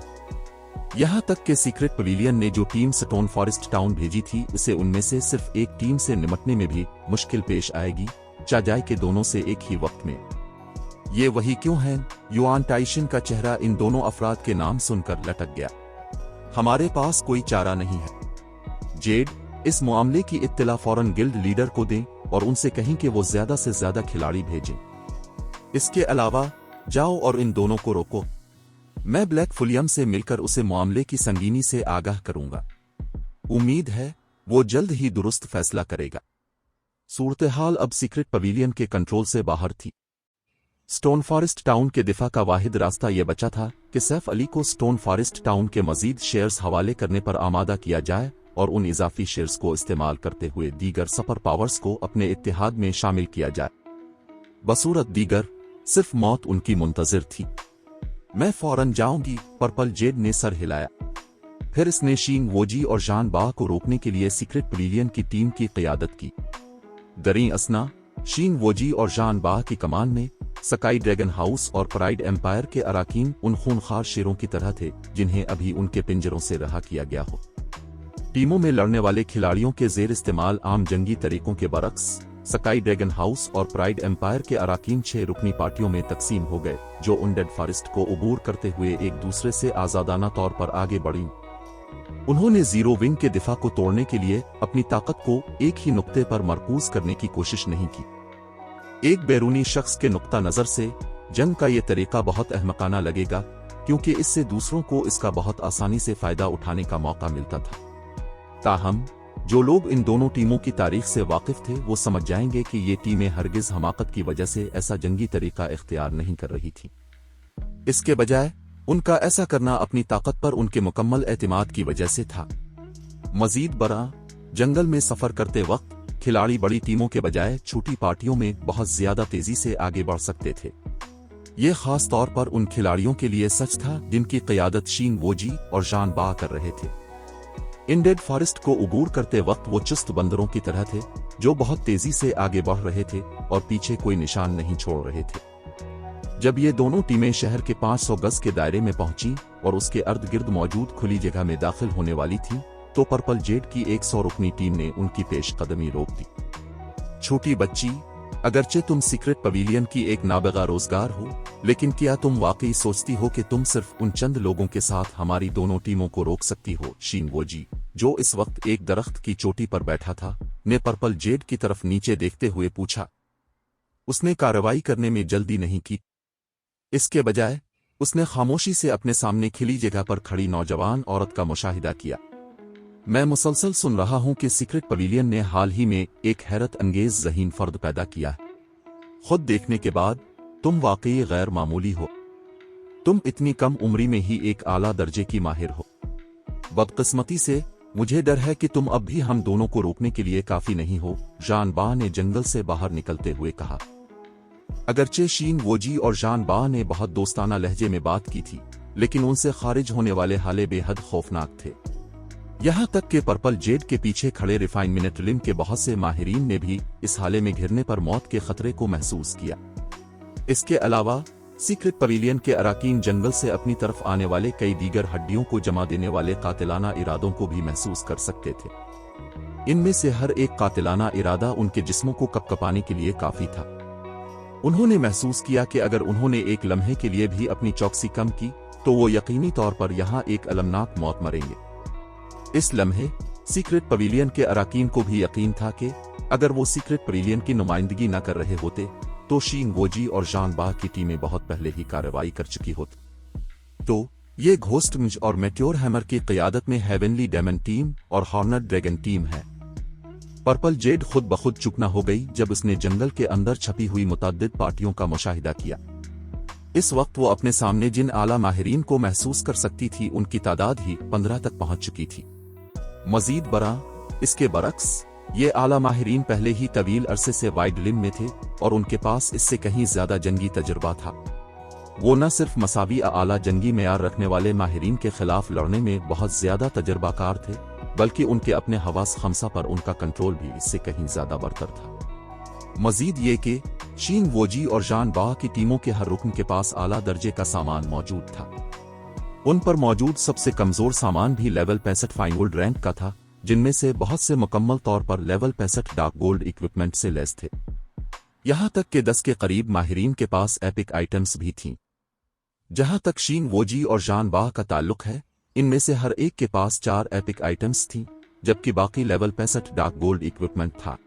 Speaker 3: यहां तक कि सीक्रेट पवेलियन ने जो टीम स्टोन फॉरेस्ट टाउन भेजी थी उसे उनमें से सिर्फ एक टीम से निपटने में भी मुश्किल पेश आएगी, चाहे के दोनों से एक ही वक्त में। ये वही क्यों है? युआन टाइशिन का चेहरा इन दोनों अफराद के नाम सुनकर लटक गया। हमारे पास कोई चारा नहीं है। जेड, इस मामले की इत्तला फौरन गिल्ड लीडर को दें और उनसे कहें कि वो ज्यादा से ज्यादा खिलाड़ी भेजें। इसके अलावा जाओ और इन दोनों को रोको। मैं ब्लैक फुलियम से मिलकर उसे मामले की संगीनी से आगाह करूंगा। उम्मीद है वो जल्द ही दुरुस्त फैसला करेगा। सूरत-ए-हाल अब सीक्रेट पवेलियन के कंट्रोल से बाहर थी। स्टोन फॉरेस्ट टाउन के दिफा का वाहिद रास्ता यह बचा था कि सैफ अली को स्टोन फॉरेस्ट टाउन के मजीद शेयर्स हवाले करने पर आमादा किया जाए और उन इजाफी शेयर्स को इस्तेमाल करते हुए दीगर सुपर पावर्स को अपने इत्तेहाद में शामिल किया जाए। बसूरत दीगर सिर्फ मौत उनकी मुंतजिर थी। मैं फौरन जाऊंगी, पर्पल जेड ने सर हिलाया। फिर इसने शीन वोजी और जान बाह को रोकने के लिए सीक्रेट पवेलियन की टीम की क़ियादत की। दरी असना शीन वोजी और जान बाह की कमान में स्काई ड्रैगन हाउस और प्राइड एम्पायर के अराकीन उन खूनखार शेरों की तरह थे जिन्हें अभी उनके पिंजरों से रहा किया गया हो। टीमों में लड़ने वाले खिलाड़ियों के जेर इस्तेमाल आम जंगी तरीकों के बरक्स स्काई ड्रैगन हाउस और प्राइड एम्पायर के अराकीन 6 रुकनी पार्टियों में तकसीम हो गए, जो अनडेड फॉरेस्ट को अबूर करते हुए एक दूसरे से आजादाना तौर पर आगे बढ़ी। उन्होंने जीरो विंग के दिफा को तोड़ने के लिए अपनी ताकत को एक ही नुक्ते पर मरकूज करने की कोशिश नहीं की। एक बैरूनी शख्स के नुक्ता नजर से जंग का यह तरीका बहुत अहमकाना लगेगा, क्योंकि इससे दूसरों को इसका बहुत आसानी से फायदा उठाने का मौका मिलता था। ताहम जो लोग इन दोनों टीमों की तारीख से वाकिफ थे वो समझ जाएंगे कि ये टीमें हरगिज हमाकत की वजह से ऐसा जंगी तरीका इख्तियार नहीं कर रही थी। इसके बजाय उनका ऐसा करना अपनी ताकत पर उनके मुकम्मल एतमाद की वजह से था। मजीद बरा जंगल में सफर करते वक्त खिलाड़ी बड़ी टीमों के बजाय छोटी पार्टियों में बहुत ज्यादा तेजी से आगे बढ़ सकते थे। ये खास तौर पर उन खिलाड़ियों के लिए सच था जिनकी क़ियादत शीन वोजी और जान बा कर रहे थे। इंडेड फॉरेस्ट को उबूर करते वक्त वो चुस्त बंदरों की तरह थे जो बहुत तेजी से आगे बढ़ रहे थे और पीछे कोई निशान नहीं छोड़ रहे थे। जब ये दोनों टीमें शहर के 500 गज के दायरे में पहुंची और उसके अर्द गिर्द मौजूद खुली जगह में दाखिल होने वाली थी तो पर्पल जेड की 100 रुकनी टीम ने उनकी पेश कदमी रोक दी। छोटी बच्ची अगरचे तुम सीक्रेट पवेलियन की एक नाबगा रोजगार हो, लेकिन क्या तुम वाकई सोचती हो कि तुम सिर्फ उन चंद लोगों के साथ हमारी दोनों टीमों को रोक सकती हो? शीन वोजी, जो इस वक्त एक दरख्त की चोटी पर बैठा था, ने पर्पल जेड की तरफ नीचे देखते हुए पूछा। उसने कार्रवाई करने में जल्दी नहीं की। इसके बजाय उसने खामोशी से अपने सामने खिली जगह पर खड़ी नौजवान औरत का मुशाहिदा किया। मैं मुसलसल सुन रहा हूं कि सीक्रेट पवेलियन ने हाल ही में एक हैरत अंगेज ज़हीन फर्द पैदा किया है। खुद देखने के बाद तुम वाकई गैर मामूली हो। तुम इतनी कम उम्री में ही एक आला दर्जे की माहिर हो। बदकिस्मती से मुझे डर है कि तुम अब भी हम दोनों को रोकने के लिए काफी नहीं हो, जान बा ने जंगल से बाहर निकलते हुए कहा। अगरचे शीन वोजी और जान बा ने बहुत दोस्ताना लहजे में बात की थी, लेकिन उनसे खारिज होने वाले हाले बेहद खौफनाक थे। यहां तक कि पर्पल जेड के पीछे खड़े रिफाइनमेंट लिम के बहुत से माहिरीन ने भी इस हाले में घिरने पर मौत के खतरे को महसूस किया। इसके अलावा सीक्रेट पवेलियन के अराकीन जंगल से अपनी तरफ आने वाले कई दीगर हड्डियों को जमा देने वाले कातिलाना इरादों को भी महसूस कर सकते थे। इनमें से हर एक कातिलाना इरादा उनके जिस्मों को कपकपाने के लिए काफी था। उन्होंने महसूस किया कि अगर उन्होंने एक लम्हे के लिए भी अपनी चौकसी कम की तो वो यकीनी तौर पर यहां एक अलमनाक मौत मरेंगे। इस लम्हे सीक्रेट पवेलियन के अराकीन को भी यकीन था कि अगर वो सीक्रेट पवेलियन की नुमाइंदगी न कर रहे होते तो शीन वोजी और जान बा की टीमें बहुत पहले ही कार्रवाई कर चुकी होती। तो ये घोस्ट मिंज और मेट्योर हैमर की क़ियादत में हेवनली डेमन टीम और हॉर्नर ड्रैगन टीम है। पर्पल जेड खुद बखुद चुप न हो गई जब उसने जंगल के अंदर छपी हुई मुतअद्दिद पार्टियों का मुशाहिदा किया। इस वक्त वो अपने सामने जिन आला माहिरीन को महसूस कर सकती थी उनकी तादाद ही 15 तक पहुंच चुकी थी। मजीद बरा इसके बरक्स ये आला माहिरीन पहले ही तवील अरसे से वाइड लिम में थे और उनके पास इससे कहीं ज्यादा जंगी तजुर्बा था। वो न सिर्फ मसावी आला जंगी मेयार रखने वाले माहिरीन के खिलाफ लड़ने में बहुत ज्यादा तजर्बाकार थे, बल्कि उनके अपने हवास खमसा पर उनका कंट्रोल भी इससे कहीं ज्यादा बरतर था। मजीद ये कि शीन वोजी और जान बा की टीमों के हर रुकन के पास आला दर्जे का सामान मौजूद था। उन पर मौजूद सबसे कमजोर सामान भी लेवल 65 फाइन गोल्ड रैंक का था, जिनमें से बहुत से मुकम्मल तौर पर लेवल 65 डार्क गोल्ड इक्विपमेंट से लैस थे। यहां तक कि 10 के करीब माहिरीन के पास एपिक आइटम्स भी थीं। जहां तक शीन वोजी और जान बा का ताल्लुक है, इनमें से हर एक के पास 4 एपिक आइटम्स थीं, जबकि बाकी लेवल 65 डार्क गोल्ड इक्विपमेंट था।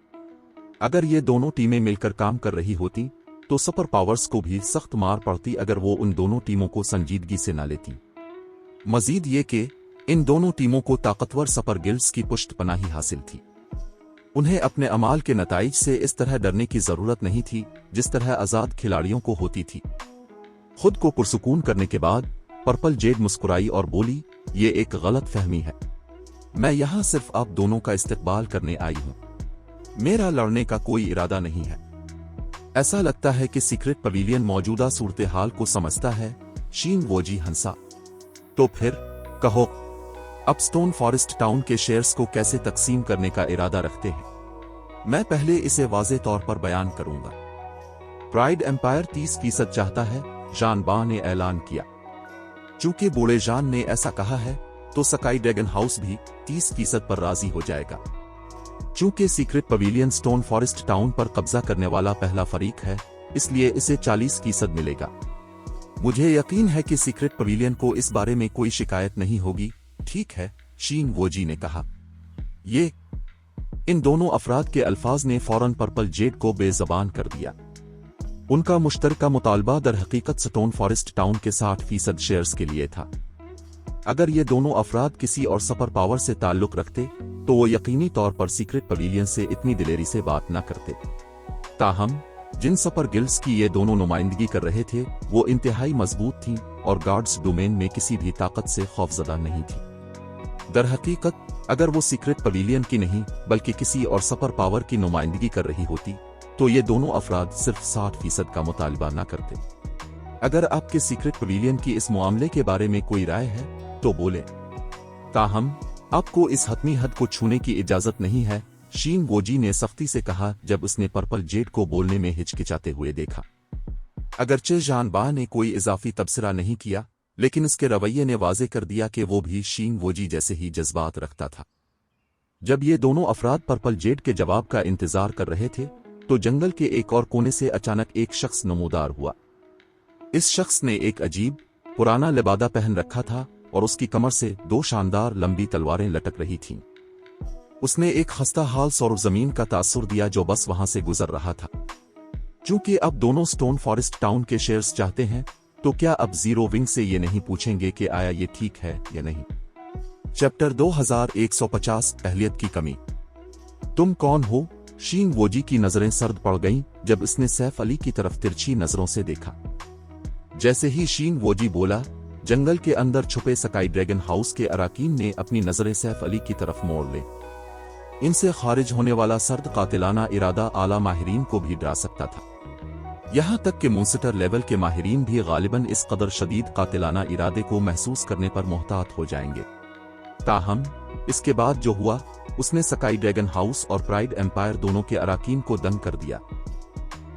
Speaker 3: अगर ये दोनों टीमें मिलकर काम कर रही होती तो सुपर पावर्स को भी सख्त मार पड़ती अगर वो उन दोनों टीमों को संजीदगी से न लेती। मजीद ये कि इन दोनों टीमों को ताकतवर सुपर गिल्ड्स की पुष्टपनाही हासिल थी। उन्हें अपने अमाल के नताइज से इस तरह डरने की जरूरत नहीं थी जिस तरह आजाद खिलाड़ियों को होती थी। खुद को पुरसुकून करने के बाद पर्पल जेड मुस्कुराई और बोली, ये एक गलत फहमी है। मैं यहां सिर्फ आप दोनों का इस्तकबाल करने आई हूं। मेरा लड़ने का कोई इरादा नहीं है। ऐसा लगता है कि सीक्रेट पवेलियन मौजूदा सूरत हाल को समझता है। शीन वोजी हंसा। तो फिर कहो, अब स्टोन फॉरेस्ट टाउन के शेयर्स को कैसे तकसीम करने का इरादा रखते हैं? मैं पहले इसे वाज़े तौर पर बयान करूंगा। प्राइड एम्पायर 30% चाहता है, जान बा ने ऐलान किया। चूंकि बूढ़े जान ने ऐसा कहा है तो स्काई ड्रैगन हाउस भी 30% पर राजी हो जाएगा। चूंकि secret pavilion stone forest town पर कब्जा करने वाला पहला फरीक है, इसलिए इसे 40% मिलेगा। मुझे यकीन है कि सीक्रेट पवेलियन को इस बारे में कोई शिकायत नहीं होगी। ठीक है, शीन वोजी ने कहा। ये इन दोनों अफराद के अल्फाज ने फौरन पर्पल जेड को बेज़बान कर दिया। उनका मुश्तरका मुतालबा दर हकीकत स्टोन फॉरेस्ट टाउन के 60% शेयर्स के लिए था। अगर ये दोनों अफराद किसी और सुपर पावर से ताल्लुक रखते तो वो यकीनी तौर पर सीक्रेट पवेलियन से इतनी दिलेरी से बात न करते। ताहम जिन सुपर गिल्ड्स की ये दोनों नुमाइंदगी कर रहे थे वो इंतहाई मजबूत थीं और गार्ड्स डोमेन में किसी भी ताकत से खौफजदा नहीं थी। दर हकीकत अगर वो सीक्रेट पवेलियन की नहीं बल्कि किसी और सुपर पावर की नुमाइंदगी कर रही होती तो ये दोनों अफराद सिर्फ 60% का मुतालबा न करते। अगर आपके सीक्रेट पवेलियन की इस मामले के बारे में कोई राय है तो बोले। ताहम आपको इस हतमी हद को छूने की इजाजत नहीं है, शीन वोजी ने सख्ती से कहा जब उसने पर्पल जेड को बोलने में हिचकिचाते हुए देखा। अगरचे जान बा ने कोई इजाफी तबसरा नहीं किया, लेकिन उसके रवैये ने वाजे कर दिया कि वो भी शीन वोजी जैसे ही जज्बात रखता था। जब ये दोनों अफराद पर्पल जेड के जवाब का इंतजार कर रहे थे तो जंगल के एक और कोने से अचानक एक शख्स नमूदार हुआ। इस शख्स ने एक अजीब पुराना लिबादा पहन रखा था और उसकी कमर से 2 शानदार लंबी तलवारें लटक रही थीं। उसने एक खस्ता हाल सरजमीन का तासुर दिया जो बस वहां से गुजर रहा था। चूंकि अब दोनों स्टोन फॉरेस्ट टाउन के शेयर्स चाहते हैं, तो क्या अब जीरो विंग से ये नहीं पूछेंगे कि आया ये ठीक है या नहीं। चैप्टर 2150 अहलियत की कमी। तुम कौन हो? शीन वोजी की नजरें सर्द पड़ गईं जब इसने सैफ अली की तरफ तिरछी नजरों से देखा। जैसे ही शीन वोजी बोला, जंगल के अंदर छुपे स्काई ड्रैगन हाउस के अराकीन ने अपनी नजरें सैफ अली की तरफ मोड़ ली। इनसे खारिज होने वाला सर्द कातिलाना इरादा आला माहिरीन को भी डरा सकता था। यहां तक कि मॉन्स्टर लेवल के माहिरीन भी गालिबन इस कदर शदीद कातिलाना इरादे को महसूस करने पर मोहतात हो जाएंगे। ताहम इसके बाद जो हुआ, उसने स्काई ड्रैगन हाउस और प्राइड एम्पायर दोनों के अराकीन को दंग कर दिया।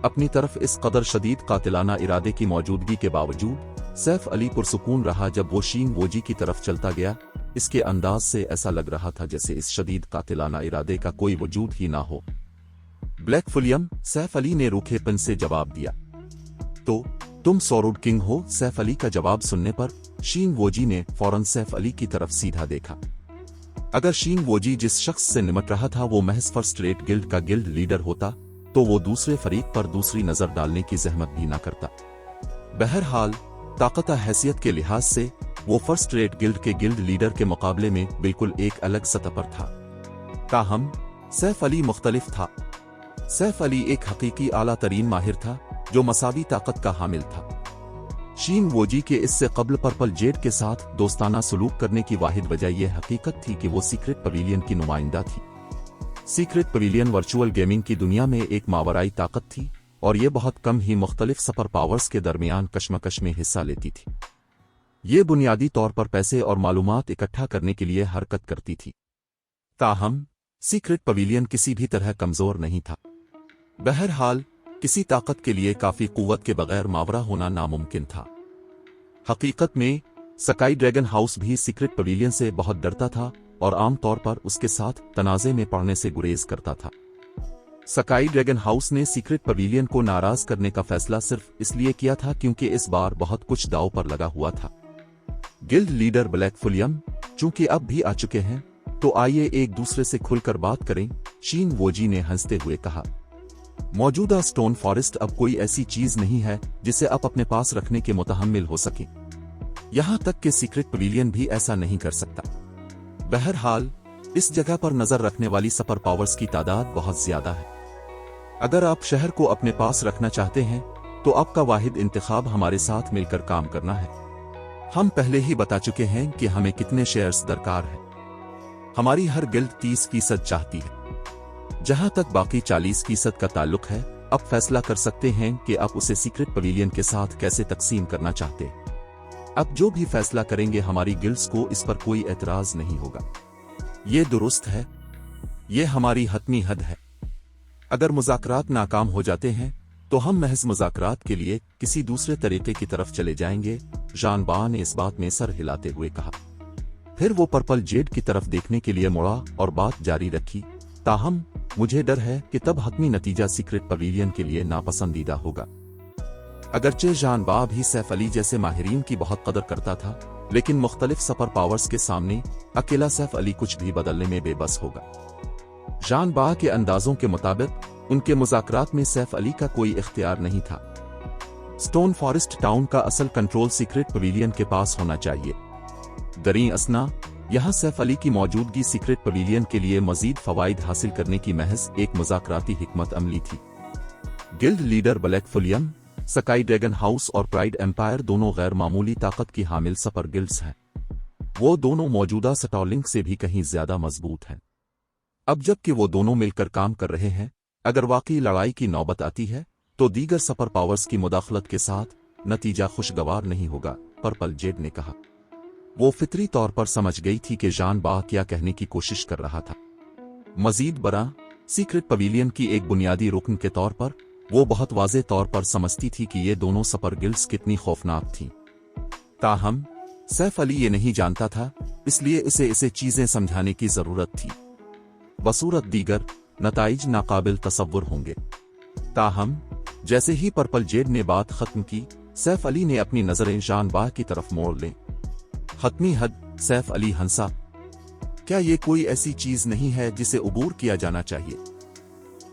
Speaker 3: अपनी तरफ इस कदर शदीद कातिलाना इरादे की मौजूदगी के बावजूद सैफ अली पुरसुकून रहा जब वो शीन वोजी की तरफ चलता गया। इसके अंदाज से ऐसा लग रहा था जैसे इस शदीद कातिलाना इरादे का कोई वजूद ही ना हो। ब्लैक फुलियम, सैफ अली ने रूखेपन से जवाब दिया। तो तुम सौरूड किंग हो? सैफ अली का जवाब सुनने पर शीन वोजी ने फौरन सैफ अली की तरफ सीधा देखा। अगर शीन वोजी जिस शख्स से निमट रहा था वो महज फर्स्ट रेट गिल्ड का गिल्ड लीडर होता, तो वो दूसरे फरीक पर दूसरी नजर डालने की जहमत भी ना करता। बहरहाल ताकत हैसियत के लिहाज से वो फर्स्ट रेट गिल्ड के गिल्ड लीडर के मुकाबले में बिल्कुल एक अलग सतह पर था। ताहम सैफ अली मुख्तलिफ था। सैफ अली एक हकीकी आला तरीन माहिर था जो मसावी ताकत का हामिल था। शीन वोजी के इससे कबल पर्पल जेड के साथ दोस्ताना सलूक करने की वाहिद वजह यह हकीकत थी कि वो सीक्रेट पवेलियन की नुमाइंदा थी। सीक्रेट पवेलियन वर्चुअल गेमिंग की दुनिया में एक मावराई ताकत थी और ये बहुत कम ही मुख्तलिफ सुपर पावर्स के दरमियान कशमकश में हिस्सा लेती थी। ये बुनियादी तौर पर पैसे और मालूमात इकट्ठा करने के लिए हरकत करती थी। ताहम सीक्रेट पवेलियन किसी भी तरह कमजोर नहीं था। बहरहाल किसी ताकत के लिए काफी कुव्वत के बगैर मावरा होना नामुमकिन था। हकीकत में स्काई ड्रैगन हाउस भी सीक्रेट पवेलियन से बहुत डरता था और आमतौर पर उसके साथ तनाजे में पड़ने से गुरेज करता था। स्काई ड्रैगन हाउस ने सीक्रेट पवेलियन को नाराज करने का फैसला सिर्फ इसलिए किया था क्योंकि इस बार बहुत कुछ दांव पर लगा हुआ था। गिल्ड लीडर ब्लैक फुलियम चूंकि अब भी आ चुके हैं, तो आइए एक दूसरे से खुलकर बात करें, शीन वोजी ने हंसते हुए कहा। मौजूदा स्टोन फॉरेस्ट अब कोई ऐसी चीज नहीं है जिसे आप अपने पास रखने के मुतहम्मिल हो सके। यहां तक कि सीक्रेट पवेलियन भी ऐसा नहीं कर सकता। बहरहाल इस जगह पर नजर रखने वाली सुपर पावर्स की तादाद बहुत ज्यादा है। अगर आप शहर को अपने पास रखना चाहते हैं, तो आपका वाहिद इंतखाब हमारे साथ मिलकर काम करना है। हम पहले ही बता चुके हैं कि हमें कितने शेयर्स दरकार है। हमारी हर गिल्ड 30% चाहती है। जहां तक बाकी 40% का ताल्लुक है, अब फैसला कर सकते हैं कि आप उसे सीक्रेट पवेलियन के साथ कैसे तकसीम करना चाहते हैं। अब जो भी फैसला करेंगे हमारी गिल्ड्स को इस पर कोई एतराज नहीं होगा। ये दुरुस्त है, ये हमारी हतमी हद है। अगर मुज़ाकरात नाकाम हो जाते हैं, तो हम महज मुज़ाकरात के लिए किसी दूसरे तरीके की तरफ चले जाएंगे, जान बा ने इस बात में सर हिलाते हुए कहा। फिर वो पर्पल जेड की तरफ देखने के लिए मुड़ा और बात जारी रखी। ताहम मुझे डर है कि तब हतमी नतीजा सीक्रेट पवेलियन के लिए नापसंदीदा होगा। अगरचे जान बा भी सैफ अली जैसे माहिरीन की बहुत कदर करता था, लेकिन मुख्तलिफ सुपर पावर्स के सामने अकेला सैफ अली कुछ भी बदलने में बेबस होगा। जान बा के अंदाजों के मुताबिक उनके मुज़ाकरात में सैफ अली का कोई इख्तियार नहीं था। स्टोन फॉरेस्ट टाउन का असल कंट्रोल सीक्रेट पवेलियन के पास होना चाहिए। दरी असना यहां सैफ अली की मौजूदगी सीक्रेट पवेलियन के लिए मजीद फवाइद हासिल करने की महज एक मुज़ाकराती हिकमत अमली थी। Guild leader black Fullium, sky dragon house और प्राइड एम्पायर दोनों गैर मामूली ताकत की हामिल सुपर गिल्ड्स हैं। वो दोनों मौजूदा स्टारलिंक से भी कहीं ज्यादा मजबूत हैं। अब जबकि वो दोनों मिलकर काम कर रहे हैं, अगर वाकई लड़ाई की नौबत आती है, तो दीगर सुपर पावर्स की मुदाखलत के साथ नतीजा खुशगवार नहीं होगा, पर्पल जेड ने कहा। वो फितरी तौर पर समझ गई थी कि जान बा क्या कहने की कोशिश कर रहा था। मजीद बरा, सीक्रेट पवेलियन की एक बुनियादी रुकन के तौर पर वो बहुत वाज़े तौर पर समझती थी कि ये दोनों सुपर गिल्ड्स कितनी खौफनाक थीं। ताहम सैफ अली ये नहीं जानता था, इसलिए इसे चीजें समझाने की जरूरत थी। बसूरत दीगर नताइज नाकाबिल तसव्वुर होंगे। ताहम जैसे ही पर्पल जेड ने बात खत्म की, सैफ अली ने अपनी नजरें जानबाह की तरफ मोड़ लीं। हतमी हद, सैफ अली हंसा। क्या ये कोई ऐसी चीज नहीं है जिसे अबूर किया जाना चाहिए?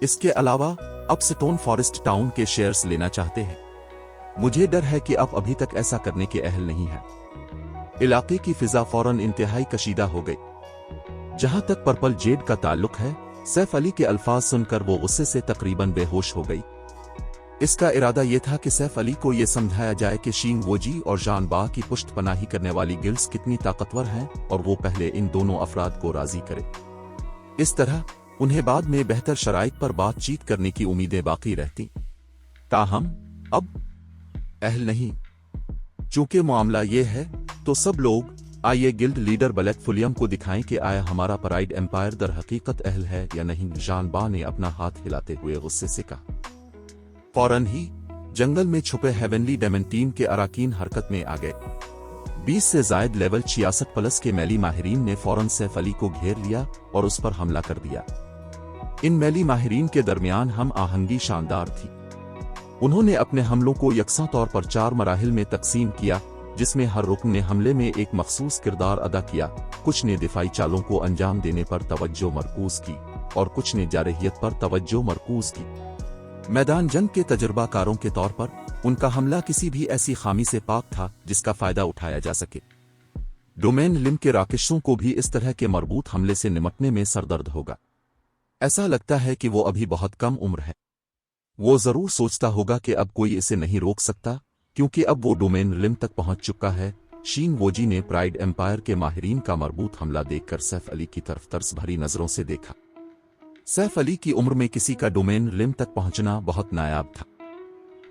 Speaker 3: इसके अलावा अब स्टोन फॉरेस्ट टाउन के शेयर्स लेना चाहते हैं। मुझे डर है कि आप अभी तक ऐसा करने के अहल नहीं हैं। इलाके की फिजा फौरन इंतहाई कशीदा हो गई। जहां तक पर्पल जेड का ताल्लुक है, सैफ अली के अल्फाज सुनकर वो गुस्से से तकरीबन बेहोश हो गई। इसका इरादा यह था कि सैफ अली को यह समझाया जाए कि शींग वोजी और जानबाह की पुष्ट पनाही करने वाली गिल्ड्स कितनी ताकतवर हैं और वो पहले इन दोनों अफराद को राजी करे। इस तरह उन्हें बाद में बेहतर शराइत पर बातचीत करने की उम्मीदें बाकी रहती। ताहम अब अहल नहीं। चूंकि मामला ये है, तो सब लोग आइए गिल्ड लीडर ब्लैक फुलियम को दिखाएं कि आया हमारा प्राइड एम्पायर दर हकीकत अहल है या नहीं। जानबाह ने अपना हाथ हिलाते हुए गुस्से से कहा। फौरन ही जंगल में छुपे हेवनली डेमन टीम के अराकीन हरकत में आ गए। 20 से जायद लेवल 66 प्लस के मैली माहिरीन ने फौरन सैफ अली को घेर लिया और उस पर हमला कर दिया। इन मैली माहिरीन के दरमियान हम आहंगी शानदार थी। उन्होंने अपने हमलों को यकसा तौर पर 4 मराहिल में तकसीम किया, जिसमें हर रुकन ने हमले में एक मखसूस किरदार अदा किया। कुछ ने दिफाई चालों को अंजाम देने पर तवज्जो मरकूज की और कुछ ने जारहियत पर तवज्जो मरकूज की। मैदान जंग के तजुर्बाकारों के तौर पर उनका हमला किसी भी ऐसी खामी से पाक था जिसका फायदा उठाया जा सके। डोमेन लिम के राकेशों को भी इस तरह के मरबूत हमले से निमटने में सरदर्द होगा। ऐसा लगता है कि वो अभी बहुत कम उम्र है। वो जरूर सोचता होगा कि अब कोई इसे नहीं रोक सकता, क्योंकि अब वो डोमेन लिम तक पहुंच चुका है। शीन वोजी ने प्राइड एम्पायर के माहिरीन का मरबूत हमला देखकर सैफ अली की तरफ तरस भरी नजरों से देखा। सैफ अली की उम्र में किसी का डोमेन लिम तक पहुंचना बहुत नायाब था।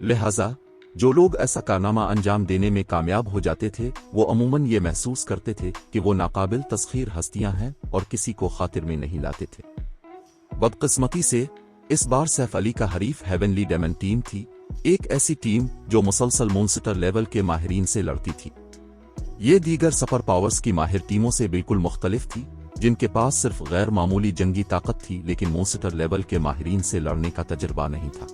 Speaker 3: लिहाजा जो लोग ऐसा कारनामा अंजाम देने में कामयाब हो जाते थे, वो अमूमन ये महसूस करते थे कि वो नाकाबिल तस्खीर हस्तियां हैं और किसी को खातिर में नहीं लाते थे। बदकिस्मती से इस बार सैफ अली का हरीफ हेवनली डेमन टीम थी, एक ऐसी टीम जो मुसलसल मॉन्स्टर लेवल के माहिरीन से लड़ती थी। ये दीगर सुपर पावर्स की माहिर टीमों से बिल्कुल मुख्तलिफ थी, जिनके पास सिर्फ गैर मामूली जंगी ताकत थी, लेकिन मॉन्स्टर लेवल के माहिरीन से लड़ने का तजर्बा नहीं था।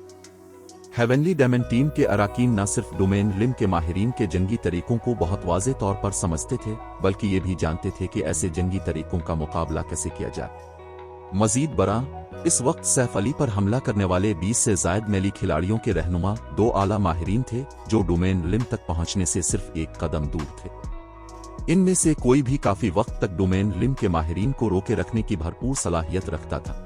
Speaker 3: हेवनली डेमन टीम के अराकीन न सिर्फ डोमेन लिम के माहिरीन के जंगी तरीकों को बहुत वाज़े तौर पर समझते थे, बल्कि ये भी जानते थे कि ऐसे जंगी तरीकों का मुकाबला कैसे किया जाए। मजीद बरा, इस वक्त सैफ अली पर हमला करने वाले 20 से जायद मेली खिलाड़ियों के रहनुमा 2 आला माहिरीन थे, जो डोमेन लिम तक पहुंचने से सिर्फ एक कदम दूर थे। इनमें से कोई भी काफी वक्त तक डोमेन लिम के माहिरीन को रोके रखने की भरपूर सलाहियत रखता था।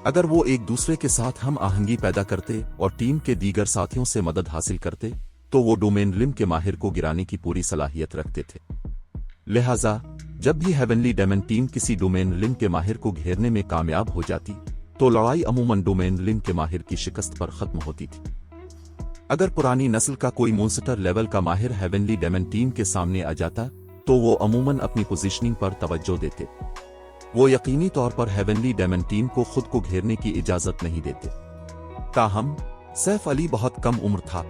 Speaker 3: अगर वो एक दूसरे के साथ हम आहंगी पैदा करते और टीम के दीगर साथियों से मदद हासिल करते, तो वो डोमेन लिम के माहिर को गिराने की पूरी सलाहियत रखते थे। लिहाजा जब भी हेवनली डेमन टीम किसी डोमेन लिम के माहिर को घेरने में कामयाब हो जाती, तो लड़ाई अमूमन डोमेन लिम के माहिर की शिकस्त पर खत्म होती थी। अगर पुरानी नस्ल का कोई मॉन्स्टर लेवल का माहिर हेवनली डेमन टीम के सामने आ जाता, तो वो अमूमन अपनी पोजीशनिंग पर तवज्जो देते। वो यकीनी तौर पर हेवनली डेमन टीम को खुद को घेरने की इजाजत नहीं देते। ताहम सैफ अली बहुत कम उम्र था।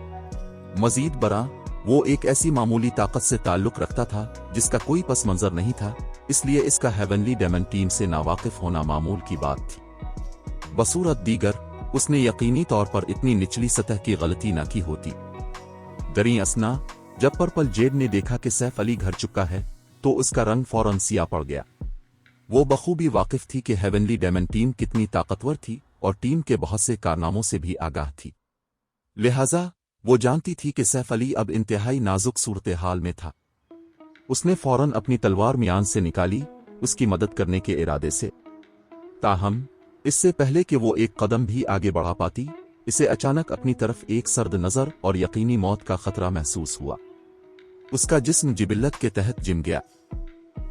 Speaker 3: मजीद बरा, वो एक ऐसी मामूली ताकत से ताल्लुक रखता था जिसका कोई पस मंजर नहीं था, इसलिए इसका हेवनली डेमन टीम से नावाकिफ होना मामूल की बात थी। बसूरत दीगर, उसने यकीनी तौर पर इतनी निचली सतह की गलती न की होती। दरी असना, जब पर्पल जेड ने देखा कि सैफ अली घर चुका है, तो उसका रंग फौरन सिया पड़ गया। वो बखूबी वाकिफ थी कि हेवनली डेमन टीम कितनी ताकतवर थी और टीम के बहुत से कारनामों से भी आगाह थी। लिहाजा वो जानती थी कि सैफ अली अब इंतहाई नाजुक सूरत हाल में था। उसने फौरन अपनी तलवार मियान से निकाली, उसकी मदद करने के इरादे से। ताहम इससे पहले कि वो एक कदम भी आगे बढ़ा पाती, इसे अचानक अपनी तरफ एक सर्द नजर और यकीनी मौत का खतरा महसूस हुआ। उसका जिस्म जिबिल्लत के तहत जिम गया।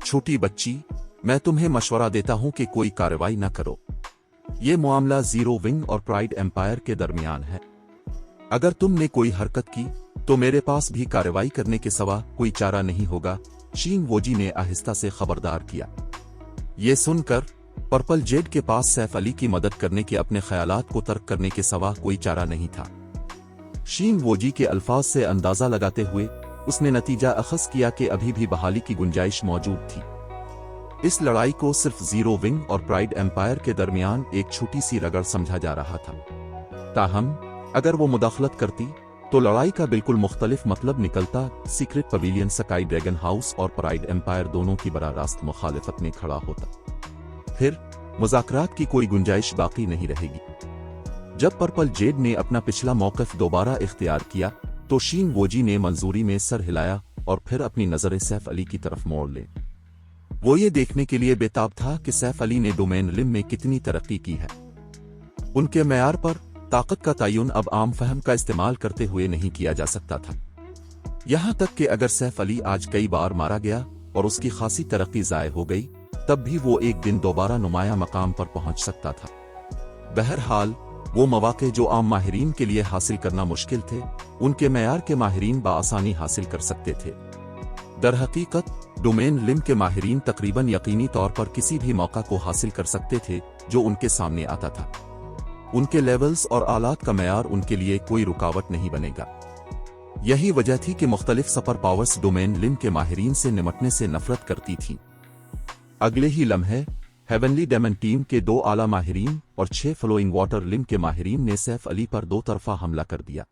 Speaker 3: छोटी बच्ची, मैं तुम्हें मशवरा देता हूं कि कोई कार्रवाई न करो। ये मामला जीरो विंग और प्राइड एम्पायर के दरमियान है। अगर तुमने कोई हरकत की, तो मेरे पास भी कार्रवाई करने के सिवा कोई चारा नहीं होगा। शीन वोजी ने आहिस्ता से खबरदार किया। ये सुनकर पर्पल जेड के पास सैफ अली की मदद करने के अपने ख्यालात को तर्क करने के सिवा कोई चारा नहीं था। शीन वोजी के अल्फाज से अंदाजा लगाते हुए उसने नतीजा अखज़ किया कि अभी भी बहाली की गुंजाइश मौजूद थी। इस लड़ाई को सिर्फ जीरो विंग और प्राइड एम्पायर के दरमियान एक छोटी सी रगड़ समझा जा रहा था। ताहम अगर वो मुदाखलत करती तो लड़ाई का बिल्कुल मुख्तलिफ मतलब निकलता। Secret pavilion sky dragon house और प्राइड एम्पायर दोनों की बराह रास्त मुखालिफत में खड़ा होता। फिर मुज़ाकरात की कोई गुंजाइश बाकी नहीं रहेगी। जब पर्पल जेड ने अपना पिछला मौक़िफ़ दोबारा इख्तियार किया तो शीन वोजी ने मंजूरी में सर हिलाया और फिर अपनी नज़रें सैफ अली की तरफ मोड़ ले। वो ये देखने के लिए बेताब था कि सैफ अली ने डोमेन लिम में कितनी तरक्की की है। उनके मेयार पर ताकत का तयन अब आम फहम का इस्तेमाल करते हुए नहीं किया जा सकता था। यहां तक कि अगर सैफ अली आज कई बार मारा गया और उसकी खासी तरक्की ज़ाय हो गई तब भी वो एक दिन दोबारा नुमाया मकाम पर पहुंच सकता था। बहरहाल वो मौके जो आम माहिरीन के लिए हासिल करना मुश्किल थे उनके मेयार के माहिरीन बआसानी हासिल कर सकते थे। दरहकीकत डोमेन लिम के माहिरीन तकरीबन यकीनी तौर पर किसी भी मौका को हासिल कर सकते थे जो उनके सामने आता था। उनके लेवल्स और आलात का मेयार उनके लिए कोई रुकावट नहीं बनेगा। यही वजह थी कि मुख्तलिफ सुपर पावर्स डोमेन लिम के माहिरीन से निमटने से नफरत करती थीं। अगले ही लम्हे हेवनली डेमन टीम के 2 आला माहिरीन और 6 फ्लोइंग वाटर लिम के माहिरीन ने सैफ अली पर 2 तरफा हमला कर दिया।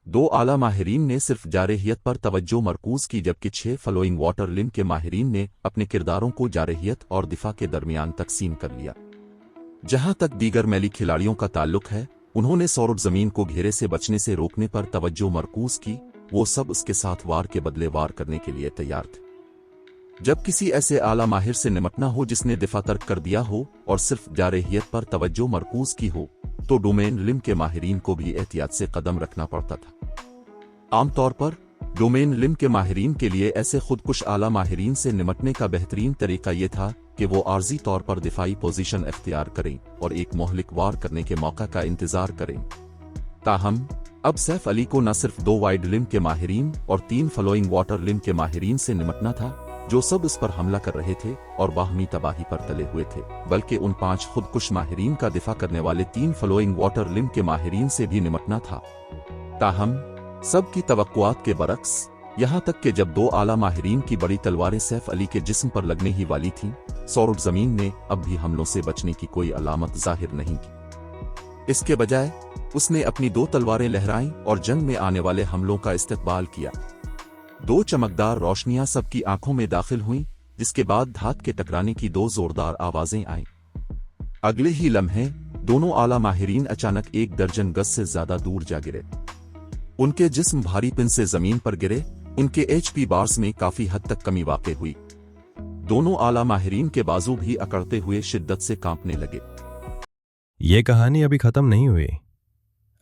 Speaker 3: 2 आला माहिरीन ने सिर्फ जारहियत पर तवज्जो मरकूज की जबकि 6 फ्लोइंग वाटर लिम के माहिरीन ने अपने किरदारों को जारहियत और दिफा के दरमियान तकसीम कर लिया। जहां तक दीगर मैली खिलाड़ियों का ताल्लुक है उन्होंने सौरभ जमीन को घेरे से बचने से रोकने पर तवज्जो मरकूज की। वो सब उसके साथ वार के बदले वार करने के लिए तैयार थे। जब किसी ऐसे आला माहिर से निमटना हो जिसने दिफा तर्क कर दिया हो और सिर्फ जारहियत पर तवज्जो मरकूज की हो तो डोमेन लिम के माहिरीन को भी एहतियात से कदम रखना पड़ता था। आमतौर पर डोमेन लिम के माहिरीन के लिए ऐसे खुदकुश आला माहिरीन से निमटने का बेहतरीन तरीका यह था कि वो आर्जी तौर पर दिफाई पोजीशन इख्तियार करें और एक मोहलिक वार करने के मौका का इंतजार करें। ताहम अब सैफ अली को न सिर्फ 2 वाइड लिम के माहिरीन और 3 फ्लोइंग वाटर लिम के माहिरीन से निमटना था जो सब इस पर हमला कर रहे थे और बाहमी तबाही पर तले हुए थे, बल्कि उन 5 खुदकुश माहिरीन का दिफा करने वाले 3 फ्लोइंग वाटर लिम के माहिरीन से भी निमटना था। ताहम सब की तवक्कुआत के बरक्स यहां तक कि जब 2 आला माहिरीन की बड़ी तलवारें सैफ अली के जिस्म पर लगने ही वाली थीं, सौरभ जमीन ने अब भी हमलों से बचने की कोई अलामत जाहिर नहीं की। इसके बजाय उसने अपनी 2 तलवारें लहराईं और जंग में आने वाले हमलों का इस्तकबाल किया। 2 चमकदार रोशनियां सबकी आंखों में दाखिल हुईं, जिसके बाद धात के टकराने की 2 जोरदार आवाजें आईं। अगले ही लम्हे दोनों आला माहिरीन अचानक 1 दर्जन गज से ज्यादा दूर जा गिरे। उनके जिस्म भारी पिन से जमीन पर गिरे। उनके HP बार्स में काफी हद तक कमी वाक़ई हुई। दोनों आला माहिरीन के बाजू भी अकड़ते हुए शिद्दत से कांपने लगे।
Speaker 2: ये कहानी अभी खत्म नहीं हुई।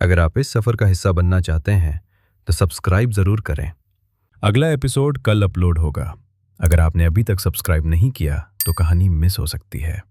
Speaker 2: अगर आप इस सफर का हिस्सा बनना चाहते हैं तो सब्सक्राइब जरूर करें। अगला एपिसोड कल अपलोड होगा। अगर आपने अभी तक सब्सक्राइब नहीं किया तो कहानी मिस हो सकती है।